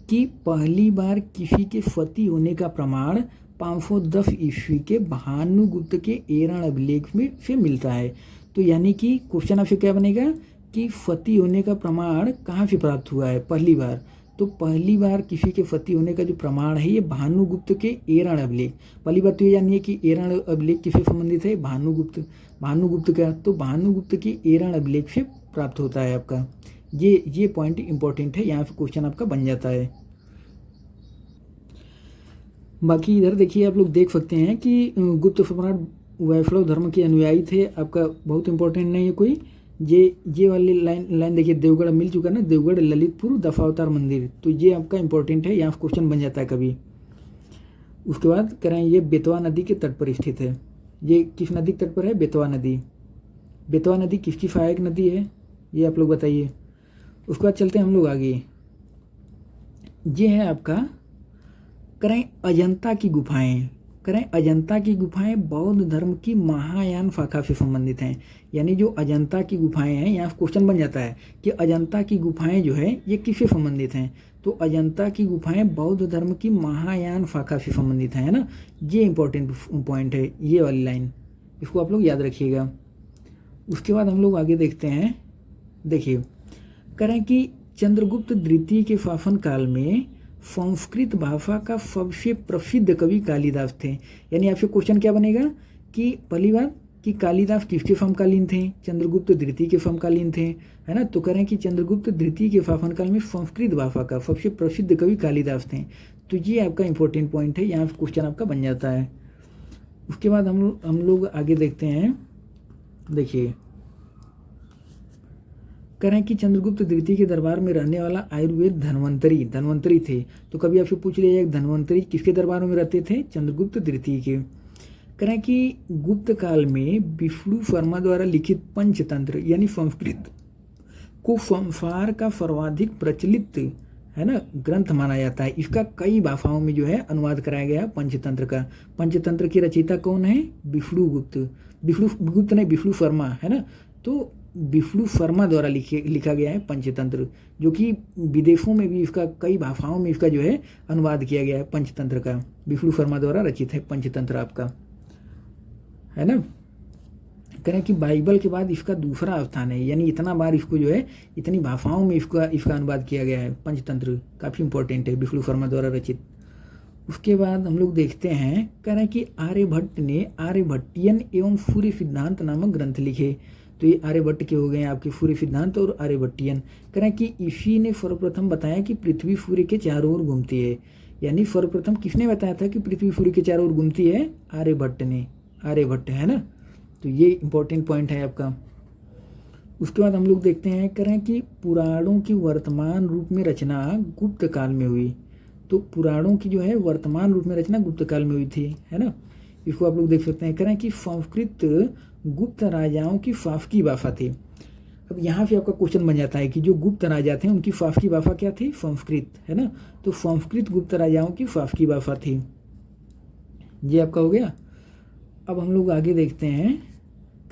कि पहली बार किसी के सती होने का प्रमाण 510 ईस्वी के भानुगुप्त के एरण अभिलेख में से मिलता है। तो यानी कि क्वेश्चन आपसे क्या बनेगा कि सती होने का प्रमाण कहाँ से प्राप्त हुआ है पहली बार। तो पहली बार किसी के सती होने का जो प्रमाण है ये भानुगुप्त के एरण अभिलेख। पहली बात तो ये जानिए कि एरण अभिलेख किससे संबंधित है? भानुगुप्त का। तो भानुगुप्त के एरण अभिलेख से प्राप्त होता है आपका। ये पॉइंट इंपॉर्टेंट है, यहाँ पे क्वेश्चन आपका बन जाता है। बाकी इधर देखिए, आप लोग देख सकते हैं कि गुप्त सम्राट वैष्णव धर्म के अनुयायी थे। आपका बहुत इंपॉर्टेंट नहीं है कोई। ये वाली लाइन देखिए, देवगढ़ मिल चुका ना, देवगढ़ ललितपुर दशावतार मंदिर। तो ये आपका इंपॉर्टेंट है, यहाँ क्वेश्चन बन जाता है कभी। उसके बाद कह रहे हैं ये बेतवा नदी के तट पर स्थित है। ये किस नदी के तट पर है? बेतवा नदी। बेतवा नदी किसकी सहायक नदी है? ये आप लोग बताइए। उसके बाद चलते हैं हम लोग आगे। ये है आपका, करें अजंता की गुफाएं। अजंता की गुफाएं बौद्ध धर्म की महायान शाखा से संबंधित हैं। यानी जो अजंता की गुफाएं हैं, यहाँ क्वेश्चन बन जाता है कि अजंता की गुफाएं जो है ये किससे संबंधित हैं। तो अजंता की गुफाएं बौद्ध धर्म की महायान शाखा से संबंधित हैं, है ना। ये इंपॉर्टेंट पॉइंट है, ये वाली लाइन, इसको आप लोग याद रखिएगा। उसके बाद हम लोग आगे देखते हैं। देखिए, करें कि चंद्रगुप्त द्वितीय के शासन काल में संस्कृत भाषा का सबसे प्रसिद्ध कवि कालिदास थे। यानी आपसे क्वेश्चन क्या बनेगा कि पहली बात कि कालिदास किसके समकालीन थे? चंद्रगुप्त द्वितीय के समकालीन थे, है ना। तो कह रहे हैं कि चंद्रगुप्त द्वितीय के शासनकाल में संस्कृत भाषा का सबसे प्रसिद्ध कवि कालिदास थे। तो ये आपका इंपॉर्टेंट पॉइंट है, यहाँ क्वेश्चन आपका बन जाता है। उसके बाद हम लोग आगे देखते हैं। देखिए, कह रहे हैं कि चंद्रगुप्त द्वितीय के दरबार में रहने वाला आयुर्वेद धन्वंतरी थे। तो कभी आपसे पूछ लिया जाए धन्वंतरी किसके दरबार में रहते थे? चंद्रगुप्त द्वितीय के। कह रहे हैं कि गुप्त काल में विष्णु शर्मा द्वारा लिखित पंचतंत्र यानी संस्कृत को संसार का सर्वाधिक प्रचलित है ना ग्रंथ माना जाता है। इसका कई भाषाओं में जो है अनुवाद कराया गया है पंचतंत्र का। पंचतंत्र की रचयिता कौन है? विष्णु शर्मा है ना। तो विष्णु शर्मा द्वारा लिखा गया है पंचतंत्र, जो कि विदेशों में भी इसका कई भाषाओं में इसका जो है अनुवाद किया गया है पंचतंत्र का। विष्णु शर्मा द्वारा रचित है पंचतंत्र आपका, है ना। करें कि बाइबल के बाद इसका दूसरा स्थान है, यानी इतना बार इसको जो है इतनी भाषाओं में इसका अनुवाद किया गया है पंचतंत्र। काफ़ी इंपॉर्टेंट है, विष्णु शर्मा द्वारा रचित। उसके बाद हम लोग देखते हैं, कह रहे हैं कि आर्यभट्ट ने आर्यभट्टियन एवं सूर्य सिद्धांत नामक ग्रंथ लिखे। तो ये आर्यभट्ट के हो गए आपके सूर्य सिद्धांत और आर्यभट्टियन। कह रहे हैं कि इसी ने सर्वप्रथम बताया कि पृथ्वी सूर्य के चारों ओर घूमती है। यानी सर्वप्रथम किसने बताया था कि पृथ्वी सूर्य के चारों ओर घूमती है? आर्यभट्ट ने, आर्यभट्ट, है ना। तो ये इंपॉर्टेंट पॉइंट है आपका। उसके बाद हम लोग देखते हैं, कह रहे हैं कि पुराणों की वर्तमान रूप में रचना गुप्त काल में हुई। तो पुराणों की जो है वर्तमान रूप में रचना गुप्त काल में हुई थी, है ना। इसको आप लोग देख सकते हैं। कह रहे हैं कि संस्कृत गुप्त राजाओं की शासकीय भाषा थी। अब यहाँ पे आपका क्वेश्चन बन जाता है कि जो गुप्त राजा थे उनकी शासकीय भाषा क्या थी? संस्कृत, है ना। तो संस्कृत गुप्त राजाओं की शासकीय भाषा थी। ये आपका हो गया। अब हम लोग आगे देखते हैं,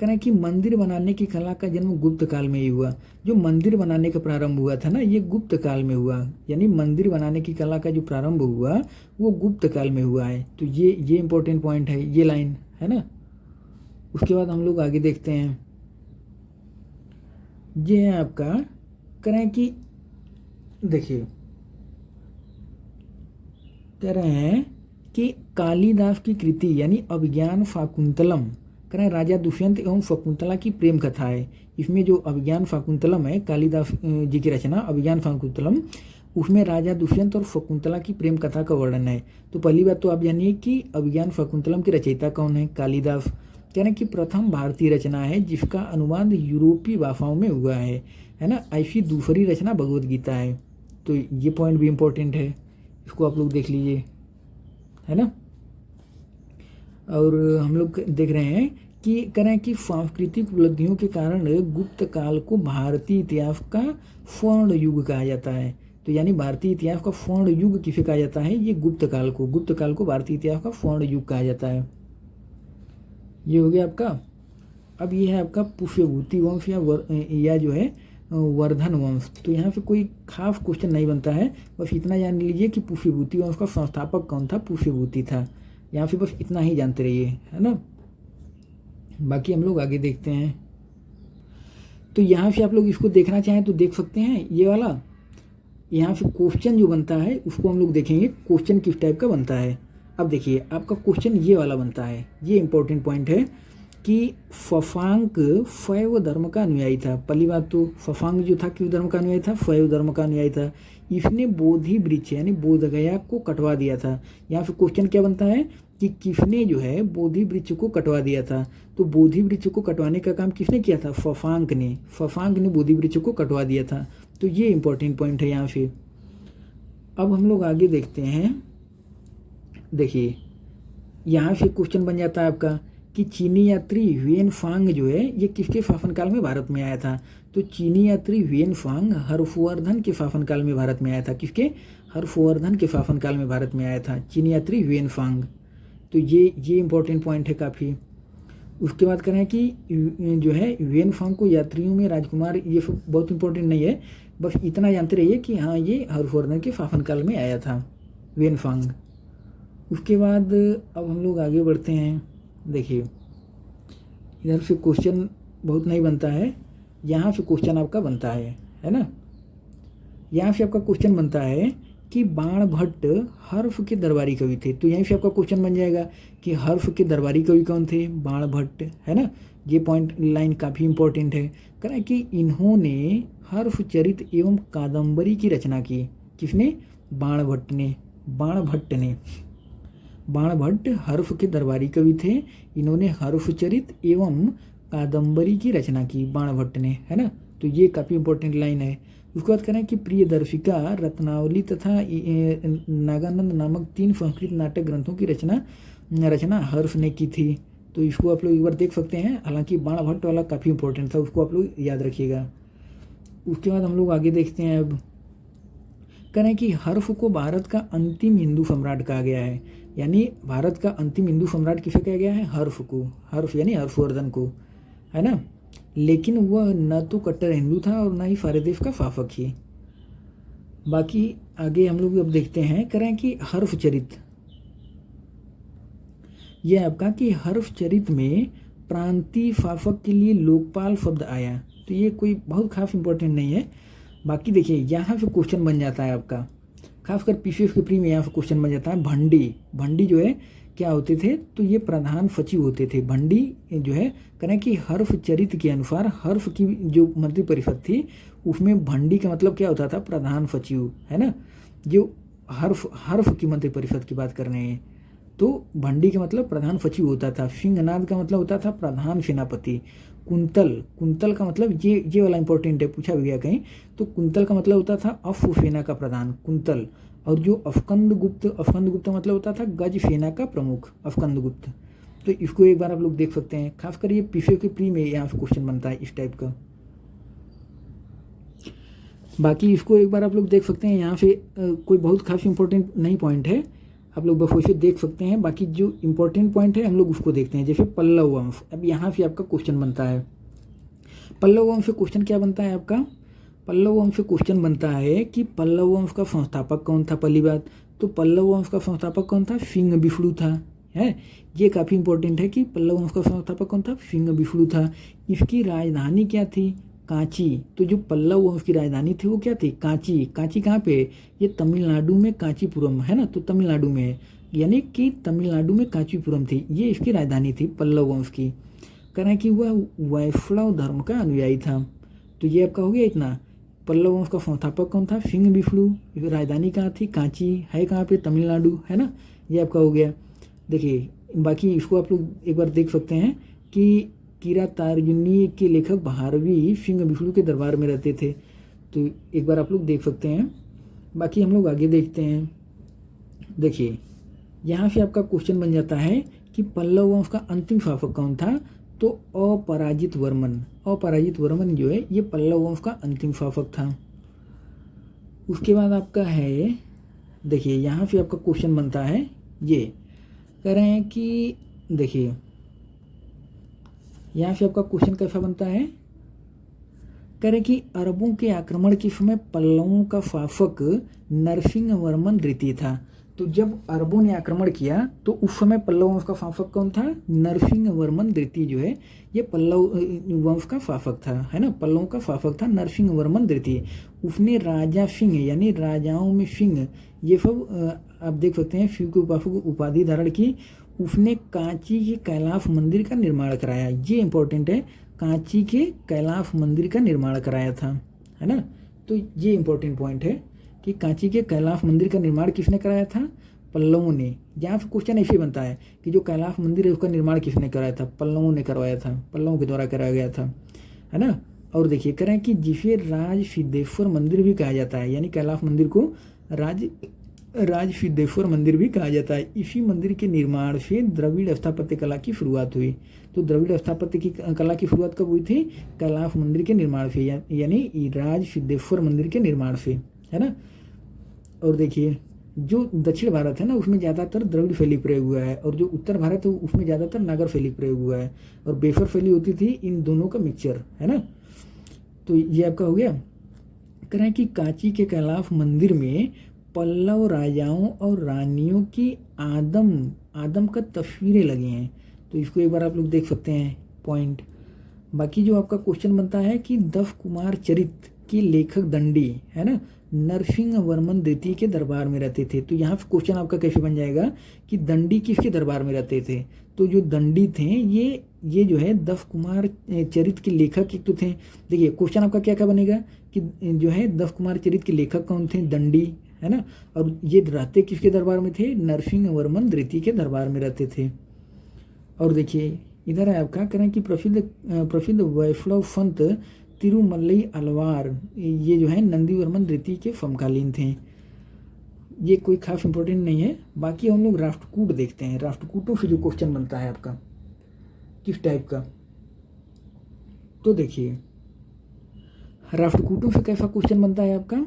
कह रहे हैं कि मंदिर बनाने की कला का जन्म गुप्त काल में ही हुआ। जो मंदिर बनाने का प्रारंभ हुआ था ना, ये गुप्त काल में हुआ। यानी मंदिर बनाने की कला का जो प्रारंभ हुआ वो गुप्त काल में हुआ है। तो ये इंपॉर्टेंट पॉइंट है, ये लाइन, है ना। उसके बाद हम लोग आगे देखते हैं, ये है आपका, कह रहे हैं कि देखिए, कह रहे हैं कि कालिदास की कृति यानी अभिज्ञान शाकुंतलम, कह रहे हैं राजा दुष्यंत एवं शकुंतला की प्रेम कथा है। इसमें जो अभिज्ञान शाकुंतलम है, कालिदास जी की रचना अभिज्ञान शाकुंतलम, उसमें राजा दुष्यंत और शकुंतला की प्रेम कथा का वर्णन है। तो पहली बात तो आप जानिए कि अभिज्ञान शाकुंतलम की रचयिता कौन है? कालिदास। कह रहे हैं कि प्रथम भारतीय रचना है जिसका अनुवाद यूरोपीय भाषाओं में हुआ है ना। ऐसी दूसरी रचना भगवद गीता है। तो ये पॉइंट भी इम्पोर्टेंट है, इसको आप लोग देख लीजिए, है ना। और हम लोग देख रहे हैं कि कह रहे हैं कि सांस्कृतिक उपलब्धियों के कारण गुप्त काल को भारतीय इतिहास का स्वर्ण युग कहा जाता है। तो यानी भारतीय इतिहास का स्वर्ण युग किसे कहा जाता है? ये गुप्त काल को भारतीय इतिहास का स्वर्ण युग कहा जाता है। ये हो गया आपका। अब ये है आपका पुष्यभूति वंश या जो है वर्धन वंश। तो यहाँ पे कोई खास क्वेश्चन नहीं बनता है, बस इतना जान लीजिए कि पुष्यभूति वंश का संस्थापक कौन था? पुष्यभूति था। यहाँ पे बस इतना ही जानते रहिए, है ना। बाकी हम लोग आगे देखते हैं। तो यहाँ से आप लोग इसको देखना चाहें तो देख सकते हैं, ये वाला। यहाँ से क्वेश्चन जो बनता है उसको हम लोग देखेंगे क्वेश्चन किस टाइप का बनता है। अब देखिए आपका क्वेश्चन ये वाला बनता है, ये इंपॉर्टेंट पॉइंट है कि शशांक शैव धर्म का अनुयायी था। पहली बात तो शशांक जो था किस धर्म का अनुयायी था? शैव धर्म का अनुयायी था। इसने बोधि वृक्ष यानी बोधगया को कटवा दिया था। यहाँ पे क्वेश्चन क्या बनता है कि किसने जो है बोधि वृक्ष को कटवा दिया था? तो बोधि वृक्ष को कटवाने का काम किसने किया था? शशांक ने बोधि वृक्ष को कटवा दिया था। तो ये इंपॉर्टेंट पॉइंट है यहाँ से। अब हम लोग आगे देखते हैं। देखिए यहाँ से क्वेश्चन बन जाता है आपका कि चीनी यात्री हुएन फांग जो है ये किसके शासनकाल में भारत में आया था? तो चीनी यात्री हुएन फांग हर्षवर्धन के शासनकाल में भारत में आया था। किसके? हर्षवर्धन के शासनकाल में भारत में आया था चीनी यात्री हुएन फांग। तो ये इंपॉर्टेंट पॉइंट है काफ़ी। उसके बाद कह रहे हैं कि जो है हुएन फांग को यात्रियों में राजकुमार, ये सब बहुत इंपॉर्टेंट नहीं है, बस इतना जानते रहिए कि हाँ ये हर्षवर्धन के शासनकाल में आया था हुएन फांग। उसके बाद अब हम लोग आगे बढ़ते हैं। देखिए इधर से क्वेश्चन बहुत नहीं बनता है, यहाँ से क्वेश्चन आपका बनता है ना। यहाँ से आपका क्वेश्चन बनता है कि बाणभट्ट हर्ष के दरबारी कवि थे। तो यहीं से आपका क्वेश्चन बन जाएगा कि हर्ष के दरबारी कवि कौन थे? बाणभट्ट, है ना। ये पॉइंट लाइन काफ़ी इंपॉर्टेंट है। कह रहा है कि इन्होंने हर्षचरित एवं कादम्बरी की रचना की। किसने? बाणभट्ट ने। बाणभट्ट हर्ष के दरबारी कवि थे। इन्होंने हर्षचरित एवं कादम्बरी की रचना की बाणभट्ट ने, है ना। तो ये काफ़ी इंपॉर्टेंट लाइन है। उसके बाद करें कि प्रियदर्शिका, रत्नावली तथा नागानंद नामक 3 संस्कृत नाटक ग्रंथों की रचना हर्ष ने की थी। तो इसको आप लोग एक बार देख सकते हैं। हालांकि बाणभट्ट वाला काफ़ी इंपॉर्टेंट था, उसको आप लोग याद रखिएगा। उसके बाद हम लोग आगे देखते हैं। अब करें कि हर्ष को भारत का अंतिम हिंदू सम्राट कहा गया है, यानी भारत का अंतिम हिंदू सम्राट किसे कहा गया है? हर्ष को। हर्ष यानी हर्षवर्धन को, है ना। लेकिन वह न तो कट्टर हिंदू था और न ही सारे देश का शासक ही। बाकी आगे हम लोग अब देखते हैं। करें कि हर्षचरित, यह आपका कि हर्षचरित में प्रांतीय शासक के लिए लोकपाल शब्द आया। तो ये कोई बहुत खास इंपॉर्टेंट नहीं है। बाकी देखिए यहाँ से क्वेश्चन बन जाता है आपका, खासकर पीसीएस के प्री में यहाँ से क्वेश्चन बन जाता है। भंडी जो है क्या होते थे? तो ये प्रधान सचिव होते थे। भंडी जो है करें कि हर्षचरित के अनुसार हर्ष की जो मंत्रिपरिषद थी उसमें भंडी का मतलब क्या होता था? प्रधान सचिव, है ना। जो हर्ष की मंत्रिपरिषद की बात कर रहे हैं तो भंडी का मतलब प्रधान सचिव होता था। सिंहनाद का मतलब होता था प्रधान सेनापति। कुंतल का मतलब ये वाला इंपॉर्टेंट है, पूछा भी गया कहीं। तो कुंतल का मतलब होता था अश्व सेना का प्रधान, कुंतल। और जो अफकंदगुप्त मतलब होता था गज सेना का प्रमुख, अफकंदगुप्त। तो इसको एक बार आप लोग देख सकते हैं। खासकर ये पीसीओ के प्री में यहाँ से क्वेश्चन बनता है इस टाइप का। बाकी इसको एक बार आप लोग देख सकते हैं। यहाँ से कोई बहुत खास इंपॉर्टेंट नहीं पॉइंट है, आप लोग बस वैसे देख सकते हैं। बाकी जो इंपॉर्टेंट पॉइंट है हम लोग उसको देखते हैं। जैसे पल्लव वंश, अब यहाँ से आपका क्वेश्चन बनता है। पल्लव वंश से क्वेश्चन क्या बनता है आपका? पल्लव वंश से क्वेश्चन बनता है कि पल्लव वंश का संस्थापक कौन था? पहली बात तो पल्लव वंश का संस्थापक कौन था? सिंह विष्णु था, है। ये काफ़ी इंपॉर्टेंट है कि पल्लव वंश का संस्थापक कौन था? सिंह विष्णु था। इसकी राजधानी क्या थी? कांची। तो जो पल्लव वंश की राजधानी थी वो क्या थी? कांची। कांची कहाँ पे? ये तमिलनाडु में कांचीपुरम, है ना। तो तमिलनाडु में है, यानी कि तमिलनाडु में कांचीपुरम थी, ये इसकी राजधानी थी पल्लव वंश की। करें कि वह वैष्णव धर्म का अनुयायी था। तो ये आपका हो गया इतना। पल्लव वंश का संस्थापक कौन था? सिंह विष्णु। राजधानी कहाँ थी? कांची। है कहाँ पे? तमिलनाडु, है ना। ये आपका हो गया। देखिए बाकी इसको आप लोग एक बार देख सकते हैं कि किरातार्जुनी के लेखक भारवी सिंह विष्णु के दरबार में रहते थे। तो एक बार आप लोग देख सकते हैं। बाकी हम लोग आगे देखते हैं। देखिए यहाँ से आपका क्वेश्चन बन जाता है कि पल्लव वंश का अंतिम शासक कौन था? तो अपराजित वर्मन जो है ये पल्लव वंश का अंतिम शासक था। उसके बाद आपका है, देखिए यहाँ से आपका क्वेश्चन बनता है। ये कह रहे हैं कि देखिए यहाँ से आपका क्वेश्चन कैसा बनता है? कह रहे कि अरबों के आक्रमण के समय पल्लवों का शासक नरसिंह वर्मन द्वितीय था। तो जब अरबों ने आक्रमण किया तो उस समय पल्लव वंश का शासक कौन था? नरसिंह वर्मन द्वितीय जो है ये पल्लव वंश का शासक था, है ना। पल्लवों का शासक था नरसिंह वर्मन द्वितीय। उसने राजा सिंह यानी राजाओं में सिंह ये सब आप देख सकते हैं शिव के उपासक उपाधि धारण की। उसने कांची के कैलाश मंदिर का निर्माण कराया। ये इंपॉर्टेंट है, कांची के कैलाश मंदिर का निर्माण कराया था, है ना। तो ये इंपॉर्टेंट पॉइंट है कि कांची के कैलाश मंदिर का निर्माण किसने कराया था? पल्लवों ने। यहाँ से क्वेश्चन ऐसे बनता है कि जो कैलाश मंदिर है उसका निर्माण किसने कराया था? पल्लवों ने करवाया था, पल्लवों के द्वारा कराया गया था, है ना। और देखिए करें कि जिसे राज सिद्धेश्वर मंदिर भी कहा जाता है, यानी कैलाश मंदिर को राज सिद्धेश्वर मंदिर भी कहा जाता है। इसी मंदिर के निर्माण से द्रविड़ स्थापत्य कला की शुरुआत हुई। तो द्रविड़ स्थापत्य की कला की शुरुआत कब हुई थी? कैलाश मंदिर के निर्माण से, यानी राज सिद्धेश्वर मंदिर के निर्माण से, है ना। और देखिए जो दक्षिण भारत है ना उसमें ज़्यादातर द्रविड़ शैली प्रयोग हुआ है, और जो उत्तर भारत है उसमें ज़्यादातर नागर शैली प्रयोग हुआ है, और बेफर शैली होती थी इन दोनों का मिक्सचर, है ना। तो ये आपका हो गया। करें कि कांची के कैलाश मंदिर में पल्लव राजाओं और रानियों की आदम का तस्वीरें लगी हैं। तो इसको एक बार आप लोग देख सकते हैं पॉइंट। बाकी जो आपका क्वेश्चन बनता है कि 10 कुमार चरित के लेखक दंडी, है ना, नरसिंह वर्मन द्वितीय के दरबार में रहते थे। तो यहाँ क्वेश्चन आपका कैसे बन जाएगा कि दंडी किसके दरबार में रहते थे? तो जो दंडी थे ये जो है 10 कुमार चरित के लेखक एक तो थे। देखिए क्वेश्चन आपका क्या क्या बनेगा कि जो है 10 कुमार चरित के लेखक कौन थे? दंडी, है ना। और ये रहते किसके दरबार में थे? नरसिंह वर्मन द्वितीय के दरबार में रहते थे। और देखिए इधर है आपका करें कि प्रसिद्ध वैष्णव संत तिरुमल्लई अलवार, ये जो है नंदीवर्मन द्वितीय के समकालीन थे। ये कोई खास इंपॉर्टेंट नहीं है। बाकी हम लोग राष्ट्रकूट देखते हैं। राष्ट्रकूटों से जो क्वेश्चन बनता है आपका किस टाइप का, तो देखिए राष्ट्रकूटों से कैसा क्वेश्चन बनता है आपका,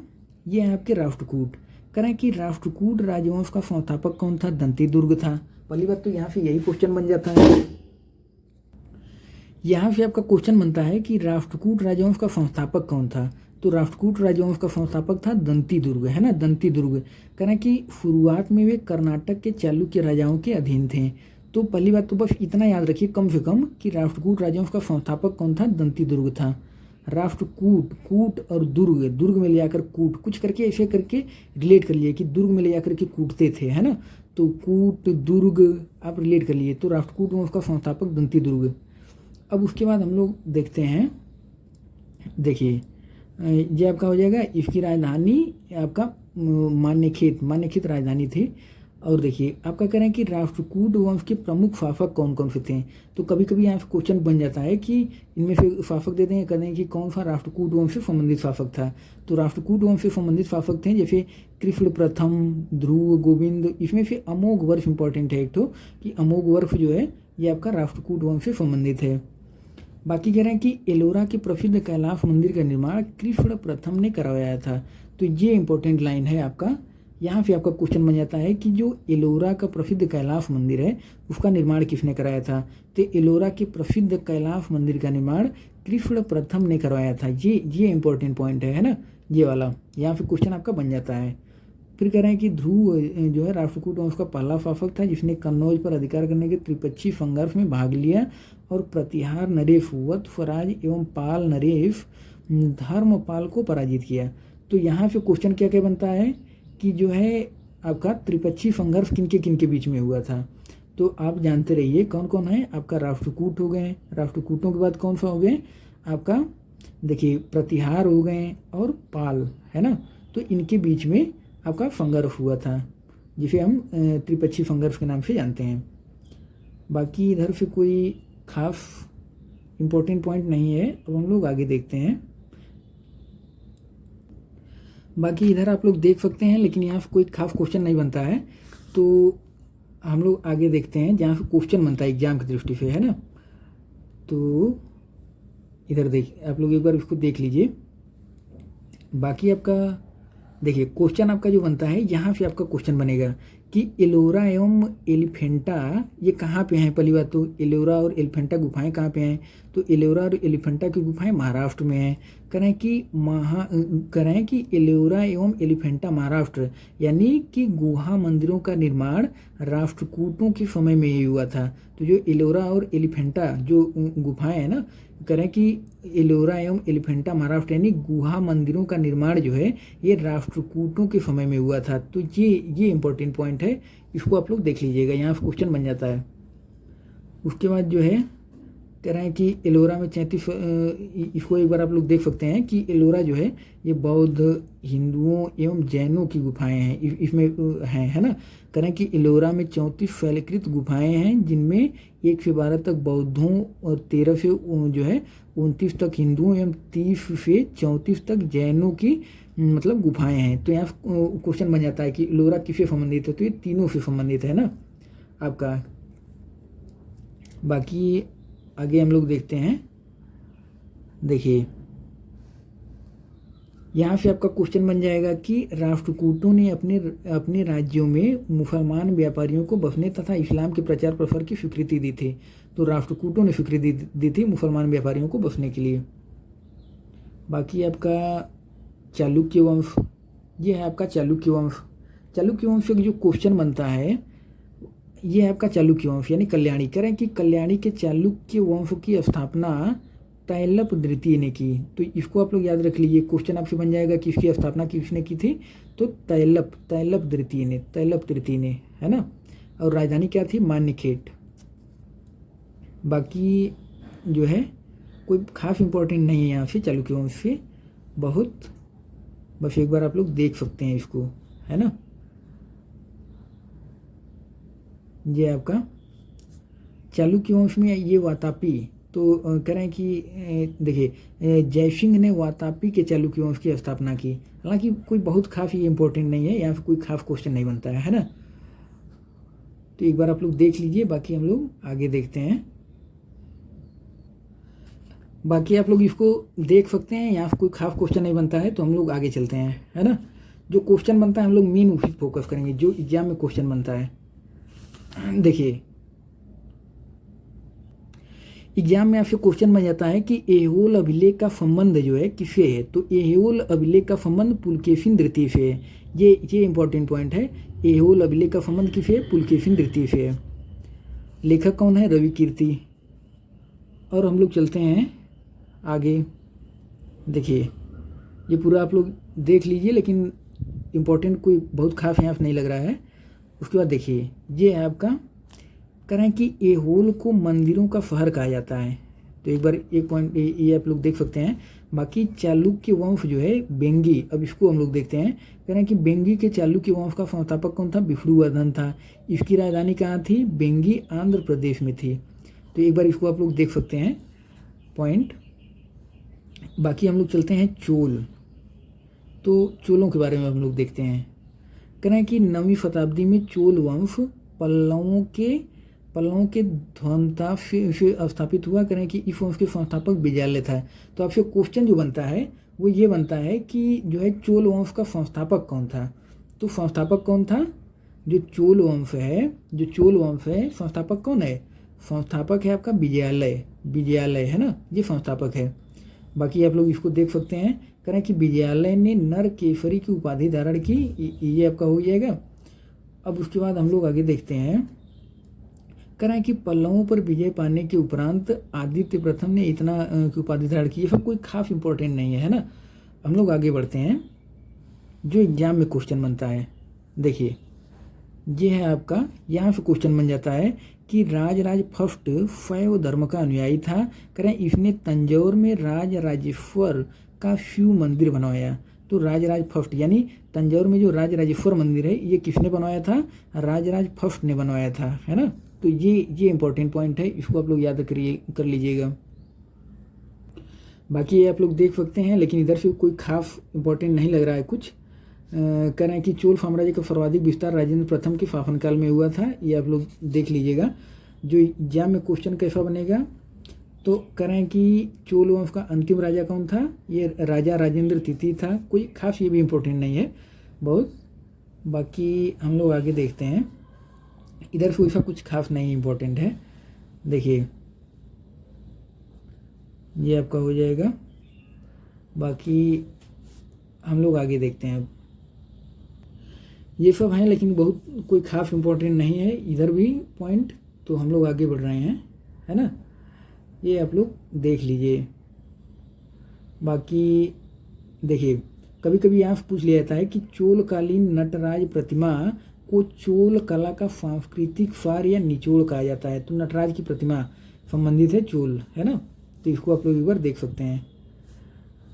ये है आपके राष्ट्रकूट। करें कि राष्ट्रकूट राजवंश का संस्थापक कौन था, दंतीदुर्ग था। पहली बात तो यहाँ से यही क्वेश्चन बन जाता है। यहाँ से आपका क्वेश्चन बनता है कि राष्ट्रकूट राजवंश का संस्थापक कौन था, तो राष्ट्रकूट राजवंश का संस्थापक था दंतीदुर्ग, है ना, दंतीदुर्ग। करें कि शुरुआत में वे कर्नाटक के चालुक्य राजाओं के अधीन थे। तो पहली बात तो बस इतना याद रखिए कम से कम कि राष्ट्रकूट राजवंश का संस्थापक कौन था, दंतीदुर्ग था। राष्ट्रकूट, कूट और दुर्ग, दुर्ग में ले जाकर कूट, कुछ करके ऐसे करके रिलेट कर लिए कि दुर्ग में ले जाकर के कूटते थे, है ना। तो कूट दुर्ग आप रिलेट कर लिए, तो राष्ट्रकूट वंश का संस्थापक दंतीदुर्ग। अब उसके बाद हम लोग देखते हैं, देखिए ये आपका हो जाएगा, इसकी राजधानी आपका मान्यखेत राजधानी थी। और देखिए आपका कह रहे हैं कि राष्ट्रकूट वंश के प्रमुख शासक कौन कौन से थे। तो कभी कभी यहाँ से क्वेश्चन बन जाता है कि इनमें से शासक दे देंगे, कहते हैं कि कौन सा राष्ट्रकूट वंश से संबंधित शासक था। तो राष्ट्रकूट वंश से संबंधित शासक थे जैसे कृष्ण प्रथम, ध्रुव, गोविंद। इसमें से अमोघ वर्ष इंपॉर्टेंट है एक तो, कि अमोघ वर्ष जो है ये आपका राष्ट्रकूट वंश से संबंधित है। बाकी कह रहे हैं कि एलोरा के प्रसिद्ध कैलाश मंदिर का निर्माण कृष्ण प्रथम ने करवाया था। तो ये इंपॉर्टेंट लाइन है आपका। यहाँ पे आपका क्वेश्चन बन जाता है कि जो एलोरा का प्रसिद्ध कैलाश मंदिर है उसका निर्माण किसने कराया था। तो एलोरा के प्रसिद्ध कैलाश मंदिर का निर्माण कृष्ण प्रथम ने करवाया था। ये इंपॉर्टेंट पॉइंट है ना, ये वाला। यहाँ पे क्वेश्चन आपका बन जाता है। फिर कह रहे हैं कि ध्रुव जो है राष्ट्रकूट वंश का पहला शासक था जिसने कन्नौज पर अधिकार करने के त्रिपक्षीय संघर्ष में भाग लिया और प्रतिहार नरेश, वत्स स्वराज एवं पाल नरेश धर्मपाल को पराजित किया। तो यहाँ से क्वेश्चन क्या क्या बनता है कि जो है आपका त्रिपक्षीय संघर्ष किनके किनके बीच में हुआ था। तो आप जानते रहिए कौन कौन है आपका, राष्ट्रकूट हो गए, राष्ट्रकूटों के बाद कौन सा हो गए आपका, देखिए प्रतिहार हो गए और पाल, है ना। तो इनके बीच में आपका संघर्ष हुआ था जिसे हम त्रिपक्षीय संघर्ष के नाम से जानते हैं। बाकी इधर से कोई खास इम्पोर्टेंट पॉइंट नहीं है। अब हम लोग आगे देखते हैं। बाकी इधर आप लोग देख सकते हैं लेकिन यहाँ से कोई खास क्वेश्चन नहीं बनता है। तो हम लोग आगे देखते हैं जहाँ से क्वेश्चन बनता है एग्जाम की दृष्टि से, है ना। तो इधर देख आप लोग एक बार इसको देख लीजिए। बाकी आपका देखिए क्वेश्चन आपका जो बनता है यहाँ से आपका क्वेश्चन बनेगा कि एलोरा एवं एलिफेंटा ये कहाँ पे हैं। पहली बात तो एलोरा और एलिफेंटा गुफाएं कहाँ पे हैं, तो एलोरा और एलिफेंटा की गुफाएं महाराष्ट्र में हैं। करें कि एलोरा एवं एलिफेंटा महाराष्ट्र, यानी कि गुहा मंदिरों का निर्माण राष्ट्रकूटों के समय में ही हुआ था। तो जो एलोरा और एलिफेंटा जो गुफाएं हैं ना, करें कि एलोरा एवं एलिफेंटा महाराष्ट्र यानी गुहा मंदिरों का निर्माण जो है ये राष्ट्रकूटों के समय में हुआ था। तो ये इंपॉर्टेंट पॉइंट है, इसको आप लोग देख लीजिएगा, यहाँ क्वेश्चन बन जाता है। उसके बाद जो है कह रहे हैं कि एलोरा में 33, इसको एक बार आप लोग देख सकते हैं कि एलोरा जो है ये बौद्ध, हिंदुओं एवं जैनों की गुफाएं हैं इसमें हैं, है ना। कह रहे हैं कि एलोरा में 34 शैलकृत गुफाएं हैं जिनमें 1 से 12 तक बौद्धों और 13 से जो है 29 तक हिंदुओं एवं 30 से 34 तक जैनों की मतलब गुफाएं हैं। तो यहाँ क्वेश्चन बन जाता है कि एलोरा किससे संबंधित है, तो ये तीनों से संबंधित है ना आपका। बाकी आगे हम लोग देखते हैं। देखिए यहाँ से आपका क्वेश्चन बन जाएगा कि राष्ट्रकूटों ने अपने राज्यों में मुसलमान व्यापारियों को बसने तथा इस्लाम के प्रचार प्रसार की स्वीकृति दी थी। तो राष्ट्रकूटों ने स्वीकृति दी थी मुसलमान व्यापारियों को बसने के लिए। बाकी आपका चालुक्य वंश, ये है आपका चालुक्य वंश। चालुक्य वंश से जो क्वेश्चन बनता है ये है आपका चालुक्य वंश यानी कल्याणी। करें कि कल्याणी के चालुक्य वंश की स्थापना तैलप द्वितीय ने की। तो इसको आप लोग याद रख लीजिए, क्वेश्चन आपसे बन जाएगा कि इसकी स्थापना किसने की थी, तो तैलप तृतीय ने, है ना। और राजधानी क्या थी, मान्यखेट। बाकी जो है कोई खास इंपॉर्टेंट नहीं है यहाँ से चालुक्य वंश से, बहुत बस एक बार आप लोग देख सकते हैं इसको, है ना। ये आपका चालुक्य वंश में ये वातापी तो कह रहे हैं कि देखिए जयसिंह ने वातापी के चालुक्य वंश की स्थापना की। हालांकि कोई बहुत खास ये इंपॉर्टेंट नहीं है, यहाँ पे कोई खास क्वेश्चन नहीं बनता है ना। तो एक बार आप लोग देख लीजिए, बाकी हम लोग आगे देखते हैं। बाकी आप लोग इसको देख सकते हैं, यहाँ से कोई खास क्वेश्चन नहीं बनता है, तो हम लोग आगे चलते हैं, है ना। जो क्वेश्चन बनता है हम लोग मेन उसी फोकस करेंगे, जो एग्जाम में क्वेश्चन बनता है। देखिए एग्जाम में आपसे क्वेश्चन बन जाता है कि एहोल अभिलेख का संबंध जो है किससे है, तो एहोल अभिलेख का संबंध पुलकेशिन द्वितीय से है। ये इंपॉर्टेंट पॉइंट है। एहोल अभिलेख का संबंध किससे है, पुलकेशिन द्वितीय से है। लेखक कौन है, रवि कीर्ति। और हम लोग चलते हैं आगे। देखिए ये पूरा आप लोग देख लीजिए, लेकिन इम्पोर्टेंट कोई बहुत खास यहाँ नहीं लग रहा है। उसके बाद देखिए ये है आपका, कह रहे हैं कि एहोल को मंदिरों का शहर कहा जाता है। तो एक बार एक पॉइंट ये आप लोग देख सकते हैं। बाकी चालुक्य वंश जो है बेंगी, अब इसको हम लोग देखते हैं। कह रहे हैं कि बेंगी के चालुक्य वंश का संस्थापक कौन था, विष्णुवर्धन था। इसकी राजधानी कहाँ थी, बेंगी आंध्र प्रदेश में थी। तो एक बार इसको आप लोग देख सकते हैं पॉइंट। बाकी हम लोग चलते हैं चोल। तो चोलों के बारे में हम लोग देखते हैं। कह रहे हैं कि 9वीं शताब्दी में चोल वंश पल्लवों के ध्वंता से स्थापित हुआ। करें कि इस वंश के संस्थापक विजयालय था। तो आपसे क्वेश्चन जो बनता है वो ये बनता है कि जो है चोल वंश का संस्थापक कौन था। तो संस्थापक कौन था, जो चोल वंश है संस्थापक कौन है, संस्थापक है आपका विजयालय है ना, ये संस्थापक है। बाकी आप लोग इसको देख सकते हैं। करें कि विजयालय ने नर केसरी की उपाधि धारण की, ये आपका हो जाएगा। अब उसके बाद हम लोग आगे देखते हैं। करें कि पल्लवों पर विजय पाने के उपरांत आदित्य प्रथम ने इतना की उपाधि धारण की। ये सब कोई खास इंपॉर्टेंट नहीं है ना। हम लोग आगे बढ़ते हैं, जो एग्जाम में क्वेश्चन बनता है। देखिए ये है आपका, यहाँ से क्वेश्चन बन जाता है कि राजराज फर्स्ट शैव धर्म का अनुयायी था। करें इसने तंजौर में राजराजेश्वर का शिव मंदिर बनवाया। तो राजराज फर्स्ट यानी तंजौर में जो राजराजेश्वर मंदिर है ये किसने बनवाया था, राजराज फर्स्ट ने बनवाया था, है ना। तो ये इंपॉर्टेंट पॉइंट है, इसको आप लोग याद कर लीजिएगा। बाकी ये आप लोग देख सकते हैं, लेकिन इधर से कोई खास इंपॉर्टेंट नहीं लग रहा है कुछ। कह रहे हैं कि चोल साम्राज्य का सर्वाधिक विस्तार राजेंद्र प्रथम के शासनकाल में हुआ था। ये आप लोग देख लीजिएगा। जो एग्जाम में क्वेश्चन कैसा बनेगा, तो कह रहे हैं कि चोल वंश का अंतिम राजा कौन था, ये राजा राजेंद्र तृतीय था। कोई खास ये भी इम्पोर्टेंट नहीं है बहुत। बाकी हम लोग आगे देखते हैं। इधर से वैसा कुछ खास नहीं इम्पोर्टेंट है। देखिए ये आपका हो जाएगा। बाकी हम लोग आगे देखते हैं। ये सब हैं, लेकिन बहुत कोई खास इम्पोर्टेंट नहीं है इधर भी पॉइंट। तो हम लोग आगे बढ़ रहे हैं, है ना। ये आप लोग देख लीजिए। बाकी देखिए कभी कभी यहाँ पूछ लिया जाता है कि चोलकालीन नटराज प्रतिमा को चोल कला का सांस्कृतिक सार या निचोड़ कहा जाता है। तो नटराज की प्रतिमा संबंधित है चोल, है ना। तो इसको आप लोग एक बार देख सकते हैं।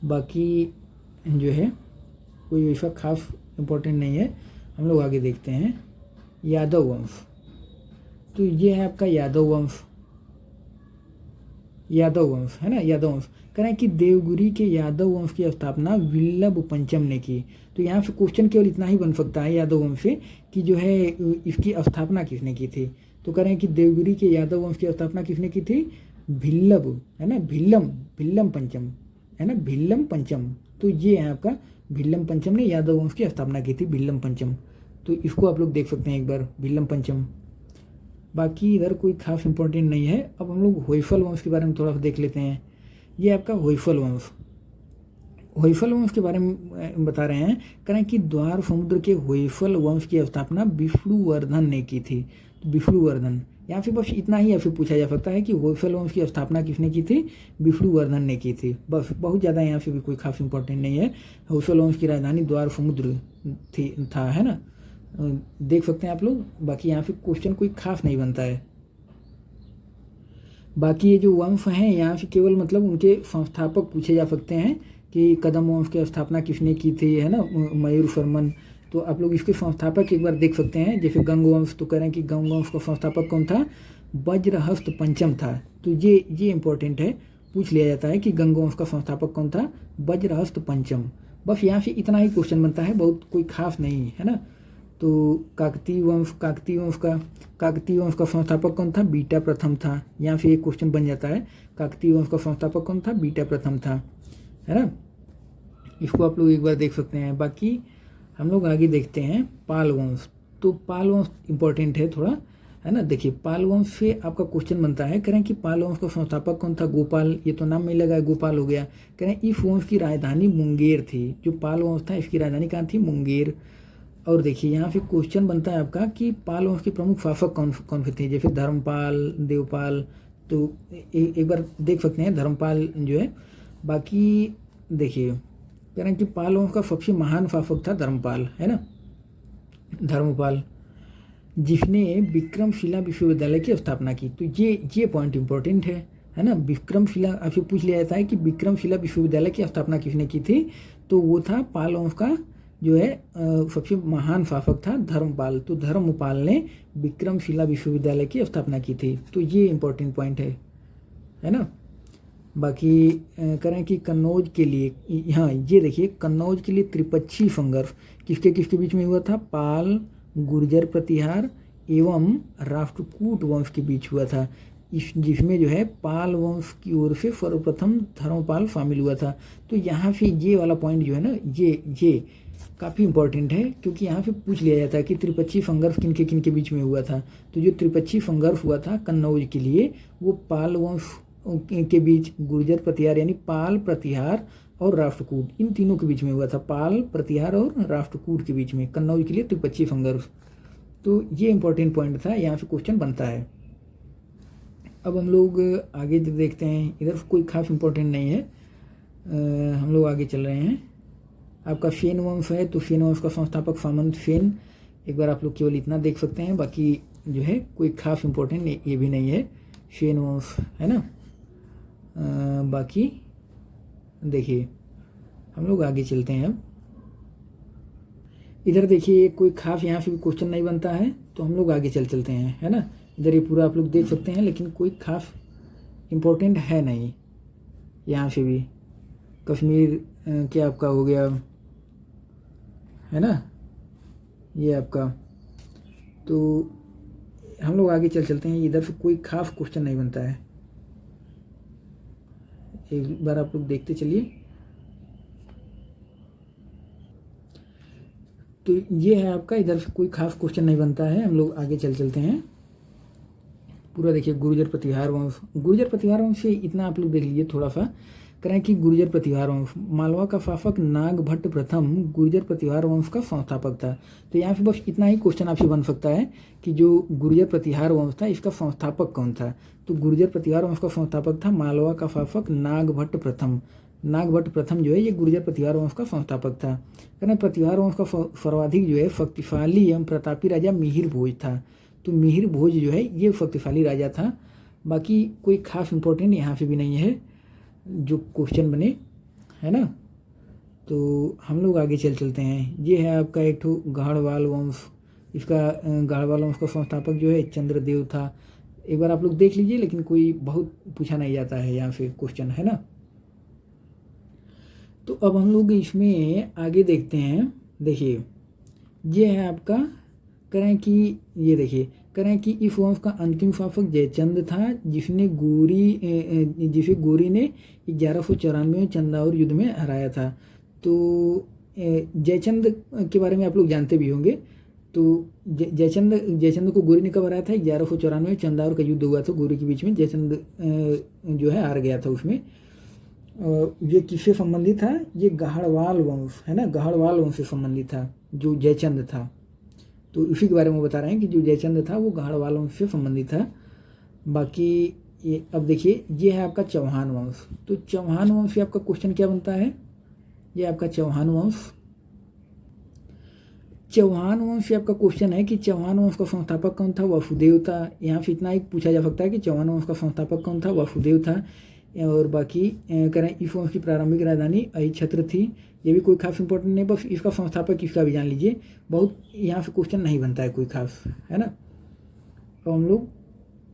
बाकी जो है कोई वैसा खास इम्पोर्टेंट नहीं है। हम लोग आगे देखते हैं। यादव वंश, तो ये है आपका यादव वंश है ना। यादव वंश कह रहे हैं कि देवगिरी के यादव वंश की स्थापना विल्लभ पंचम ने की। तो यहाँ से क्वेश्चन केवल इतना ही बन सकता है यादव वंश से कि जो है इसकी स्थापना किसने की थी। तो कह रहे हैं कि देवगिरी के यादव वंश की स्थापना किसने की थी, भिल्लभ, है ना। भिल्लम पंचम, है ना, भिल्लम पंचम। तो ये है आपका भिल्लम पंचम ने यादव वंश की स्थापना की थी, भिल्लम पंचम। तो इसको आप लोग देख सकते हैं एक बार, भिल्लम पंचम। बाकी इधर कोई खास इंपॉर्टेंट नहीं है। अब हम लोग होयसल वंश के बारे में थोड़ा सा देख लेते हैं। ये आपका होयसल वंश के बारे में बता रहे हैं। कह रहे हैं कि द्वार समुद्र के होयसल वंश की स्थापना विष्णुवर्धन ने की थी। तो विष्णुवर्धन, यहाँ पे बस इतना ही आपसे पूछा जा सकता है कि होयसल वंश की स्थापना किसने की थी, विष्णुवर्धन ने की थी। बस, बहुत ज़्यादा यहाँ से भी कोई खास इंपॉर्टेंट नहीं है। होयसल वंश की राजधानी द्वार समुद्र था, है ना। देख सकते हैं आप लोग। बाकी यहाँ पे क्वेश्चन कोई खास नहीं बनता है। बाकी ये जो वंश हैं यहाँ से केवल मतलब उनके संस्थापक पूछे जा सकते हैं कि कदम वंश की स्थापना किसने की थी, है ना, मयूर शर्मन। तो आप लोग इसके संस्थापक एक बार देख सकते हैं। जैसे गंग वंश, तो कह रहे हैं कि गंग वंश का संस्थापक कौन था, वज्रहस्त पंचम था। तो ये इंपॉर्टेंट है, पूछ लिया जाता है कि गंग वंश का संस्थापक कौन था, वज्रहस्त पंचम। बस यहाँ से इतना ही क्वेश्चन बनता है, बहुत कोई खास नहीं है ना। तो काकतीय वंश का संस्थापक कौन था, बीटा प्रथम था। यहाँ से एक क्वेश्चन बन जाता है, काकतीय वंश का संस्थापक कौन था, बीटा प्रथम था, है ना। इसको आप लोग एक बार देख सकते हैं। बाकी हम लोग आगे देखते हैं पाल वंश। तो पाल वंश इंपॉर्टेंट है थोड़ा, है ना। देखिए पाल वंश से आपका क्वेश्चन बनता है, कह रहे हैं कि पाल वंश का संस्थापक कौन था, गोपाल। ये तो नाम में लगा है, गोपाल हो गया। कह रहे हैं इस वंश की राजधानी मुंगेर थी। जो पाल वंश था इसकी राजधानी कहाँ थी, मुंगेर। और देखिए यहाँ पे क्वेश्चन बनता है आपका कि पाल वंश के प्रमुख शासक कौन से थे, जैसे धर्मपाल, देवपाल। तो एक बार देख सकते हैं धर्मपाल जो है। बाकी देखिए कह रहे हैं कि पाल वंश का सबसे महान शासक था धर्मपाल, है ना, धर्मपाल, जिसने विक्रमशिला विश्वविद्यालय की स्थापना की। तो ये पॉइंट इंपॉर्टेंट है ना। विक्रमशिला आपसे पूछ लिया जाता है कि विक्रमशिला विश्वविद्यालय की स्थापना किसने की थी, तो वो था पाल वंश का जो है सबसे महान शासक था धर्मपाल। तो धर्मपाल ने विक्रमशिला विश्वविद्यालय की स्थापना की थी। तो ये इंपॉर्टेंट पॉइंट है ना। बाकी करें कि कन्नौज के लिए, हाँ ये देखिए कन्नौज के लिए त्रिपक्षीय संघर्ष किसके बीच में हुआ था, पाल, गुर्जर प्रतिहार एवं राष्ट्रकूट वंश के बीच हुआ था। जिसमें जो है पाल वंश की ओर से सर्वप्रथम धर्मपाल शामिल हुआ था। तो यहाँ से ये वाला पॉइंट जो है ना, ये काफ़ी इंपॉर्टेंट है, क्योंकि यहाँ से पूछ लिया जाता है कि त्रिपक्षीय संघर्ष किनके बीच में हुआ था। तो जो त्रिपक्षीय संघर्ष हुआ था कन्नौज के लिए, वो पाल वंश के बीच, गुर्जर प्रतिहार यानी पाल, प्रतिहार और राष्ट्रकूट, इन तीनों के बीच में हुआ था। पाल, प्रतिहार और राष्ट्रकूट के बीच में कन्नौज के लिए त्रिपक्षीय संघर्ष। तो ये इंपॉर्टेंट पॉइंट था, यहाँ से क्वेश्चन बनता है। अब हम लोग आगे देखते हैं, इधर कोई खास इंपॉर्टेंट नहीं है, हम लोग आगे चल रहे हैं। आपका सेन वंश है, तो सेन वंश का संस्थापक सामंत सेन। एक बार आप लोग केवल इतना देख सकते हैं, बाकी जो है कोई खास इंपॉर्टेंट ये भी नहीं है, सेन वंश, है ना। बाकी देखिए हम लोग आगे चलते हैं। अब इधर देखिए कोई खास यहाँ से भी क्वेश्चन नहीं बनता है, तो हम लोग आगे चलते हैं, है ना। इधर ये पूरा आप लोग देख सकते हैं, लेकिन कोई खास इम्पोर्टेंट है नहीं। यहाँ से भी कश्मीर क्या आपका हो गया, है ना, ये आपका। तो हम लोग आगे चलते हैं। इधर से कोई खास क्वेश्चन नहीं बनता है, एक बार आप लोग देखते चलिए। तो ये है आपका, इधर से कोई खास क्वेश्चन नहीं बनता है, हम लोग आगे चलते हैं। पूरा देखिए गुर्जर प्रतिहार वंश से इतना आप लोग देख लीजिए थोड़ा सा। करें कि गुर्जर प्रतिहार वंश, मालवा का शासक नाग भट्ट प्रथम गुर्जर प्रतिहार वंश का संस्थापक था। तो यहाँ पे बस इतना ही क्वेश्चन आपसे बन सकता है कि जो गुर्जर प्रतिहार वंश था इसका संस्थापक कौन था। तो गुर्जर प्रतिहार वंश का संस्थापक था मालवा का शासक नाग भट्ट प्रथम। नाग भट्ट प्रथम जो है ये गुर्जर प्रतिहार वंश का संस्थापक था। कहना प्रतिहार वंश का सर्वाधिक जो है शक्तिशाली एवं प्रतापी राजा मिहिर भोज था। तो मिहिर भोज जो है ये शक्तिशाली राजा था। बाकी कोई खास इंपॉर्टेंट यहाँ से भी नहीं है जो क्वेश्चन बने, है ना। तो हम लोग आगे चलते हैं। ये है आपका एक ठो गाढ़वाल वंश। इसका गाढ़वाल वंश का संस्थापक जो है चंद्रदेव था। एक बार आप लोग देख लीजिए, लेकिन कोई बहुत पूछा नहीं जाता है यहाँ से क्वेश्चन, है ना। तो अब हम लोग इसमें आगे देखते हैं। देखिए ये है आपका, करें कि ये देखिए करें कि इस वंश का अंतिम शासक जयचंद था, जिसे गोरी ने 1194 में चंदाौर युद्ध में हराया था। तो जयचंद के बारे में आप लोग जानते भी होंगे। तो जयचंद को गोरी ने कब हराया था, 1194 में चंदाौर का युद्ध हुआ था गोरी के बीच में। जयचंद जो है हार गया था उसमें। ये किससे संबंधित था, ये गाढ़वाल वंश, है ना, गाढ़वाल वंश से संबंधित था जो जयचंद था। तो इसी के बारे में बता रहे हैं कि जो जयचंद था वो गाढ़वाल वंश से संबंधित था। बाकी ये अब देखिए ये है आपका चौहान वंश। तो चौहान वंश से आपका क्वेश्चन क्या बनता है, ये आपका चौहान वंश से आपका क्वेश्चन है कि चौहान वंश का संस्थापक कौन था, वसुदेव था। यहाँ से इतना ही पूछा जा सकता है कि चौहान वंश का संस्थापक कौन था, वसुदेव था। और बाकी करें इस वंश की प्रारंभिक राजधानी अहिछत्र थी। ये भी कोई खास इंपॉर्टेंट नहीं, बस इसका संस्थापक इसका भी जान लीजिए। बहुत यहाँ से क्वेश्चन नहीं बनता है कोई खास, है ना। तो हम लोग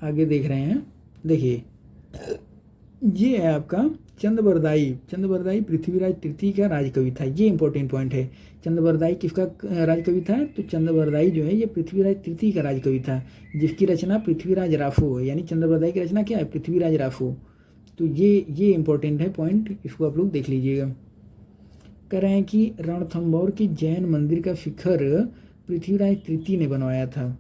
आगे देख रहे हैं, देखिए ये है आपका चंद्रबरदाई। चंद्रबरदाई पृथ्वीराज तृतीय का राजकवि था, ये इंपॉर्टेंट पॉइंट है। चंद्रबरदाई किसका राजकवि था? तो चंद्रबरदाई जो है ये पृथ्वीराज तृतीय का राजकवि था, जिसकी रचना पृथ्वीराज राफो है। यानी चंद्रबरदाई की रचना क्या है? पृथ्वीराज राफो। तो ये इंपॉर्टेंट है पॉइंट, इसको आप लोग देख लीजिएगा। कह रहे हैं कि रणथंभौर की जैन मंदिर का शिखर पृथ्वीराज तृतीय ने बनवाया था।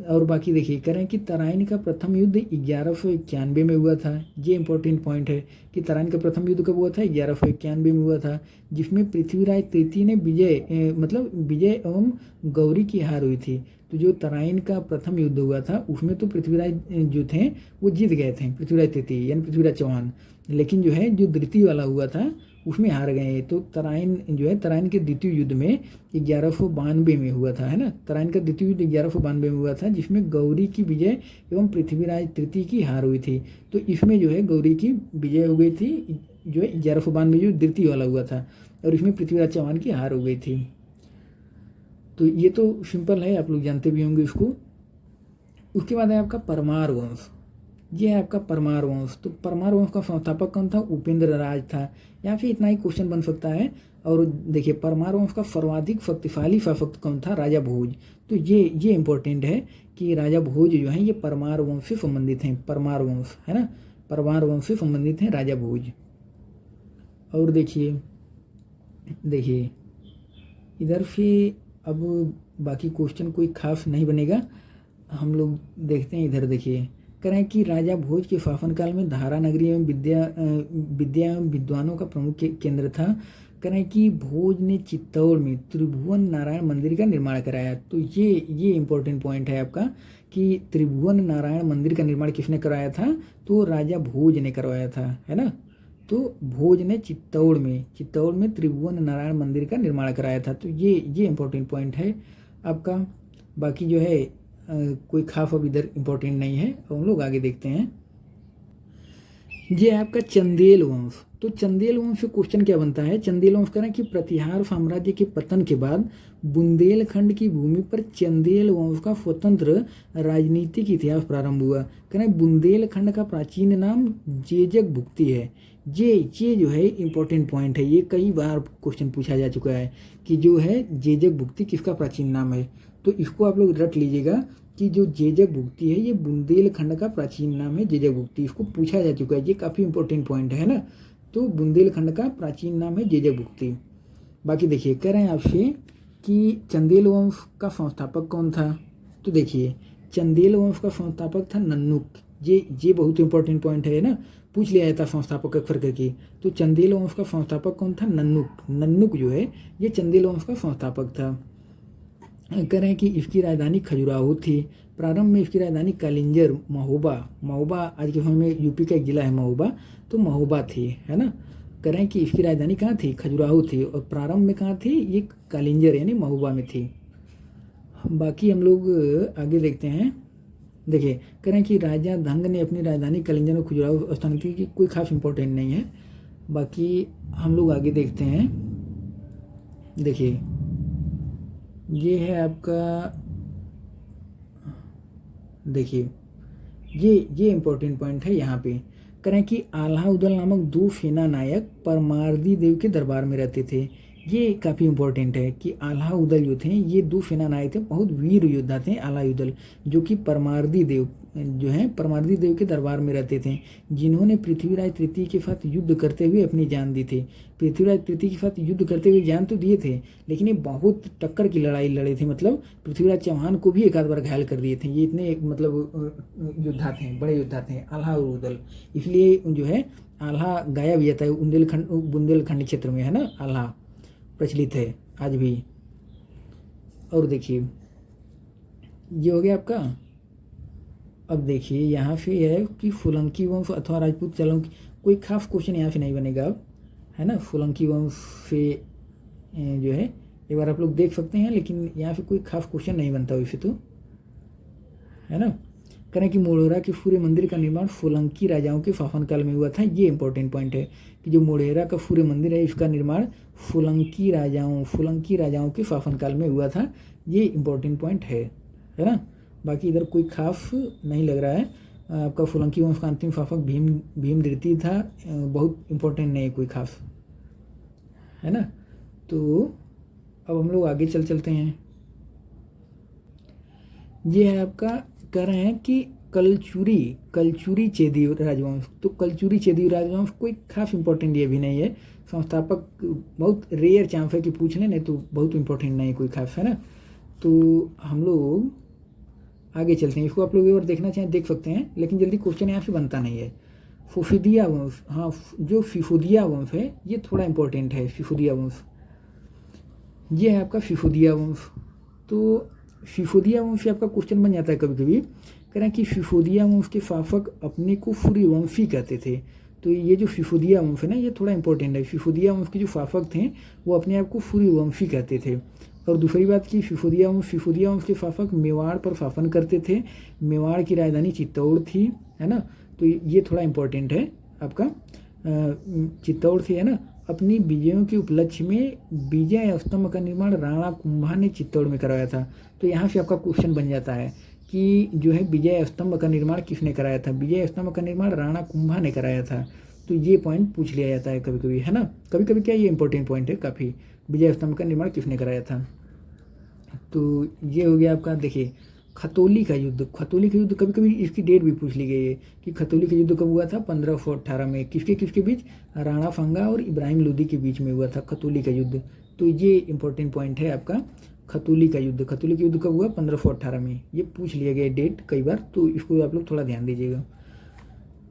और बाकी देखिए, कह रहे हैं कि तराइन का प्रथम युद्ध 1191 में हुआ था। ये इंपॉर्टेंट पॉइंट है कि तराइन का प्रथम युद्ध कब हुआ था? 1191 में हुआ था, जिसमें पृथ्वीराज तृतीय ने विजय एवं गौरी की हार हुई थी। तो जो तराइन का प्रथम युद्ध हुआ था उसमें तो पृथ्वीराज जो थे वो जीत गए थे, पृथ्वीराज तृतीय यानी पृथ्वीराज चौहान। लेकिन जो है जो द्वितीय वाला हुआ था उसमें हार गए। तो तराइन जो है, तराइन के द्वितीय युद्ध में 1192 में हुआ था, है ना। तराइन का द्वितीय युद्ध 1192 में हुआ था, जिसमें गौरी की विजय एवं पृथ्वीराज तृतीय की हार हुई थी। तो इसमें जो है गौरी की विजय हो गई थी, जो है 1192 जो द्वितीय वाला हुआ था, और इसमें पृथ्वीराज चौहान की हार हो गई थी। तो ये तो सिंपल है, आप लोग जानते भी होंगे इसको। उसके बाद है आपका परमार वंश। ये है आपका परमार वंश। तो परमार वंश का संस्थापक कौन था? उपेंद्र राज था। यहाँ पे इतना ही क्वेश्चन बन सकता है। और देखिए, परमार वंश का सर्वाधिक शक्तिशाली शासक कौन था? राजा भोज। तो ये इंपॉर्टेंट है कि राजा भोज जो है ये परमार वंश से संबंधित हैं। परमार वंश, है ना, परमार वंश से संबंधित हैं राजा भोज। और देखिए इधर से अब बाकी क्वेश्चन कोई खास नहीं बनेगा, हम लोग देखते हैं। इधर देखिए, कह रहे हैं कि राजा भोज के शासनकाल में धारा नगरी एवं विद्या एवं विद्वानों का प्रमुख केंद्र था। कह रहे हैं कि भोज ने चित्तौड़ में त्रिभुवन नारायण मंदिर का निर्माण कराया। तो ये इंपॉर्टेंट पॉइंट है आपका कि त्रिभुवन नारायण मंदिर का निर्माण किसने कराया था? तो राजा भोज ने करवाया था, है ना। तो भोज ने चित्तौड़ में त्रिभुवन नारायण मंदिर का निर्माण कराया था। तो ये इंपॉर्टेंट पॉइंट है आपका। बाकी जो है कोई खास अब इधर इंपॉर्टेंट नहीं है, और हम लोग आगे देखते हैं। ये है आपका चंदेल वंश। तो चंदेल वंश से क्वेश्चन क्या बनता है? चंदेल वंश कह रहे हैं कि प्रतिहार साम्राज्य के पतन के बाद बुंदेलखंड की भूमि पर चंदेल वंश का स्वतंत्र राजनीतिक इतिहास प्रारंभ हुआ। कह रहे हैं बुंदेलखंड का प्राचीन नाम जेजक भुक्ति है। ये जो है इंपॉर्टेंट पॉइंट है, ये कई बार क्वेश्चन पूछा जा चुका है कि जो है जेजक भुक्ति किसका प्राचीन नाम है। तो इसको आप लोग रट लीजिएगा कि जो जेजक भुक्ति है ये बुंदेलखंड का प्राचीन नाम है, जेजक भुक्ति। इसको पूछा जा चुका है, ये काफ़ी इंपॉर्टेंट पॉइंट है ना। तो बुंदेलखंड का प्राचीन नाम है जेजक भुक्ति। बाकी देखिए, कह रहे हैं आपसे कि चंदेल वंश का संस्थापक कौन था? तो देखिए, चंदेल वंश का संस्थापक था नन्नुक। ये बहुत इंपॉर्टेंट पॉइंट है ना, पूछ लिया जाता संस्थापक अक्सर करके। तो चंदेल वंश का संस्थापक कौन था? नन्नुक जो है ये चंदेल वंश का संस्थापक था। कह रहे हैं कि इसकी राजधानी खजुराहो थी। प्रारंभ में इसकी राजधानी कालिंजर महोबा आज के समय में यूपी का एक जिला है महोबा, तो महोबा थी, है ना। कह रहे हैं कि इसकी राजधानी कहाँ थी? खजुराहो थी। और प्रारंभ में कहाँ थी? ये कालिंजर यानी महोबा में थी। बाकी हम लोग आगे देखते हैं। देखिए, कह रहे हैं कि राजा धंग ने अपनी राजधानी कालिंजर में खजुराहो स्थानांतरित की। कोई खास इंपॉर्टेंट नहीं है। बाकी हम लोग आगे देखते हैं। देखिए, ये है आपका, देखिए ये इंपॉर्टेंट पॉइंट है यहाँ पे। करें कि आल्हा उदल नामक दो सेना नायक परमार्दी देव के दरबार में रहते थे। ये काफ़ी इंपॉर्टेंट है कि आल्हा उदल जो थे ये दो सेना नायक थे, बहुत वीर योद्धा थे आल्हा उदल, जो कि परमार्दी देव जो हैं परमार्दी देव के दरबार में रहते थे, जिन्होंने पृथ्वीराज तृतीय के साथ युद्ध करते हुए अपनी जान दी थी। पृथ्वीराज तृतीय के साथ युद्ध करते हुए जान तो दिए थे, लेकिन ये बहुत टक्कर की लड़ाई लड़े थे। मतलब पृथ्वीराज चौहान को भी एक आध बार घायल कर दिए थे। ये इतने मतलब योद्धा थे, बड़े योद्धा थे आल्हा और उदल। इसलिए जो है आल्हा गाया भी जाता है बुंदेलखंड क्षेत्र में, है ना। आल्हा प्रचलित है आज भी। और देखिए, ये हो गया आपका। अब देखिए यहाँ पे है कि सोलंकी वंश अथवा राजपूत चालुक्य। कोई खास क्वेश्चन यहाँ से नहीं बनेगा अब, है ना। सोलंकी वंश से जो है एक बार आप लोग देख सकते हैं, लेकिन यहाँ पे कोई खास क्वेश्चन नहीं बनता वैसे तो, है ना। करें कि मोढ़ेरा के सूर्य मंदिर का निर्माण सोलंकी राजाओं के शासनकाल में हुआ था। ये इंपॉर्टेंट पॉइंट है कि जो मोढ़ेरा का सूर्य मंदिर है इसका निर्माण सोलंकी राजाओं के शासनकाल में हुआ था। ये इंपॉर्टेंट पॉइंट है ना। बाकी इधर कोई खास नहीं लग रहा है। आपका फुलंकी वंश का अंतिम शासक भीमद्वितीय था। बहुत इम्पोर्टेंट नहीं कोई खास, है ना। तो अब हम लोग आगे चलते हैं। ये है आपका, कह रहे हैं कि कलचुरी चेदी राजवंश। तो कलचुरी चेदी राजवंश कोई खास इंपॉर्टेंट ये भी नहीं है। संस्थापक बहुत रेयर चांस है कि पूछ लें, नहीं तो बहुत इंपॉर्टेंट नहीं है कोई खास, है ना। तो हम लोग आगे चलते हैं। इसको आप लोग एक बार देखना चाहें देख सकते हैं, लेकिन जल्दी क्वेश्चन यहाँ से बनता नहीं है। फुफिदिया वंश, हाँ जो फिफुदिया वंश है ये थोड़ा इंपॉर्टेंट है। फिफुदिया वंश ये है आपका फिफुदिया वंश। तो फिफुदिया वंश से आपका क्वेश्चन बन जाता है कभी कभी, कह रहे हैं कि फिफुदिया वंश के शासक अपने को सूर्यवंशी कहते थे। तो ये जो फिफुदिया वंश है ना ये थोड़ा इंपॉर्टेंट है। फिफुदिया वंश के जो शासक थे वो अपने आप को सूर्यवंशी कहते थे। और दूसरी बात कि फिफुदिया वंश के शासक मेवाड़ पर शासन करते थे। मेवाड़ की राजधानी चित्तौड़ थी, है ना। तो ये थोड़ा इंपॉर्टेंट है आपका, चित्तौड़ थी, है ना। अपनी विजयों के उपलक्ष्य में विजय स्तंभ का निर्माण राणा कुंभा ने चित्तौड़ में करवाया था। तो यहाँ से आपका क्वेश्चन बन जाता है कि जो है विजय स्तंभ का निर्माण किसने कराया था। विजय स्तंभ का निर्माण राणा कुंभा ने कराया था। तो ये पॉइंट पूछ लिया जाता है कभी कभी, है ना। कभी कभी क्या ये इंपॉर्टेंट पॉइंट है काफ़ी, विजय स्तंभ का निर्माण किसने कराया था। तो ये हो गया आपका। देखिए खतौली का युद्ध, खतौली का युद्ध कभी कभी इसकी डेट भी पूछ ली गई है कि खतौली का युद्ध कब हुआ था। 1518 में। किसके बीच, राणा फंगा और इब्राहिम लोदी के बीच में हुआ था खतौली का युद्ध। तो ये इंपॉर्टेंट पॉइंट है आपका, खतौली का युद्ध। खतौली का युद्ध कब हुआ, 1518 में। ये पूछ लिया गया डेट कई बार, तो इसको आप लोग थोड़ा ध्यान दीजिएगा।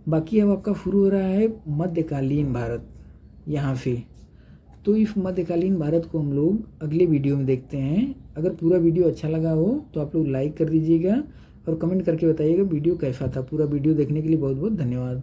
बाकी अब आपका शुरू हो रहा है मध्यकालीन भारत यहाँ से। तो इस मध्यकालीन भारत को हम लोग अगले वीडियो में देखते हैं। अगर पूरा वीडियो अच्छा लगा हो तो आप लोग लाइक कर दीजिएगा और कमेंट करके बताइएगा वीडियो कैसा था। पूरा वीडियो देखने के लिए बहुत बहुत धन्यवाद।